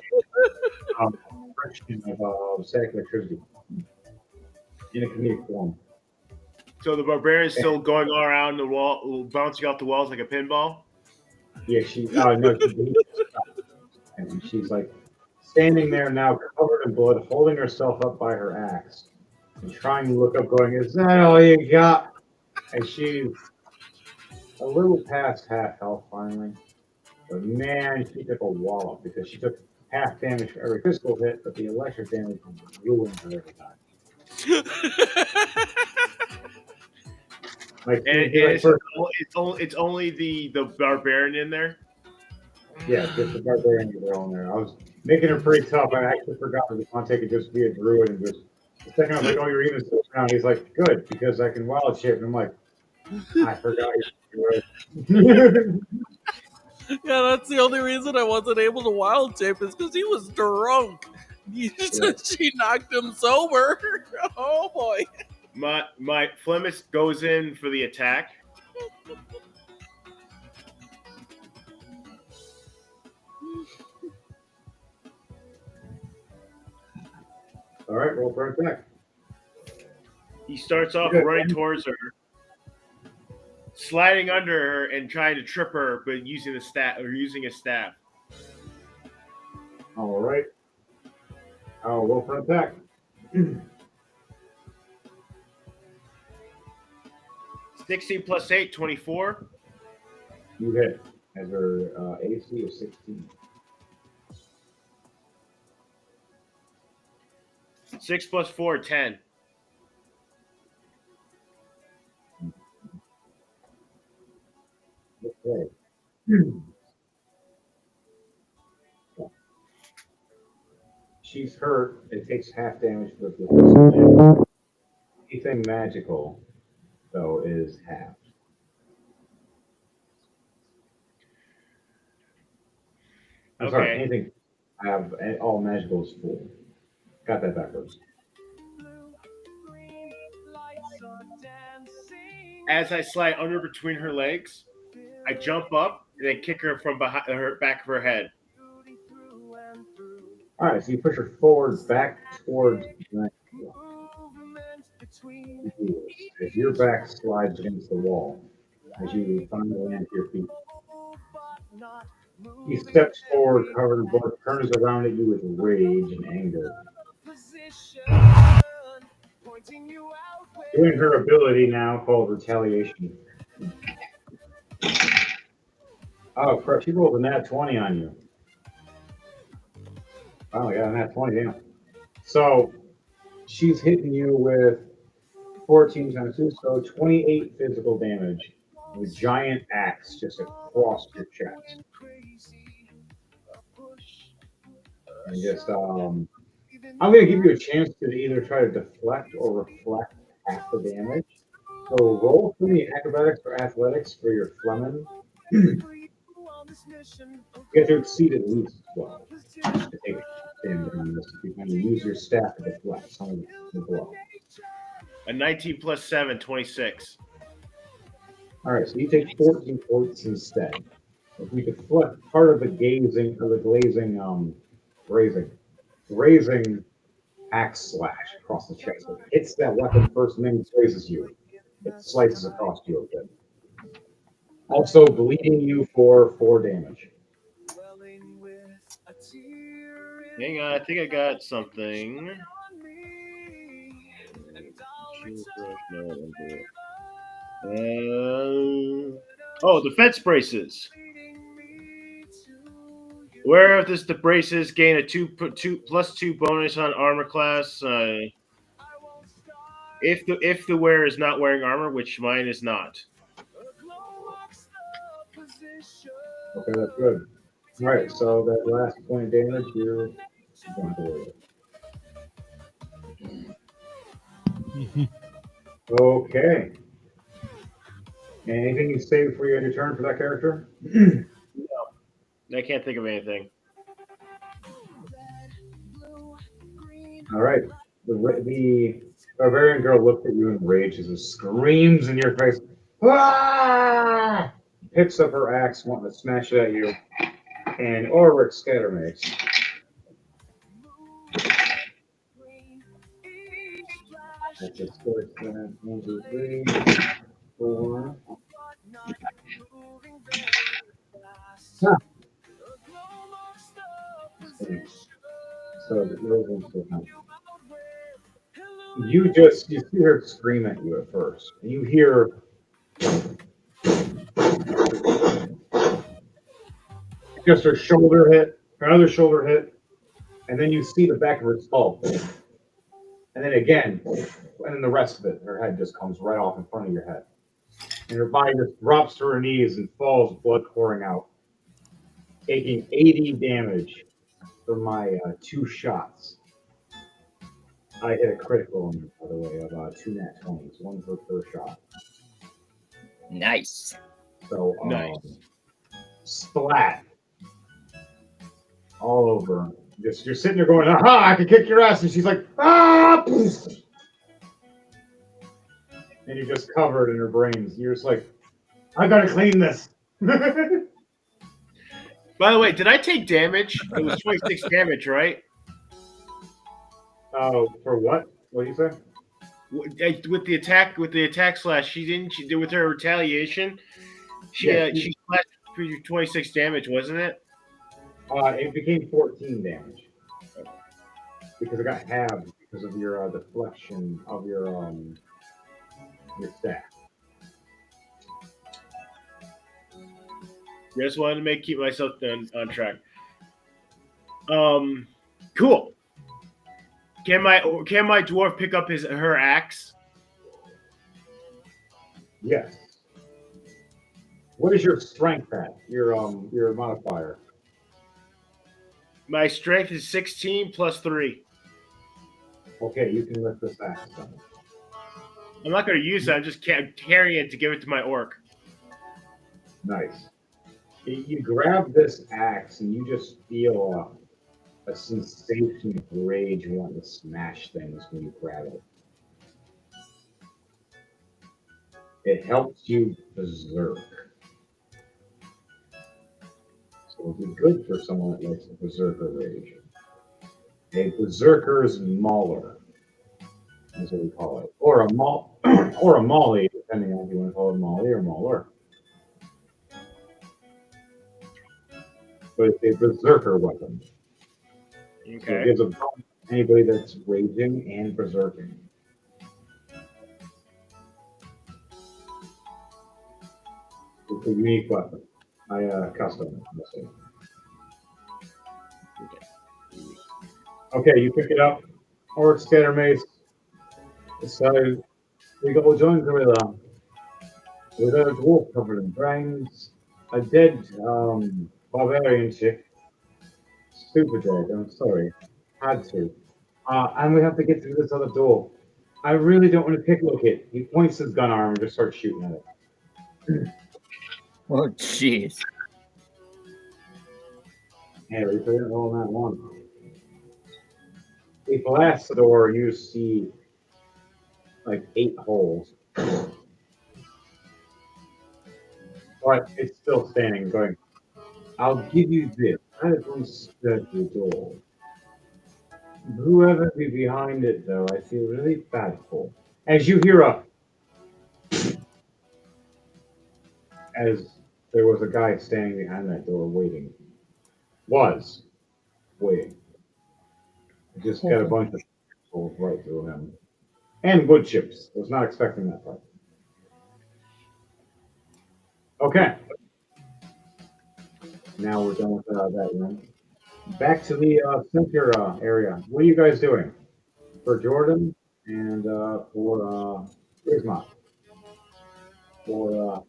friction of static electricity in a comedic form. So the barbarian's still going all around the wall, bouncing off the walls like a pinball. Yeah, no, and she's like standing there now, covered in blood, holding herself up by her axe, and trying to look up, going, "Is that all you got?" And she's a little past half health finally, but man, she took a wallop because she took half damage for every physical hit, but the electric damage ruined her every time. Like, And it's only the barbarian in there. yeah, just the barbarian girl in there. I was making her pretty tough. I actually forgot that Devontae could just be a druid and just. The second I was like, "Oh, you're even still around." He's like, "Good, because I can wild shape." And I'm like, "I forgot you're a druid." Yeah, that's the only reason I wasn't able to wild shape is because he was drunk. She knocked him sober. Oh boy. My Flemeth goes in for the attack. All right, roll for attack. He starts off Good. running towards her, sliding under her and trying to trip her, but using a staff. All right. I'll roll for attack. 16 plus 8, 24. You hit. As her AC is 16. 6 plus 4, 10. Okay. She's hurt. It takes half damage for the anything magical, though, is half. I'm sorry, Okay. anything have all magical is full. Got that backwards. As I slide under between her legs, I jump up and then kick her from behind her back of her head. All right, so you push her forward, back towards the as your back slides against the wall, as you finally land to your feet. He steps forward, covered in blood, turns around at you with rage and anger. Doing her ability now called Retaliation. Oh, crap. She rolled a nat 20 on you. Oh, I got a nat 20, damn. So she's hitting you with 14 times 2, so 28 physical damage with a giant axe just across your chest. And just, I'm going to give you a chance to either try to deflect or reflect half the damage. So roll for the acrobatics or athletics for your Fleming. You have to exceed at least 12 to take damage on this. If you kind of use your staff to deflect some of the blow. A 19 plus 7, 26. All right, so you take 14 points instead. If we deflect part of the glazing grazing axe slash across the chest. It hits that weapon first and then grazes you. It slices across you a bit. Also bleeding you for 4 damage. Hang on, I think I got something. Defense braces. Wearer of this, the braces gain a 2+2 bonus on armor class. If the wearer is not wearing armor, which mine is not. Okay, that's good. All right, so that last point of damage, you're going to worry. Okay. Anything you say before you end your turn for that character? I can't think of anything. All right. The barbarian girl looks at you in rage as it screams in your face. Ah! Picks up her axe, wanting to smash it at you. And Ulrich Scattermates. That's a score. 1, 2, 3, 4. Huh. So those ones will count. You see her scream at you at first. You hear just her shoulder hit, another shoulder hit, and then you see the back of her skull. And then again, and then the rest of it, her head just comes right off in front of your head. And her body just drops to her knees and falls, blood pouring out, taking 80 damage from my 2 shots. I hit a critical on her, by the way, of 2 nat 20s, 1 per shot. Nice. So, Nice. Splat all over. Just you're sitting there going, aha, I can kick your ass. And she's like, ah! And you're just covered in her brains. You're just like, I gotta clean this. By the way, did I take damage? It was 26 damage, right? For what? What did you say? With the attack slash, she did with her retaliation. She slashed for 26 damage, wasn't it? It became 14 damage because it got halved because of your deflection of your staff. Just wanted to keep myself on track. Cool. Can my dwarf pick up her axe? Yes. What is your strength at? Your modifier. My strength is 16 plus 3. Okay, you can lift this axe. I'm not going to use it. I'm just carrying it to give it to my orc. Nice. You grab this axe and you just feel a sensation of rage wanting to smash things when you grab it. It helps you berserk. So it'd be good for someone that likes a berserker rage. A berserker's mauler is what we call it. Or a molly, depending on if you want to call it molly or mauler. But it's a berserker weapon. Okay. So it gives a bonus to anybody that's raging and berserking. It's a unique weapon. I custom it. Okay, you pick it up. Orc Scatter Mace. So we go join Gorilla with a dwarf covered in brains, a dead barbarian chick. Super dead, I'm sorry. Had to. And we have to get through this other door. I really don't want to picklock it. He points his gun arm and just starts shooting at it. Oh, jeez. Hey, we didn't roll that one. He blasts the door and you see like 8 holes. But it's still standing, going, I'll give you this. I have respect the door. Whoever be behind it, though, I feel really bad for. As you hear as there was a guy standing behind that door waiting. Was waiting. Just got a bunch of holes right through him. And wood chips. Was not expecting that part. Okay. Now we're done with that room. Back to the center area. What are you guys doing? For Jordan and for Grisma. For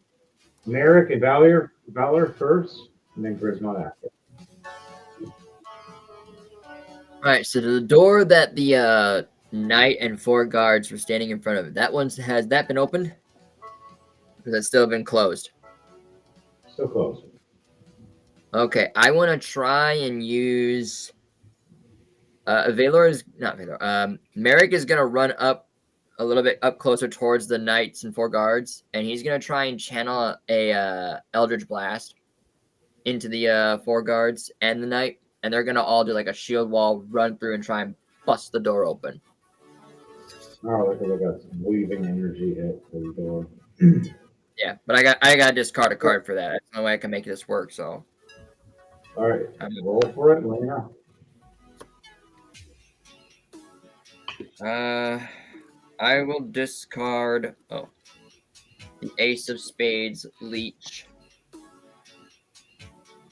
Merrick and Valor first, and then Grisma after. All right, so the door that the knight and 4 guards were standing in front of, has that been opened? Or has it still been closed? Still closed. Okay, I want to try and use. Valor is not Valor. Merrick is gonna run up a little bit up closer towards the knights and 4 guards, and he's gonna try and channel a Eldritch Blast into the 4 guards and the knight, and they're gonna all do like a shield wall, run through, and try and bust the door open. Oh, like a weaving energy hit for the door. Yeah, but I got to discard a card for that. That's the only way I can make this work. So, All right, roll for it. And let me know. I will discard the Ace of Spades Leech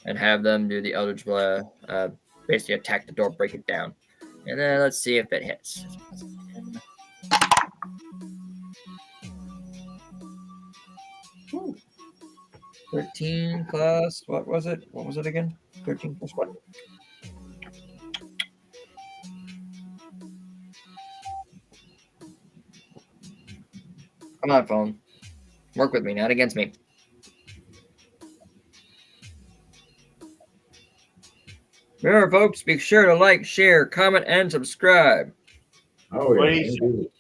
and have them do the Eldritch Blast, basically attack the door, break it down, and then let's see if it hits. Ooh. 13 plus, what was it? What was it again? 13 plus what? Come on, phone. Work with me, not against me. Remember, folks, be sure to like, share, comment, and subscribe. Oh, What yeah. do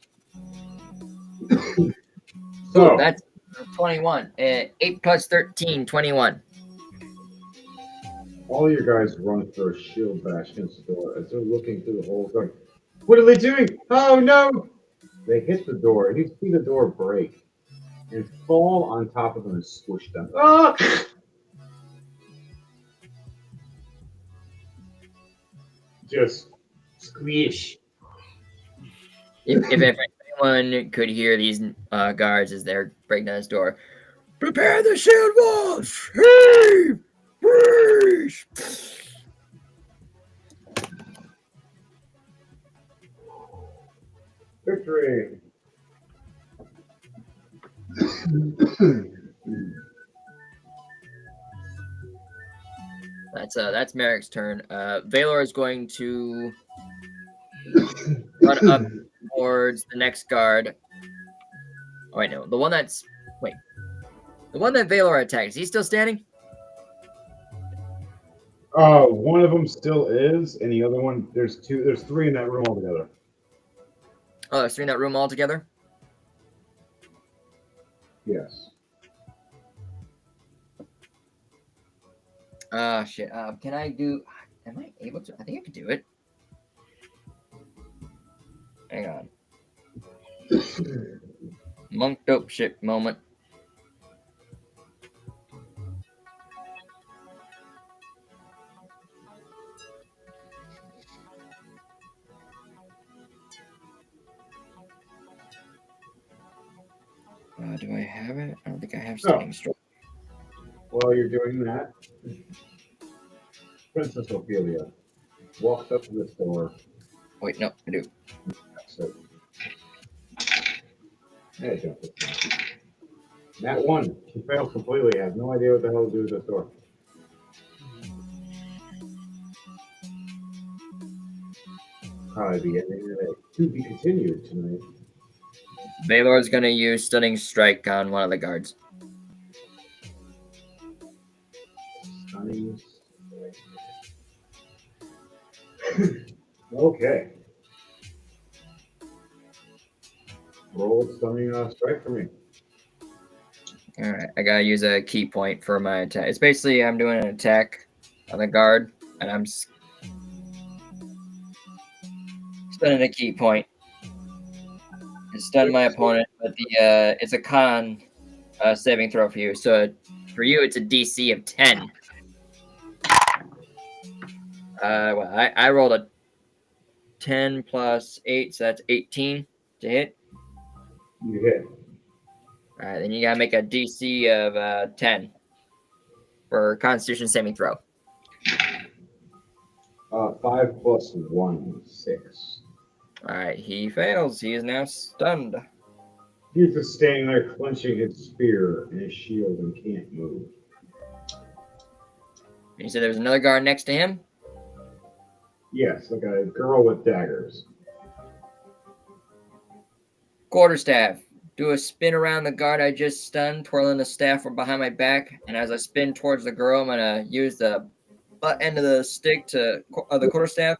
Ooh, So, that's 21. 8 plus 13, 21. all you guys run for a shield bash against the door as they're looking through the holes going, what are they doing? Oh, no! They hit the door, and you see the door break and fall on top of them and squish them. Ah! Just squish. If anyone could hear these guards as they're breaking down this door, prepare the shield walls! Heave! Breach! Victory. That's Merrick's turn. Valor is going to run up towards the next guard. Oh wait, no, the one that Valor attacked. Is he still standing? One of them still is, and the other one, there's 3 in that room altogether. Oh, there's 3 in that room altogether. Yes. Shit. Can I do? Am I able to? I think I could do it. Hang on. Monk dope shit moment. Do I have it? I don't think I have stunning strike. While you're doing that, Princess Ophelia walks up to this door. Wait, no, I do. So, hey, jump it. That one, she fails completely. Has no idea what the hell to do with this door. Probably be ending today. To be continued tonight. Valor is going to use stunning strike on one of the guards. Stunning. Okay. Roll stunning strike for me. All right, I gotta use a key point for my attack. It's basically I'm doing an attack on the guard, and I'm spending a key point. It's stun my opponent, but it's a con saving throw for you. So for you, it's a DC of 10. Well, I rolled a 10 plus 8, so that's 18 to hit. You hit. All right, then you gotta make a DC of 10 for Constitution saving throw. 5 plus 1, 6. All right, he fails. He is now stunned. He's just standing there clenching his spear and his shield and can't move. You said there was another guard next to him? Yes, like a girl with daggers. Quarterstaff. Do a spin around the guard I just stunned, twirling the staff from behind my back. And as I spin towards the girl, I'm gonna use the butt end of the stick the quarterstaff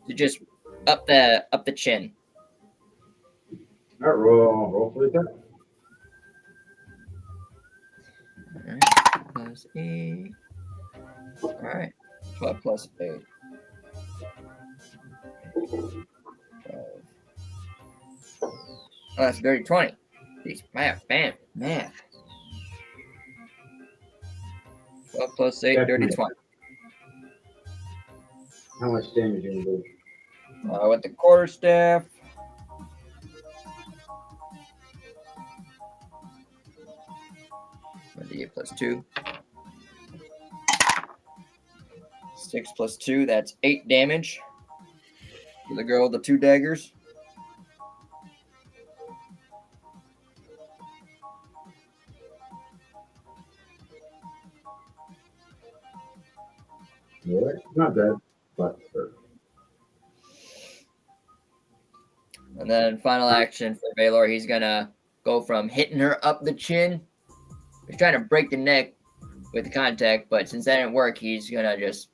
to just up the chin. All right, roll for the attack. All right, plus 8. All right, 12 plus 8. 12. Oh, that's dirty 20. Jeez, math. 12 plus 8, dirty 20. How much damage you do? With the quarterstaff. D8 plus 2. 6 plus 2, that's 8 damage. To the girl with the 2 daggers. All right, not bad, but And then final action for Valor, he's gonna go from hitting her up the chin. He's trying to break the neck with the contact, but since that didn't work, he's gonna just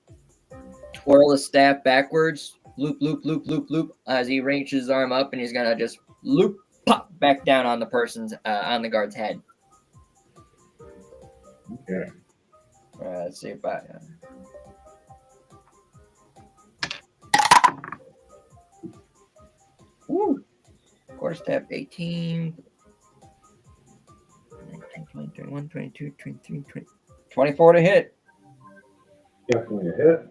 twirl the staff backwards, loop, as he reaches his arm up, and he's gonna just loop, pop back down on the person's on the guard's head. okay. Let's see if I. Woo! Quarterstaff 18. 19, 20, 21, 22, 23, 20, 24 to hit. Definitely a hit.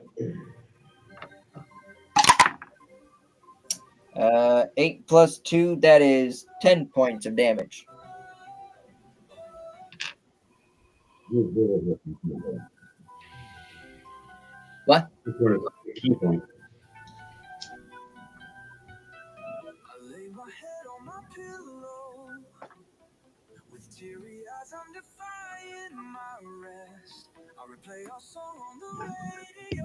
8 plus 2, that is 10 points of damage. What? This one is the key point.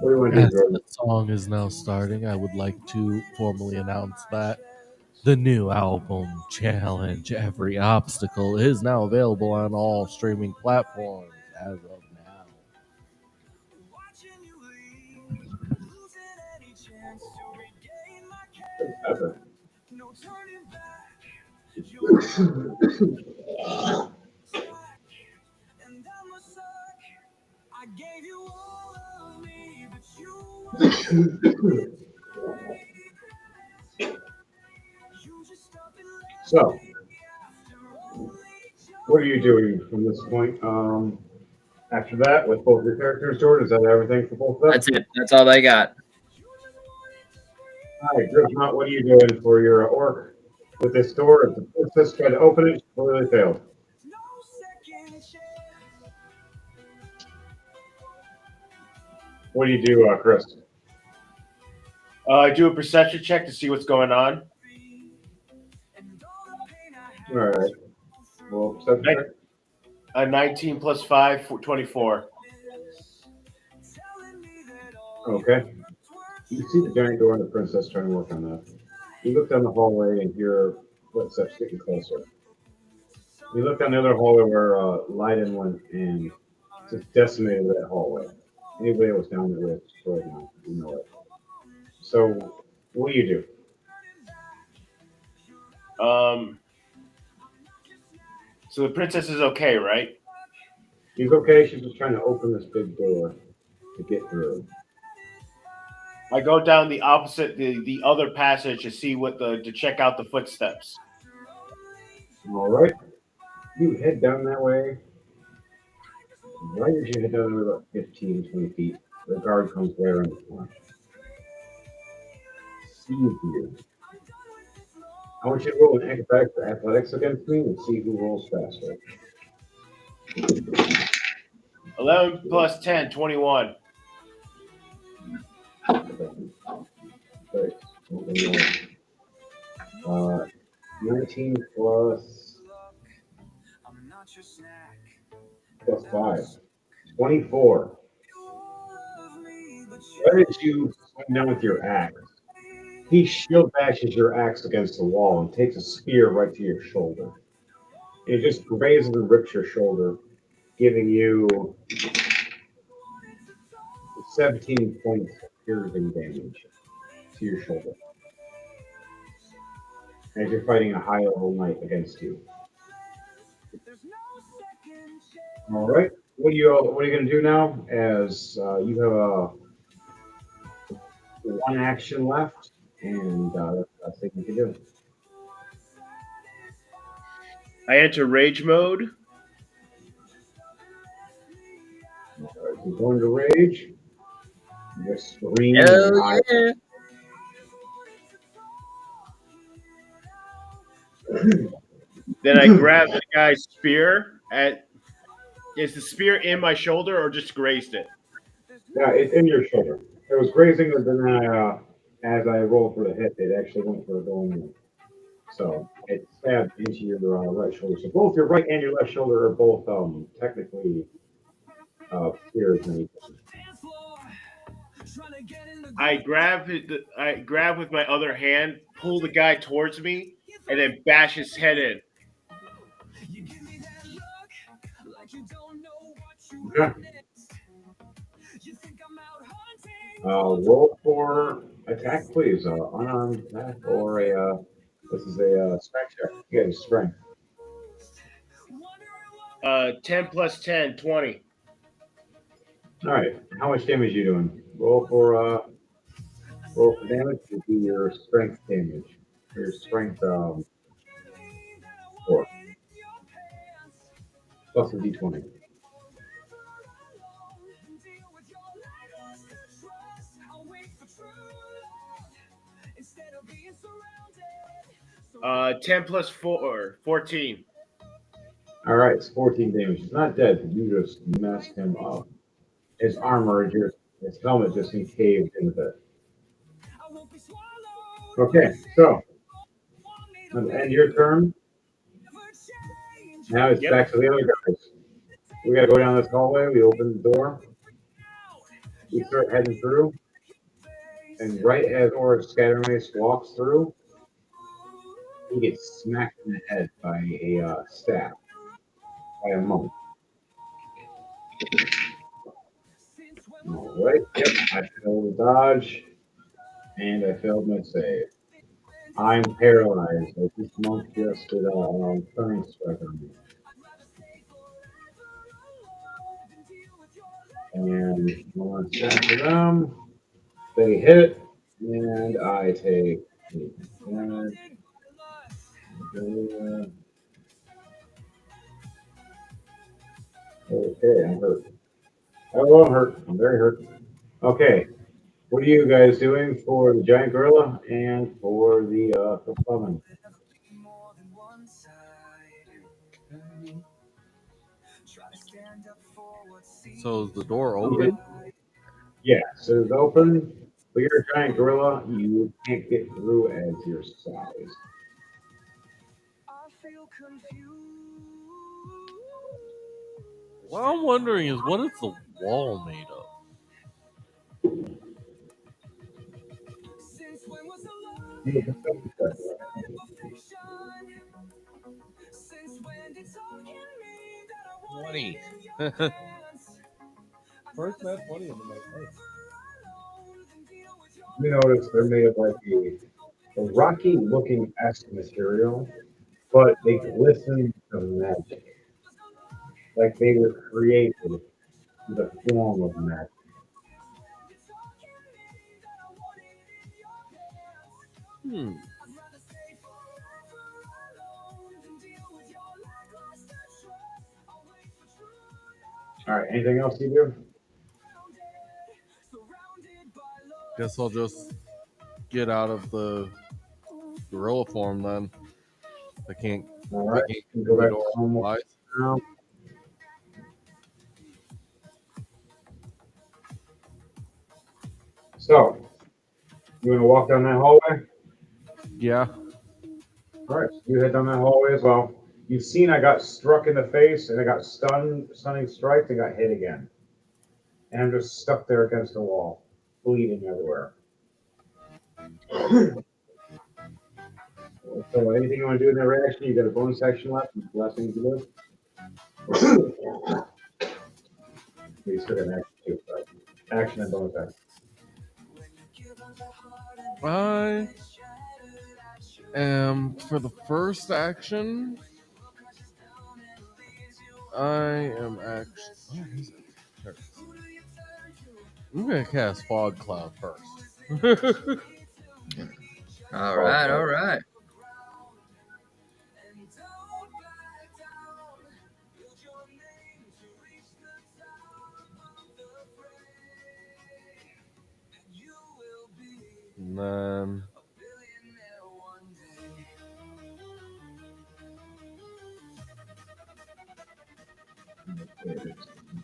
What do you want to do, As Jordan? the song is now starting, I would like to formally announce that the new album, Challenge Every Obstacle, is now available on all streaming platforms as of now. Ever. So, what are you doing from this point? After that, with both your characters, Jordan, is that everything for both of them? That's it. That's all they got. All right, Grismont, what are you doing for your orc with this door? If the princess tried to open it, she clearly failed. What do you do, Chris? I do a perception check to see what's going on. All right. Well, perception check. 19 plus 5 for 24. Okay. You see the giant door and the princess trying to work on that. You look down the hallway and hear footsteps getting closer. You look down the other hallway where Leiden went and just decimated that hallway. Anybody else down there with destroyed now, you know it. So, what do you do? So the princess is okay, right? She's okay. She's just trying to open this big door to get through. I go down the opposite, the other passage to see to check out the footsteps. All right. You head down that way. Right as you head down there about 15, 20 feet, the guard comes there in the front. you. I want you to roll an athletics against me and see who rolls faster. 11 plus 10, 21. Okay. 19 plus 5. 24. Right as you swing down with your axe, he shield bashes your axe against the wall and takes a spear right to your shoulder. It just grazes and rips your shoulder, giving you 17 points of piercing damage to your shoulder. As you're fighting a high level knight against you. All right. What are you going to do now? As you have one action left, and that's the thing you can do. I enter rage mode. All right, you're going to rage. You scream. Hell yeah. Then I grab the guy's spear. Is the spear in my shoulder or just grazed it? Yeah, it's in your shoulder. It was grazing, but then as I rolled for the hit, it actually went for a going. So it stabbed into your right shoulder. So both your right and your left shoulder are both technically spears. I grab with my other hand, pull the guy towards me, and then bash his head in. Yeah. Roll for attack, please. Unarmed attack or this is a strength check. You get a strength. 10 plus 10, 20. All right. How much damage are you doing? Roll for damage to do your strength damage. Your strength 4 plus a d20. Uh, 10 plus 4, 14. All right, it's 14 damage. He's not dead. You just messed him up. His armor, his helmet just caved in a bit. Okay, so at the end of your turn. Now it's back to the other guys. We gotta go down this hallway. We open the door. We start heading through. And right as Oryx Scattermace walks through, he gets smacked in the head by a staff, by a monk. All right, yep, I failed the dodge, and I failed my save. I'm paralyzed. Like this monk just did a turning strike on me. And one shot to them. They hit, and I take 8 damage. Okay, I'm hurt. Oh, I'm hurt. I'm very hurt. Okay, what are you guys doing for the giant gorilla and for the plummet? So is the door open? Yeah, so it's open. But you're a giant gorilla, you can't get through as your size. What I'm wondering is, what is the wall made of? Funny. First that funny in my face. You notice they're made of like a rocky looking esque material, but they glisten to magic. Like they were created in the form of magic. All right, anything else you do? Guess I'll just get out of the gorilla form then. I can't. All I right, can't you go the back door to normal otherwise. now. So, you want to walk down that hallway? Yeah. All right, you head down that hallway as well. You've seen I got struck in the face, and I got stunning strikes, and got hit again. And I'm just stuck there against the wall, bleeding everywhere. So, anything you want to do in that reaction? You got a bonus action left. Last thing to do. We still got an action too. Right? Action and bonus action. I am for the first action. I am actually. Where is it? There it is. I'm gonna cast Fog Cloud first. All right, all right. And then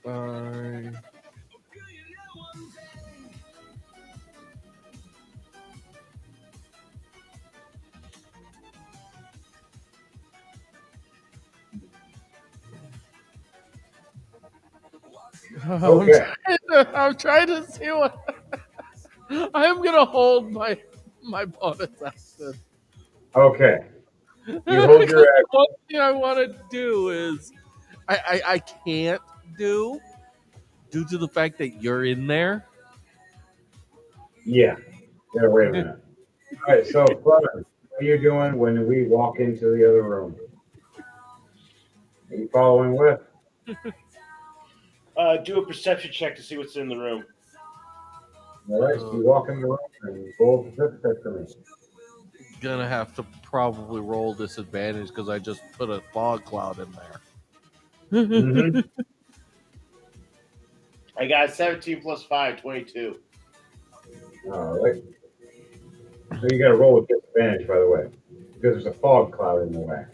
I Okay. I'm trying to see what I am gonna hold my bonus action. Okay. You hold your action. One thing I want to do is I can't do due to the fact that you're in there. Yeah. Yeah. Wait a minute. All right. So, Clement, what are you doing when we walk into the other room? Are you following with? Do a perception check to see what's in the room. All right. So you walk in the room and roll the check for me. Gonna have to probably roll disadvantage because I just put a fog cloud in there. Mm-hmm. I got 17 plus 5, 22. All right. So you got to roll with disadvantage, by the way, because there's a fog cloud in the way.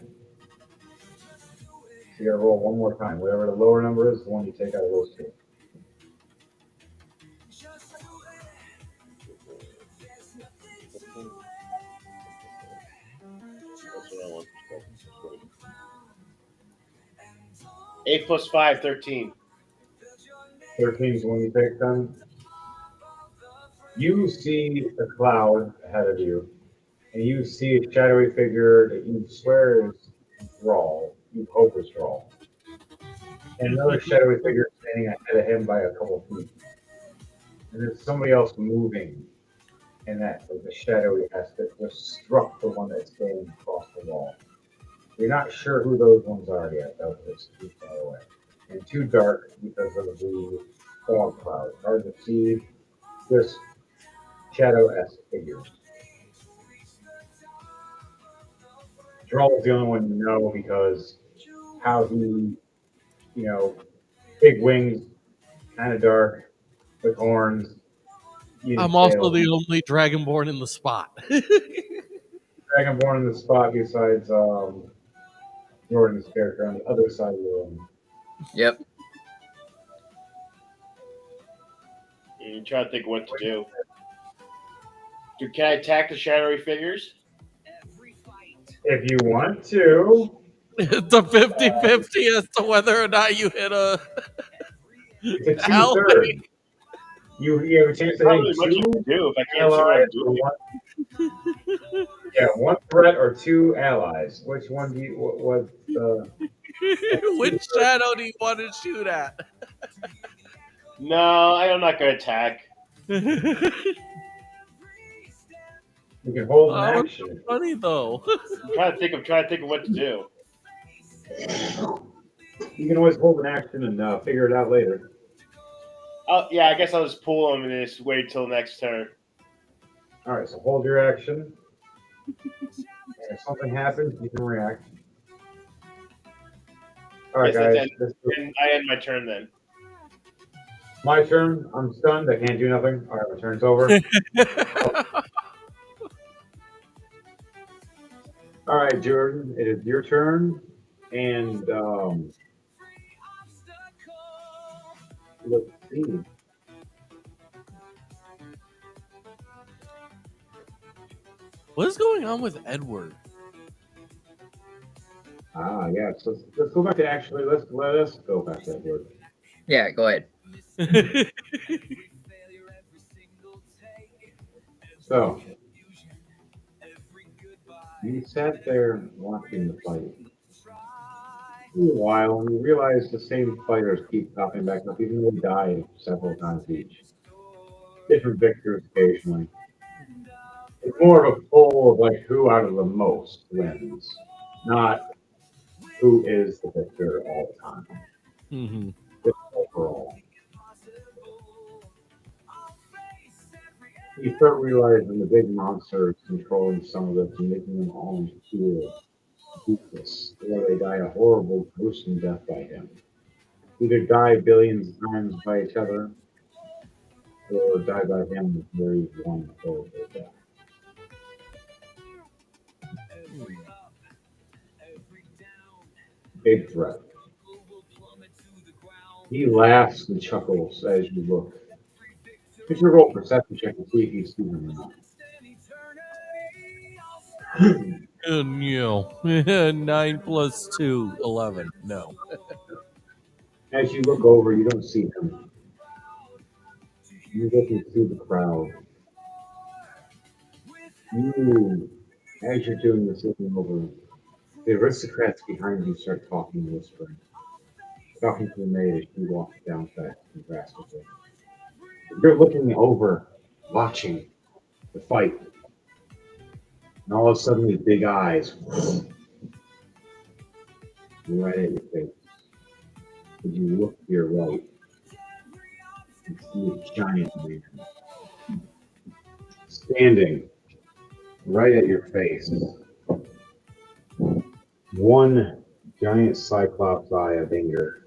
So you got to roll one more time. Whatever the lower number is, the one you take out of those two. That's what I want. 8 plus 5, 13. 13 is the one you take then. You see a cloud ahead of you, and you see a shadowy figure that you swear is Thrall. You hope is Thrall. And another shadowy figure standing ahead of him by a couple feet. And there's somebody else moving in that, like the shadowy aspect, just struck the one that's standing across the wall. You're not sure who those ones are yet, though, it's too far away. And too dark because of the fog cloud. Hard to see this shadow-esque figure. Droll's the only one you know because how he, big wings, kind of dark, with horns. I'm also the only dragonborn in the spot. Dragonborn in the spot besides Jordan's character on the other side of the room. Yep. I'm trying to think of what to do. Can I attack the shadowy figures? If you want to. It's a 50-50 as to whether or not you hit a It's a ally. 2/3. You have a chance to Probably hit much you two can do if I can't see what I'm allies doing. or one threat or two allies. Which one do you? What the? Which shadow do you want to shoot at? No, I'm not going to attack. You can hold an Oh, action. it's funny though. I'm trying to think of what to do. You can always hold an action and figure it out later. Oh, yeah, I guess I'll just pull them and just wait till next turn. All right, so hold your action. And if something happens, you can react. All right, Yes, guys. and I end my turn then. My turn. I'm stunned. I can't do nothing. All right, my turn's over. All right, Jordan, it is your turn, and let's see. What is going on with Edward? Yes. Let's go back to let us go back to that word. Yeah, go ahead. So you sat there watching the fight for a while, and you realize the same fighters keep popping back up, even though they died several times each. Different victors occasionally. It's more of a poll of like who out of the most wins, not who is the victor all the time. Mhm. Just overall. You start realizing the big monster is controlling some of this and making them all feel useless, or they die a horrible, gruesome death by him. Either die billions of times by each other, or die by him with very one horrible death. Big threat. He laughs and chuckles as you look. Make your roll perception check to see if you see him or not. No. 9 plus 2, 11. No. As you look over, you don't see him. You look into the crowd. You, as you're doing this looking over, the aristocrats behind you start talking and whispering. Talking to the maid as she walks down fast and drastically. You're looking over, watching the fight, and all of a sudden these big eyes right at your face. As you look to your right and see a giant man standing right at your face. One giant cyclops eye of anger.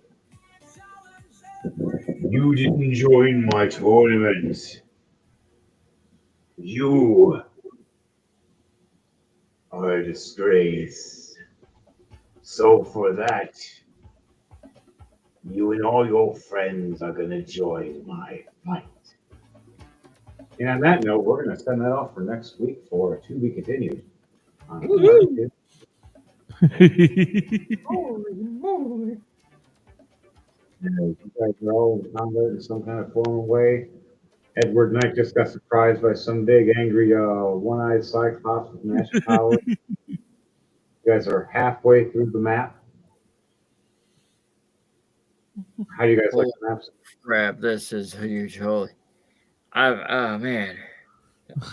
You didn't join my tournament. You are a disgrace. So for that, you and all your friends are gonna join my fight. And on that note, we're gonna send that off for next week for a to be continued. Woohoo! You guys are all in combat in some kind of formal way. Edward Knight just got surprised by some big, angry, one-eyed cyclops with magic power. You guys are halfway through the map. How do you guys like the maps? Crap, this is huge. Holy. Oh, man.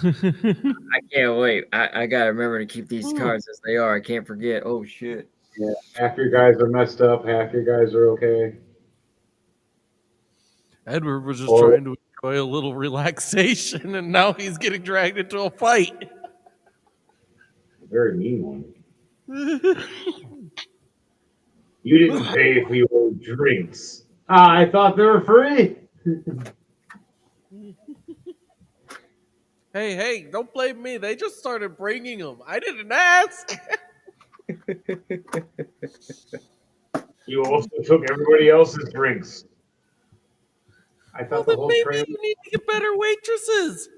I can't wait. I gotta remember to keep these cards as they are. I can't forget. Oh, shit. Yeah, half your guys are messed up, half your guys are okay. Edward was just Or- trying to enjoy a little relaxation, and now he's getting dragged into a fight. Very mean one. You didn't pay for your drinks. I thought they were free. Hey, don't blame me. They just started bringing them. I didn't ask. You also took everybody else's drinks. I Well, thought the then whole maybe train. you need to get better waitresses.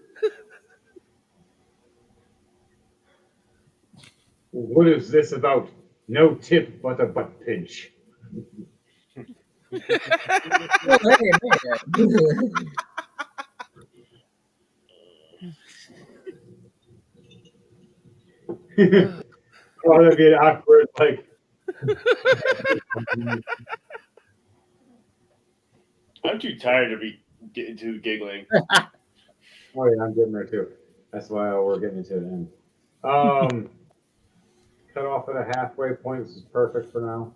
What is this about? No tip but a butt pinch. Oh, hey, man. Oh, that'd be an awkward, like. I'm too tired to be getting to giggling. Oh yeah, I'm getting there too. That's why we're getting to the end. Cut off at a halfway point. This is perfect for now.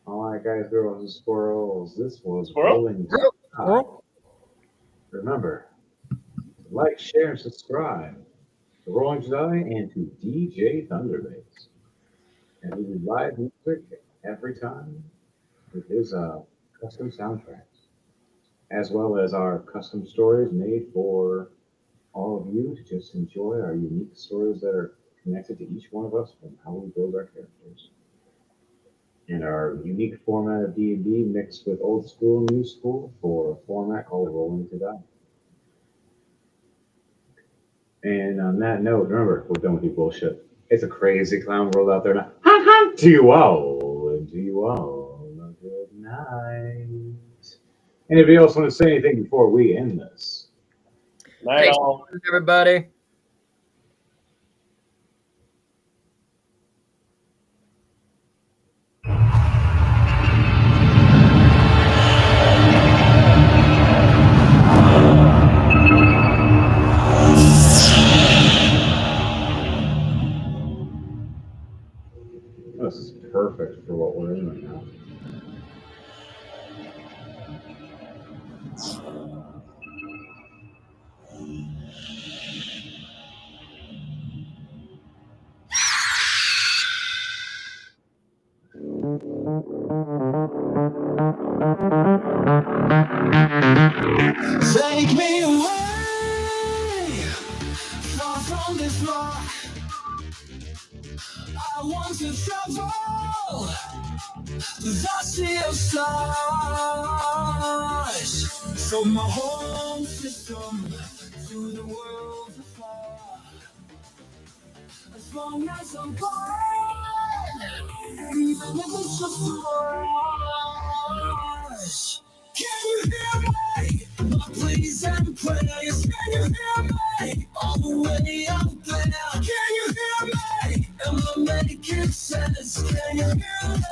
All right, guys, girls, and squirrels. This was Squirrel? Rolling Tide. Remember, like, share, and subscribe to Rolling Tide and to DJ Thunderbase. And we do live music every time with his custom soundtracks, as well as our custom stories made for all of you to just enjoy our unique stories that are connected to each one of us from how we build our characters. And our unique format of D&D mixed with old school and new school for a format called Rolling to Die. And on that note, remember, we're done with your bullshit. It's a crazy clown world out there now. To you all, and to you all, a good night. Anybody else want to say anything before we end this? Night Thanks, all. everybody. This is perfect for what we're in right now. Take me away far from this rock. I want to travel the sea of stars from my home system to the world afar. As long as I'm gone, even if it's just a rush. Can you hear me? My pleas and prayers. Can you hear me? All the way out there. Can you hear me? Am I making sense? Can you hear me?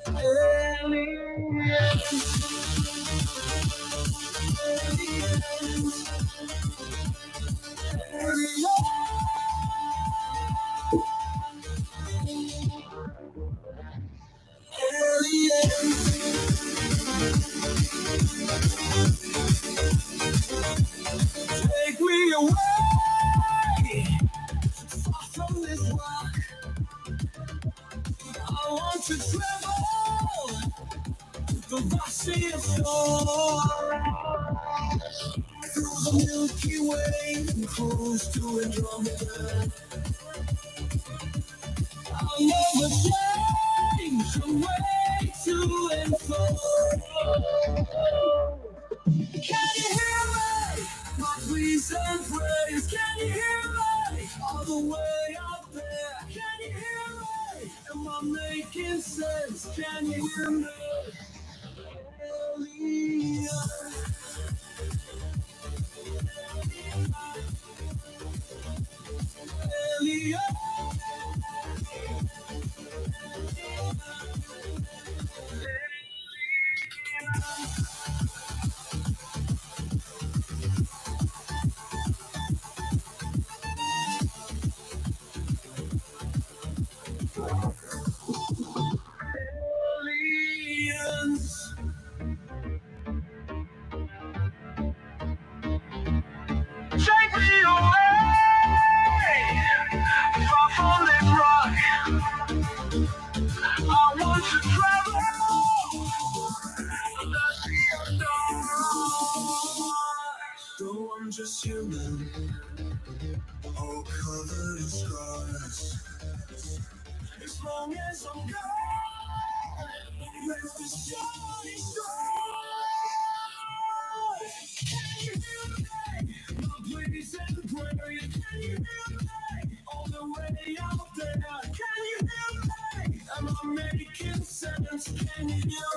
Aliens. Take me away far from this rock. I want to travel the sea of stars through the Milky Way and cruise to Andromeda. I'll never change the way to and fro. Can you hear me? My pleas and prayers. Can you hear me? All the way out there. Can you hear me? Am I making sense? Can you hear me? Alien. Alien. Aliens. Take me away far from this rock. I want to travel the sea of stars. Though I'm just human, all covered in scars. As long as I'm gone, let this journey start. Can you hear me? My pleas and prayers. Can you hear me? All the way out there. Can you hear me? Am I making sense? Can you hear